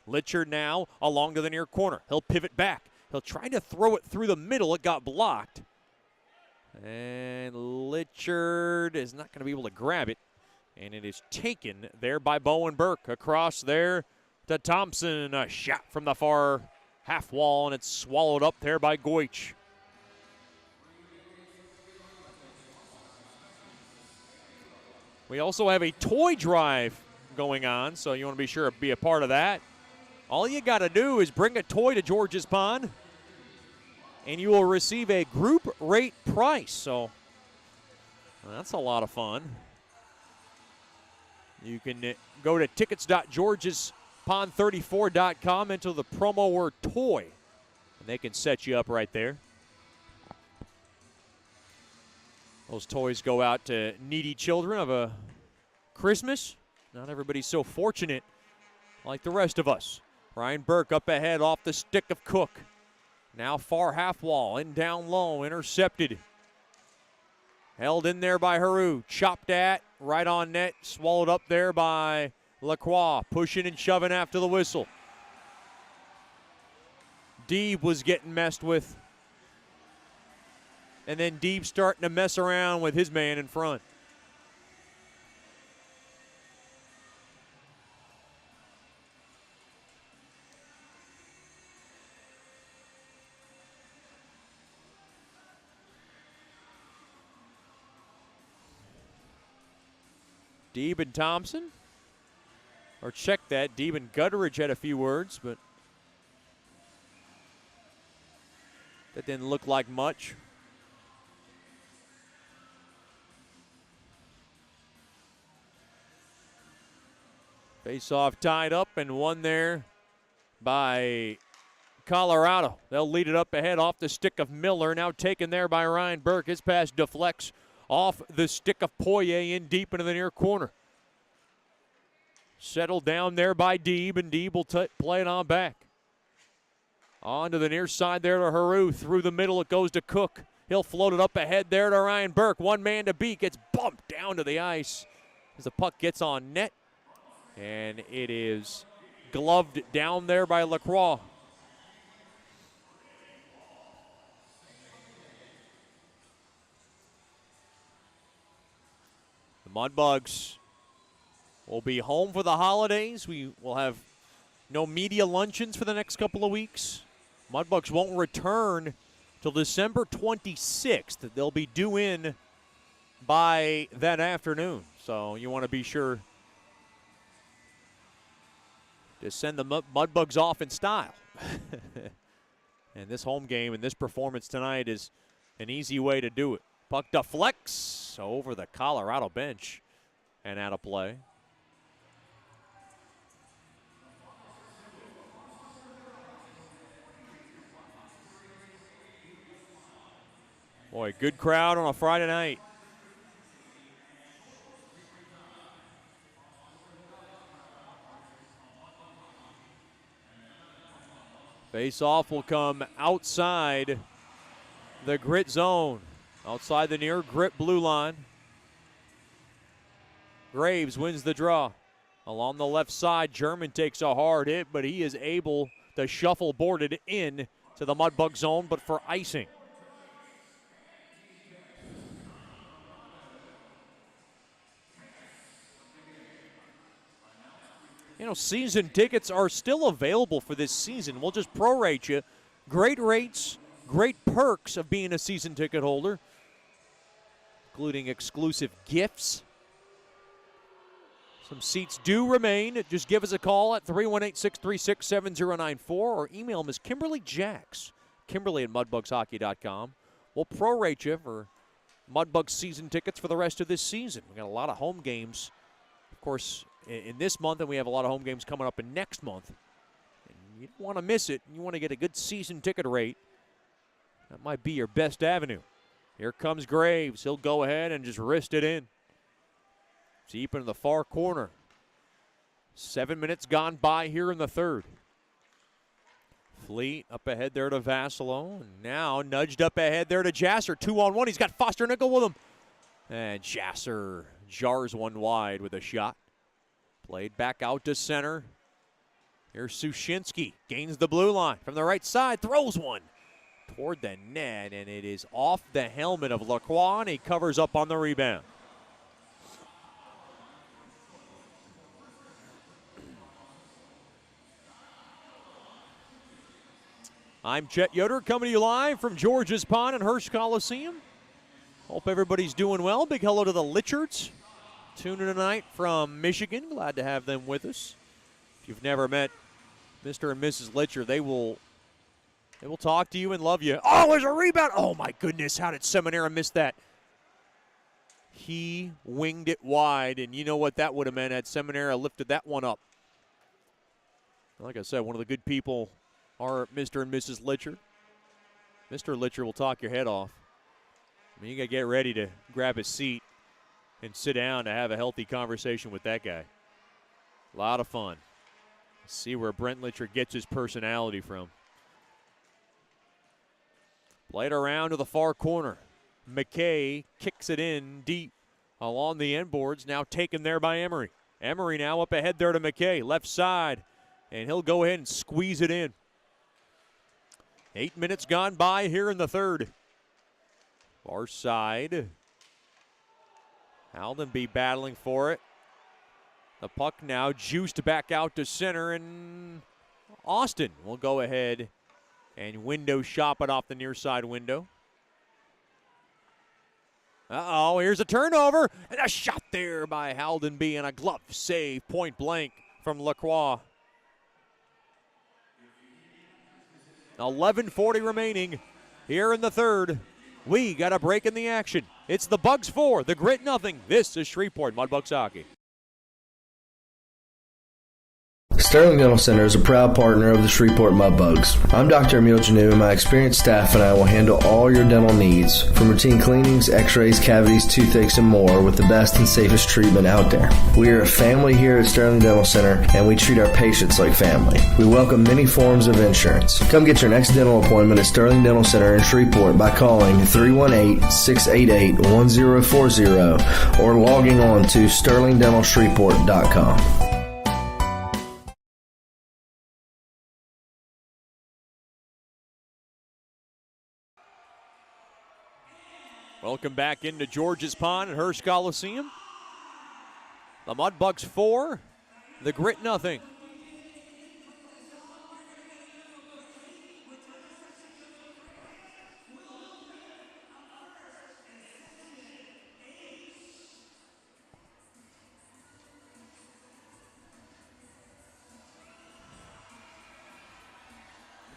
Litchard now along to the near corner. He'll pivot back. He'll try to throw it through the middle. It got blocked. And Litchard is not going to be able to grab it. And it is taken there by Bowen Burke. Across there to Thompson. A shot from the far half wall, and it's swallowed up there by Goich. We also have a toy drive going on, so you want to be sure to be a part of that. All you got to do is bring a toy to George's Pond, and you will receive a group rate price. So that's a lot of fun. You can go to tickets.georgespond34.com, enter the promo word toy, and they can set you up right there. Those toys go out to needy children of a Christmas. Not everybody's so fortunate like the rest of us. Ryan Burke up ahead off the stick of Cook. Now far half wall, in down low, intercepted. Held in there by Haru, chopped at, right on net, swallowed up there by Lacroix, pushing and shoving after the whistle. Deeb was getting messed with. And then Deeb starting to mess around with his man in front. Deeb and Thompson. Or check that. Deeb and Gutteridge had a few words, but that didn't look like much. Face-off tied up and won there by Colorado. They'll lead it up ahead off the stick of Miller. Now taken there by Ryan Burke. His pass deflects off the stick of Poirier in deep into the near corner. Settled down there by Deeb, and Deeb will play it on back. On to the near side there to Haru. Through the middle it goes to Cook. He'll float it up ahead there to Ryan Burke. One man to beat. Gets bumped down to the ice as the puck gets on net. And it is gloved down there by Lacroix. The Mudbugs will be home for the holidays. We will have no media luncheons for the next couple of weeks. Mudbugs won't return till December 26th. They'll be due in by that afternoon. So you want to be sure to send the Mudbugs off in style. And this home game and this performance tonight is an easy way to do it. Puck deflects over the Colorado bench and out of play. Boy, good crowd on a Friday night. Face-off will come outside the grit zone, outside the near grit blue line. Graves wins the draw. Along the left side, German takes a hard hit, but he is able to shuffleboard it in to the Mudbug zone, but for icing. You know, season tickets are still available for this season. We'll just prorate you. Great rates, great perks of being a season ticket holder, including exclusive gifts. Some seats do remain. Just give us a call at 318-636-7094 or email Ms. Kimberly Jacks, Kimberly@mudbugshockey.com. We'll prorate you for Mudbugs season tickets for the rest of this season. We got a lot of home games, of course, in this month, and we have a lot of home games coming up in next month. And you don't want to miss it. You want to get a good season ticket rate. That might be your best avenue. Here comes Graves. He'll go ahead and just wrist it in. Deep into the far corner. 7 minutes gone by here in the third. Fleet up ahead there to Vassalo. And now nudged up ahead there to Jasser. 2-on-1. He's got Foster Nickel with him. And Jasser jars one wide with a shot. Played back out to center. Here's Sushinsky. Gains the blue line from the right side. Throws one toward the net, and it is off the helmet of Lacroix, and he covers up on the rebound. I'm Chet Yoder coming to you live from George's Pond and Hirsch Coliseum. Hope everybody's doing well. Big hello to the Litchards. Tuning tonight from Michigan. Glad to have them with us. If you've never met Mr. and Mrs. Litchard, they will talk to you and love you. Oh, there's a rebound. Oh, my goodness. How did Seminara miss that? He winged it wide, and you know what that would have meant had Seminara lifted that one up. Like I said, one of the good people are Mr. and Mrs. Litchard. Mr. Litchard will talk your head off. I mean, you got to get ready to grab a seat and sit down to have a healthy conversation with that guy. A lot of fun. See where Brent Litchard gets his personality from. Played around to the far corner. McKay kicks it in deep along the end boards, now taken there by Emery. Emery now up ahead there to McKay, left side, and he'll go ahead and squeeze it in. 8 minutes gone by here in the third. Far side. Haldenby battling for it. The puck now juiced back out to center, and Austin will go ahead and window shop it off the near side window. Uh-oh, here's a turnover, and a shot there by Haldenby, and a glove save, point blank from Lacroix. 11:40 remaining here in the third. We got a break in the action. It's the Bugs 4, the Grit nothing. This is Shreveport Mudbugs hockey. Sterling Dental Center is a proud partner of the Shreveport Mudbugs. I'm Dr. Emil Janu, and my experienced staff and I will handle all your dental needs, from routine cleanings, x-rays, cavities, toothaches, and more, with the best and safest treatment out there. We are a family here at Sterling Dental Center, and we treat our patients like family. We welcome many forms of insurance. Come get your next dental appointment at Sterling Dental Center in Shreveport by calling 318-688-1040 or logging on to sterlingdentalshreveport.com. Welcome back into George's Pond at Hirsch Coliseum. The Mudbugs 4, the Grit nothing.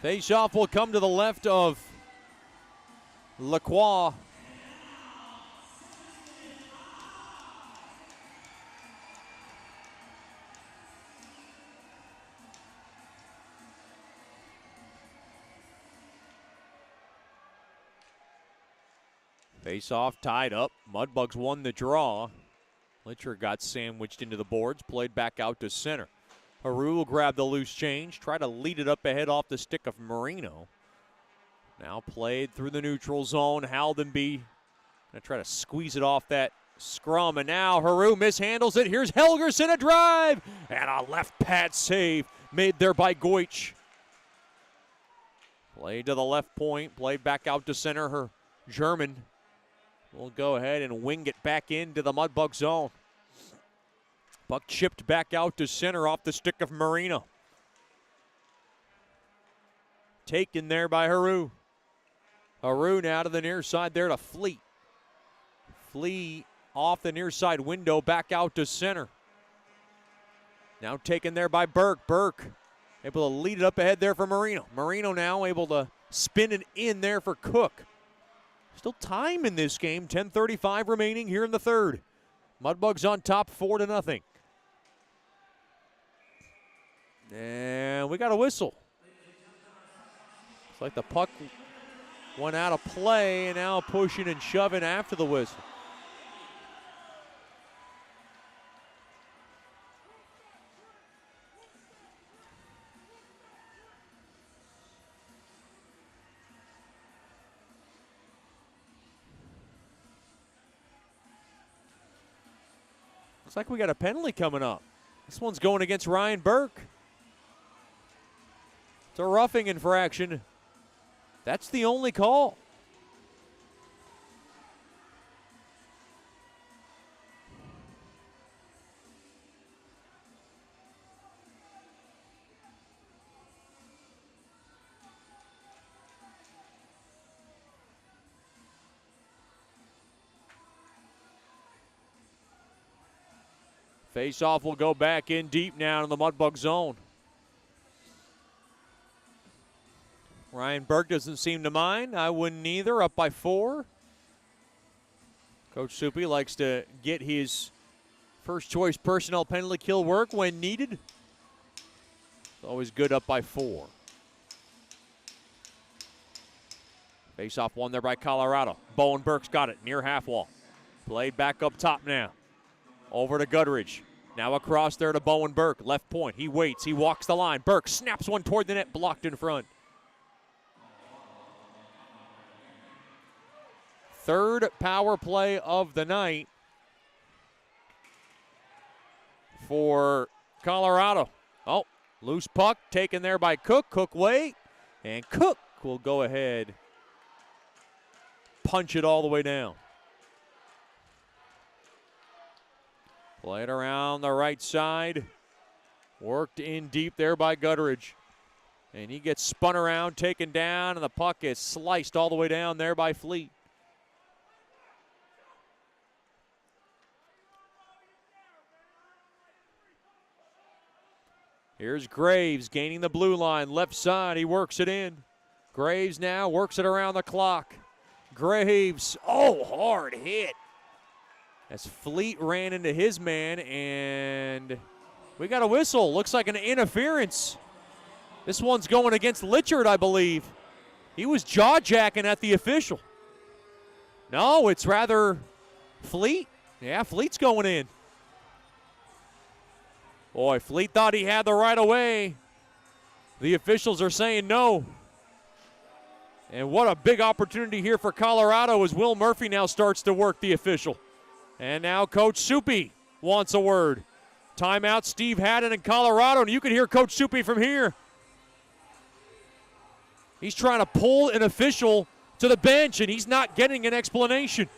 Face-off will come to the left of Lacroix. Face-off tied up. Mudbugs won the draw. Litcher got sandwiched into the boards, played back out to center. Haru will grab the loose change, try to lead it up ahead off the stick of Marino. Now played through the neutral zone. Haldenby gonna try to squeeze it off that scrum, and now Haru mishandles it. Here's Helgerson, a drive, and a left pad save made there by Goich. Played to the left point, played back out to center. Her German will go ahead and wing it back into the Mudbug zone. Puck chipped back out to center off the stick of Marino. Taken there by Haru. Haru now to the near side there to Fleet. Fleet off the near side window, back out to center. Now taken there by Burke. Burke able to lead it up ahead there for Marino. Marino now able to spin it in there for Cook. Still time in this game, 10:35 remaining here in the third. Mudbugs on top 4-0. And we got a whistle. It's like the puck went out of play, and now pushing and shoving after the whistle. Looks like we got a penalty coming up. This one's going against Ryan Burke. It's a roughing infraction. That's the only call. Face-off will go back in deep now in the Mudbug zone. Ryan Burke doesn't seem to mind. I wouldn't either, up by 4. Coach Soupy likes to get his first-choice personnel penalty kill work when needed. It's always good up by 4. Face-off won there by Colorado. Bowen Burke's got it near half wall. Played back up top now. Over to Goodridge. Now across there to Bowen Burke. Left point. He waits. He walks the line. Burke snaps one toward the net. Blocked in front. Third power play of the night for Colorado. Oh, loose puck taken there by Cook. Cook wait. And Cook will go ahead. Punch it all the way down. Played around the right side. Worked in deep there by Gutteridge. And he gets spun around, taken down, and the puck is sliced all the way down there by Fleet. Here's Graves gaining the blue line, left side. He works it in. Graves now works it around the clock. Graves, oh, hard hit. As Fleet ran into his man, and we got a whistle. Looks like an interference. This one's going against Litchard, I believe. He was jaw-jacking at the official. No, it's rather Fleet. Yeah, Fleet's going in. Boy, Fleet thought he had the right of way. The officials are saying no. And what a big opportunity here for Colorado as Will Murphy now starts to work the official. And now Coach Soupy wants a word. Timeout, Steve Haddon in Colorado, and you can hear Coach Soupy from here. He's trying to pull an official to the bench, and he's not getting an explanation.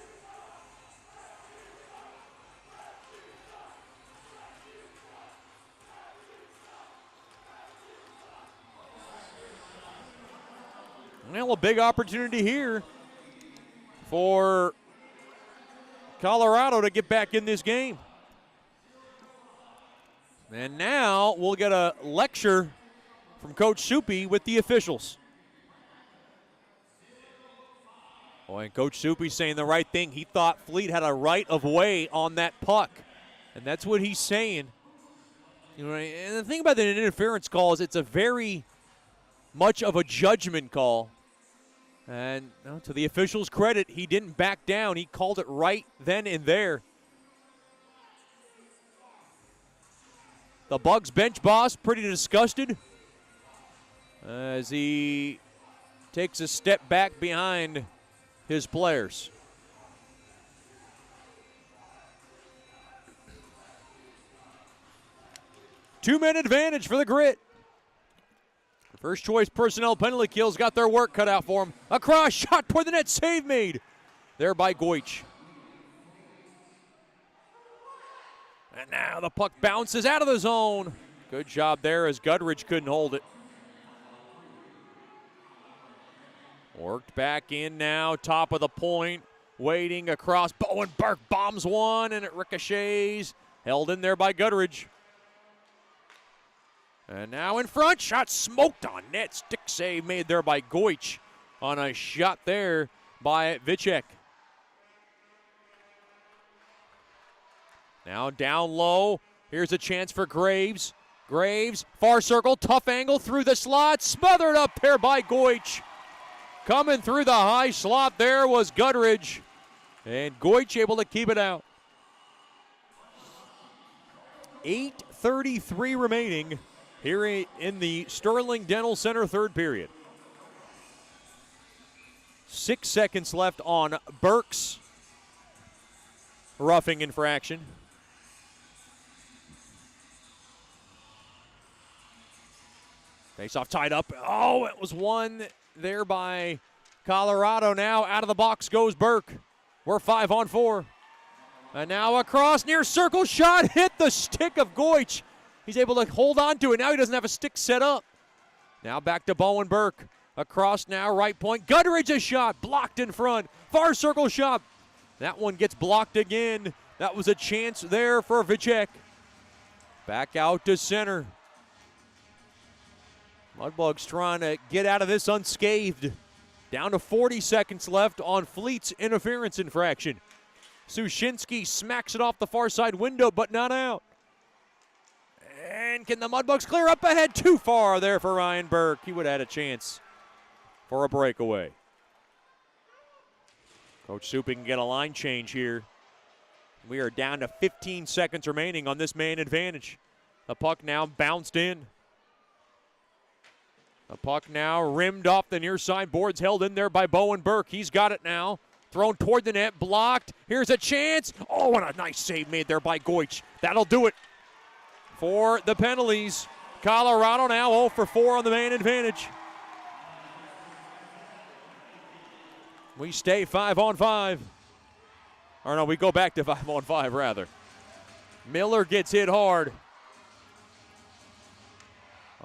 Well, a big opportunity here for Colorado to get back in this game. And now we'll get a lecture from Coach Soupy with the officials. Boy, and Coach Soupy saying the right thing. He thought Fleet had a right of way on that puck. And that's what he's saying. You know, and the thing about the interference call is it's a very much of a judgment call. And to the official's credit, he didn't back down. He called it right then and there. The Bugs bench boss pretty disgusted as he takes a step back behind his players. Two-minute advantage for the Grit. First choice personnel penalty kills got their work cut out for them. Across, shot toward the net, save made there by Goich. And now the puck bounces out of the zone. Good job there as Gudridge couldn't hold it. Worked back in now, top of the point, waiting across. Bowen Burke bombs one, and it ricochets. Held in there by Gudridge. And now in front, shot smoked on net. Stick save made there by Goich on a shot there by Vicek. Now down low. Here's a chance for Graves. Graves, far circle, tough angle through the slot. Smothered up there by Goich. Coming through the high slot there was Gudridge. And Goich able to keep it out. 8:33 remaining here in the Sterling Dental Center third period. 6 seconds left on Burke's roughing infraction. Face-off tied up. Oh, it was won there by Colorado. Now out of the box goes Burke. We're 5-on-4. And now across, near circle shot, hit the stick of Goich. He's able to hold on to it. Now he doesn't have a stick set up. Now back to Bowen Burke. Across now, right point. Gutteridge a shot, blocked in front. Far circle shot. That one gets blocked again. That was a chance there for Vicek. Back out to center. Mudbugs trying to get out of this unscathed. Down to 40 seconds left on Fleet's interference infraction. Sushinsky smacks it off the far side window, but not out. And can the Mudbugs clear up ahead? Too far there for Ryan Burke. He would have had a chance for a breakaway. Coach Supin can get a line change here. We are down to 15 seconds remaining on this man advantage. The puck now bounced in. The puck now rimmed off the near side boards, held in there by Bowen Burke. He's got it now. Thrown toward the net, blocked. Here's a chance. Oh, what a nice save made there by Goich. That'll do it for the penalties. Colorado now 0 for 4 on the man advantage. We stay 5-on-5. Or no, we go back to 5-on-5 rather. Miller gets hit hard.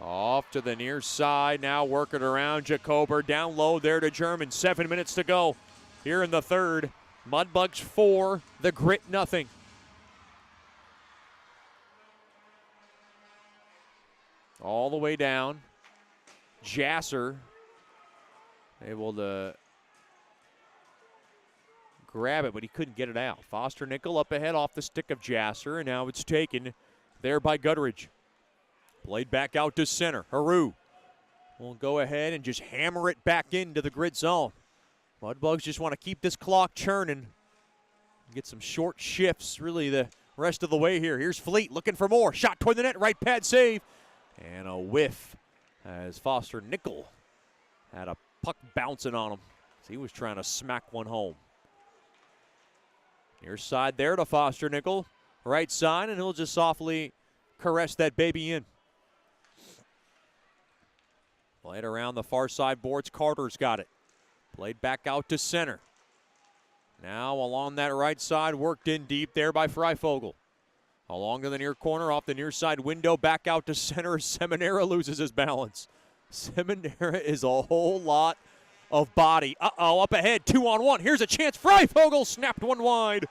Off to the near side, now working around Jacober. Down low there to German. 7 minutes to go here in the third. Mudbugs 4, the Grit nothing. All the way down. Jasser able to grab it, but he couldn't get it out. Foster Nickel up ahead off the stick of Jasser, and now it's taken there by Gutteridge. Played back out to center. Haru will go ahead and just hammer it back into the Grit zone. Mudbugs just want to keep this clock churning. Get some short shifts really the rest of the way here. Here's Fleet looking for more. Shot toward the net, right pad save. And a whiff as Foster Nickel had a puck bouncing on him. So he was trying to smack one home. Near side there to Foster Nickel. Right side, and he'll just softly caress that baby in. Played around the far side boards. Carter's got it. Played back out to center. Now along that right side, worked in deep there by Freifogel. Along to the near corner, off the near side window, back out to center. Seminara loses his balance. Seminara is a whole lot of body. Uh-oh, up ahead, 2-on-1. Here's a chance. Freifogel snapped one wide.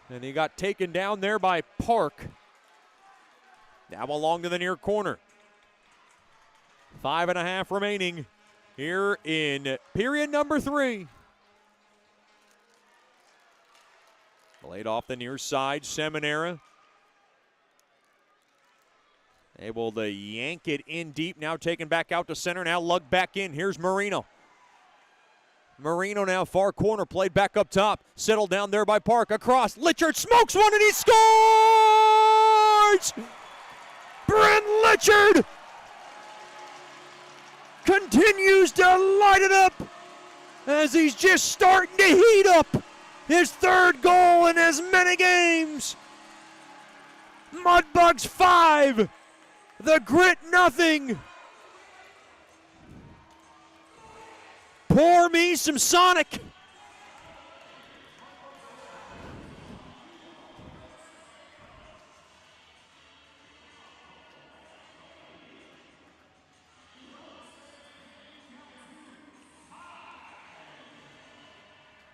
And he got taken down there by Park. Now along to the near corner. 5.5 remaining here in period number 3. Played off the near side, Seminara. Able to yank it in deep, now taken back out to center, now lugged back in. Here's Marino. Marino now far corner, played back up top. Settled down there by Park, across. Litchard smokes one and he scores! Brent Litchard continues to light it up as he's just starting to heat up. His third goal in as many games. Mudbugs 5, the Grit nothing. Pour me some Sonic.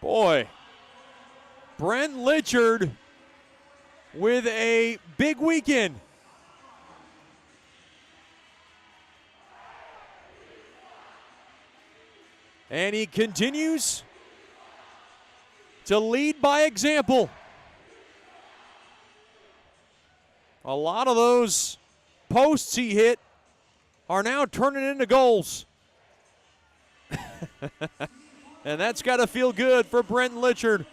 Boy, Brent Litchard with a big weekend. And he continues to lead by example. A lot of those posts he hit are now turning into goals. And that's got to feel good for Brent Litchard.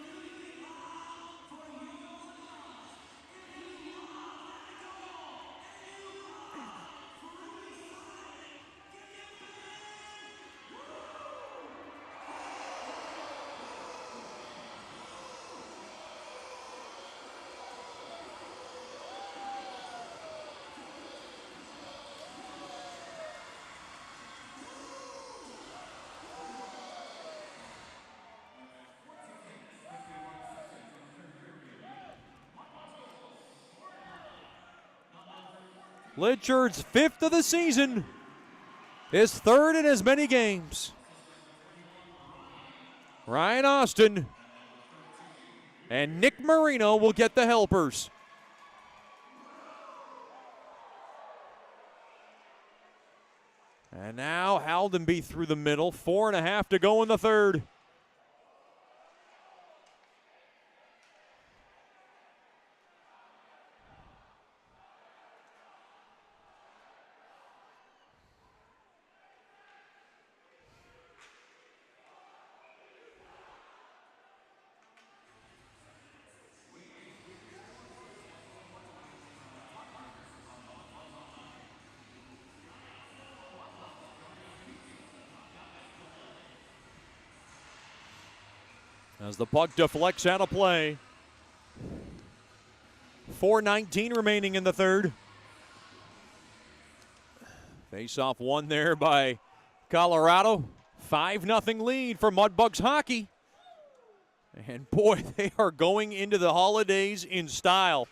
Litchard's 5th of the season, his 3rd in as many games. Ryan Austin and Nick Marino will get the helpers. And now Haldenby through the middle, 4.5 to go in the 3rd. As the puck deflects out of play. 4:19 remaining in the 3rd. Face-off won there by Colorado. 5-0 lead for Mudbugs hockey. And boy, they are going into the holidays in style.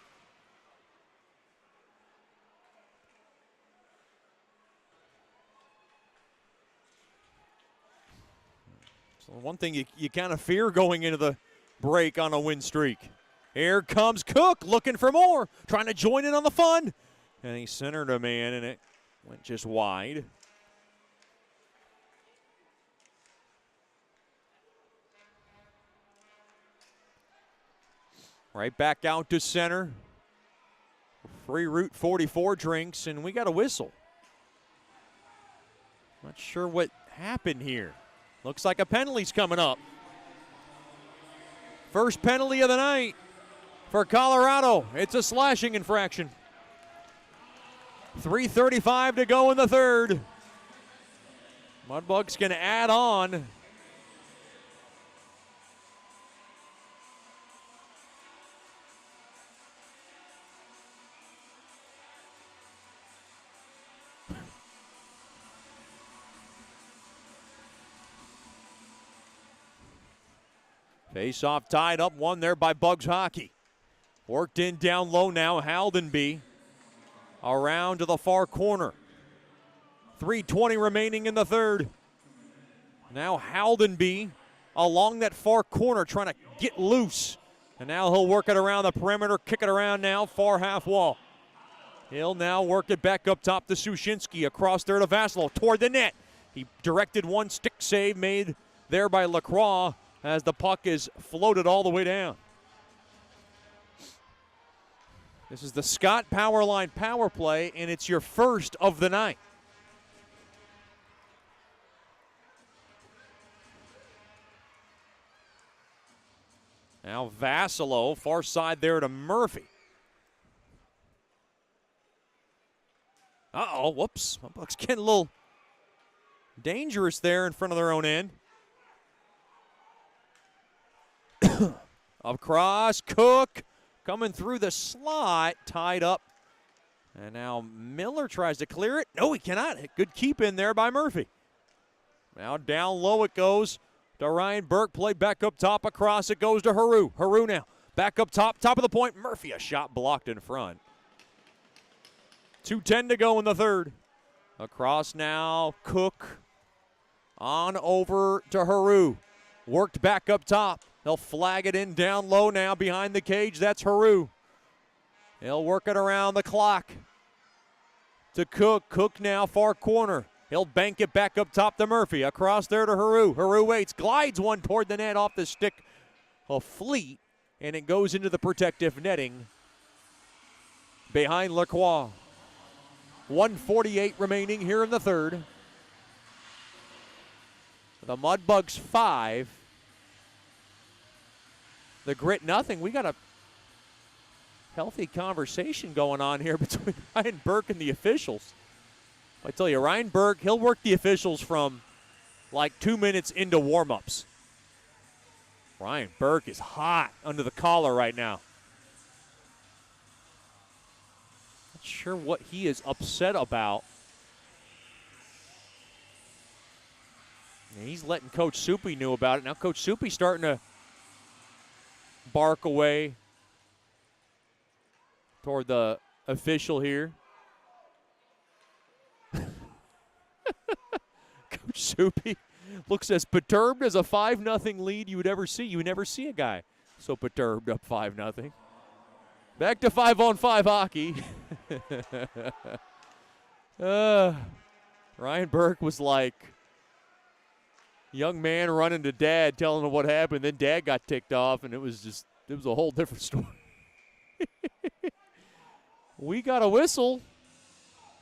So one thing you kind of fear going into the break on a win streak. Here comes Cook looking for more, trying to join in on the fun. And he centered a man, and it went just wide. Right back out to center. Free Route 44 drinks, and we got a whistle. Not sure what happened here. Looks like a penalty's coming up. First penalty of the night for Colorado. It's a slashing infraction. 3:35 to go in the 3rd. Mudbugs can add on. Face-off tied up, one there by Bugs Hockey. Worked in down low now, Haldenby. Around to the far corner. 3:20 remaining in the 3rd. Now Haldenby along that far corner trying to get loose. And now he'll work it around the perimeter, kick it around now, far half wall. He'll now work it back up top to Sushinsky, across there to Vasilov, toward the net. He directed one stick save made there by Lacroix as the puck is floated all the way down. This is the Scott Powerline power play, and it's your first of the night. Now Vasilov, far side there to Murphy. Uh-oh, whoops. Bucks getting a little dangerous there in front of their own end. Across, Cook coming through the slot, tied up. And now Miller tries to clear it. No, he cannot. Good keep in there by Murphy. Now down low it goes to Ryan Burke. Play back up top. Across it goes to Haru. Haru now back up top. Top of the point. Murphy, a shot blocked in front. 2:10 to go in the 3rd. Across now, Cook. On over to Haru. Worked back up top. They'll flag it in down low now behind the cage. That's Haru. He'll work it around the clock to Cook. Cook now far corner. He'll bank it back up top to Murphy. Across there to Haru. Haru waits, glides one toward the net off the stick of Fleet, and it goes into the protective netting behind Lacroix. 1:48 remaining here in the 3rd. The Mudbugs 5. The Grit nothing. We got a healthy conversation going on here between Ryan Burke and the officials. I tell you, Ryan Burke, he'll work the officials from like 2 minutes into warm-ups. Ryan Burke is hot under the collar right now. Not sure what he is upset about. And he's letting Coach Soupy know about it. Now Coach Soupy's starting to bark away toward the official here. Coach Soupy looks as perturbed as a 5-0 lead you would ever see. You would never see a guy so perturbed up 5-0. Back to 5-on-5 hockey. Ryan Burke was like, young man running to Dad, telling him what happened. Then Dad got ticked off, and it was a whole different story. We got a whistle,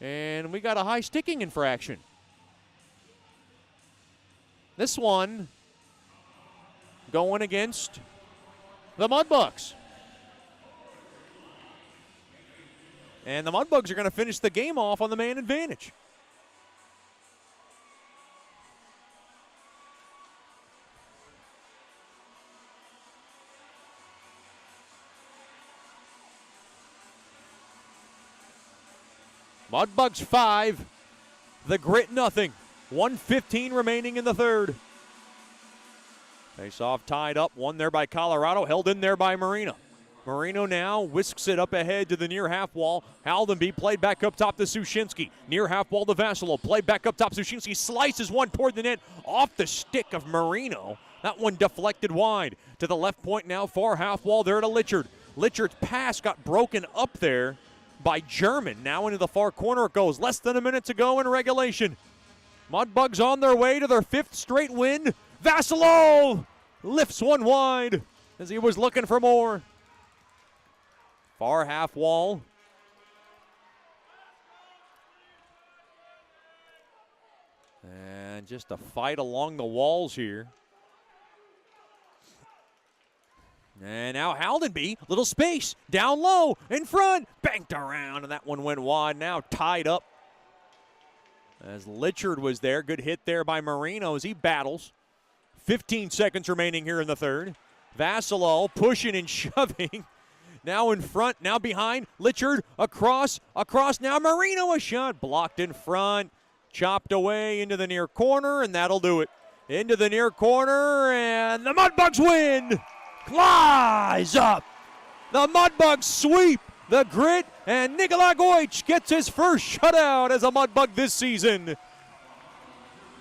and we got a high sticking infraction. This one going against the Mudbugs. And the Mudbugs are going to finish the game off on the man advantage. Mudbugs 5, the Grit nothing. 1:15 remaining in the third. Face-off tied up, one there by Colorado, held in there by Marino. Marino now whisks it up ahead to the near half wall. Haldenby played back up top to Sushinsky. Near half wall to Vassilo. Played back up top. Sushinsky slices one toward the net off the stick of Marino. That one deflected wide. To the left point now, far half wall there to Litchard. Litchard's pass got broken up there by German. Now into the far corner it goes. Less than a minute to go in regulation. Mudbugs on their way to their 5th straight win. Vassilo lifts one wide as he was looking for more. Far half wall. And just a fight along the walls here. And now Haldenby, little space, down low, in front, banked around, and that one went wide, now tied up. As Litchard was there, good hit there by Marino as he battles. 15 seconds remaining here in the third. Vassilo pushing and shoving. Now in front, now behind, Litchard, across, now Marino, a shot, blocked in front, chopped away into the near corner, and that'll do it. Into the near corner, and the Mudbugs win! Flies up! The Mudbugs sweep the Grit, and Nikolai Goich gets his first shutout as a Mudbug this season.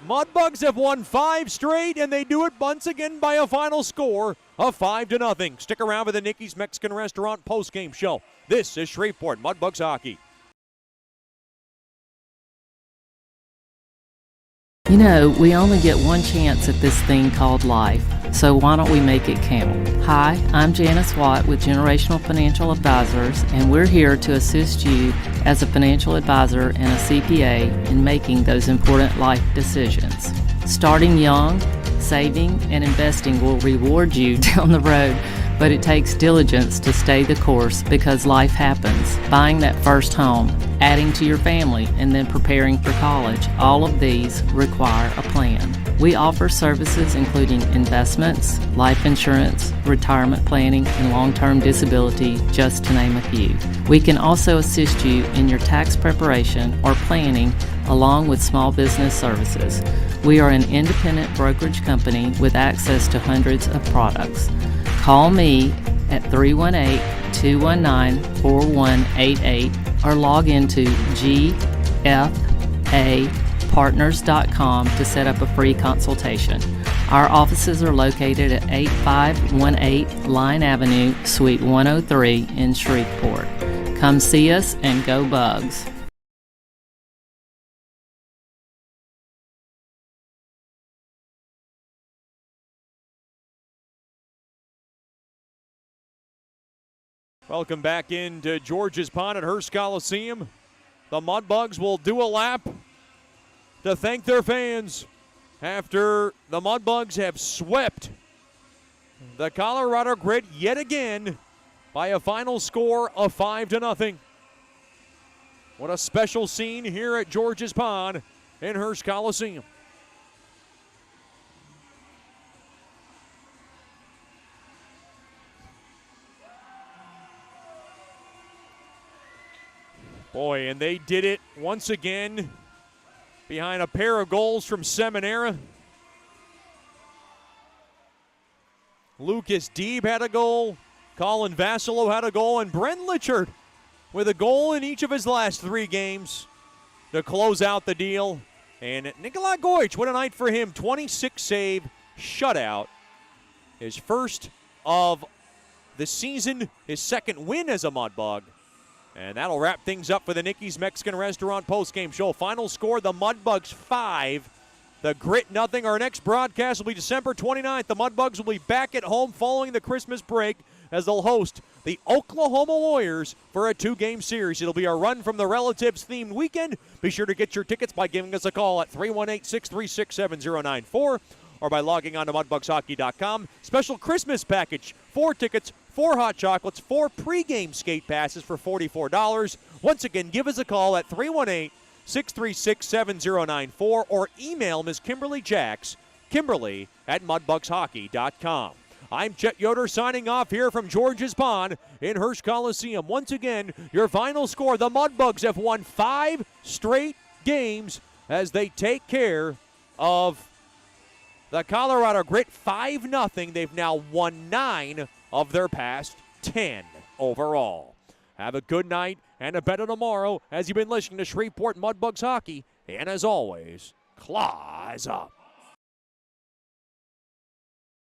Mudbugs have won 5 straight, and they do it once again by a final score of 5-0. Stick around for the Nicky's Mexican Restaurant postgame show. This is Shreveport Mudbugs hockey. You know, we only get one chance at this thing called life, so why don't we make it count? Hi, I'm Janice Watt with Generational Financial Advisors, and we're here to assist you as a financial advisor and a CPA in making those important life decisions. Starting young, saving, and investing will reward you down the road, but it takes diligence to stay the course because life happens. Buying that first home, adding to your family, and then preparing for college, all of these require a plan. We offer services including investments, life insurance, retirement planning, and long-term disability, just to name a few. We can also assist you in your tax preparation or planning along with small business services. We are an independent brokerage company with access to hundreds of products. Call me at 318-219-4188 or log into gfapartners.com to set up a free consultation. Our offices are located at 8518 Line Avenue, Suite 103 in Shreveport. Come see us and go Bugs. Welcome back into George's Pond at Hearst Coliseum. The Mudbugs will do a lap to thank their fans after the Mudbugs have swept the Colorado Grit yet again by a final score of 5-0. What a special scene here at George's Pond in Hearst Coliseum. Boy, and they did it once again behind a pair of goals from Seminara. Lucas Deeb had a goal, Colin Vassilo had a goal, and Brent Litchard with a goal in each of his last 3 games to close out the deal. And Nikolai Goich, what a night for him. 26-save shutout. His first of the season, his second win as a Mudbug. And that'll wrap things up for the Nicky's Mexican Restaurant postgame show. Final score, the Mudbugs 5, the Grit nothing. Our next broadcast will be December 29th. The Mudbugs will be back at home following the Christmas break as they'll host the Oklahoma Warriors for a 2-game series. It'll be a run from the Relatives-themed weekend. Be sure to get your tickets by giving us a call at 318-636-7094 or by logging on to mudbugshockey.com. Special Christmas package, 4 tickets, 4 hot chocolates, 4 pregame skate passes for $44. Once again, give us a call at 318-636-7094 or email Ms. Kimberly Jacks, Kimberly@mudbugshockey.com. I'm Chet Yoder signing off here from George's Pond in Hirsch Coliseum. Once again, your final score, the Mudbugs have won 5 straight games as they take care of the Colorado Grit 5-0. They've now won 9 of their past 10 overall. Have a good night and a better tomorrow as you've been listening to Shreveport Mudbugs Hockey. And as always, claws up.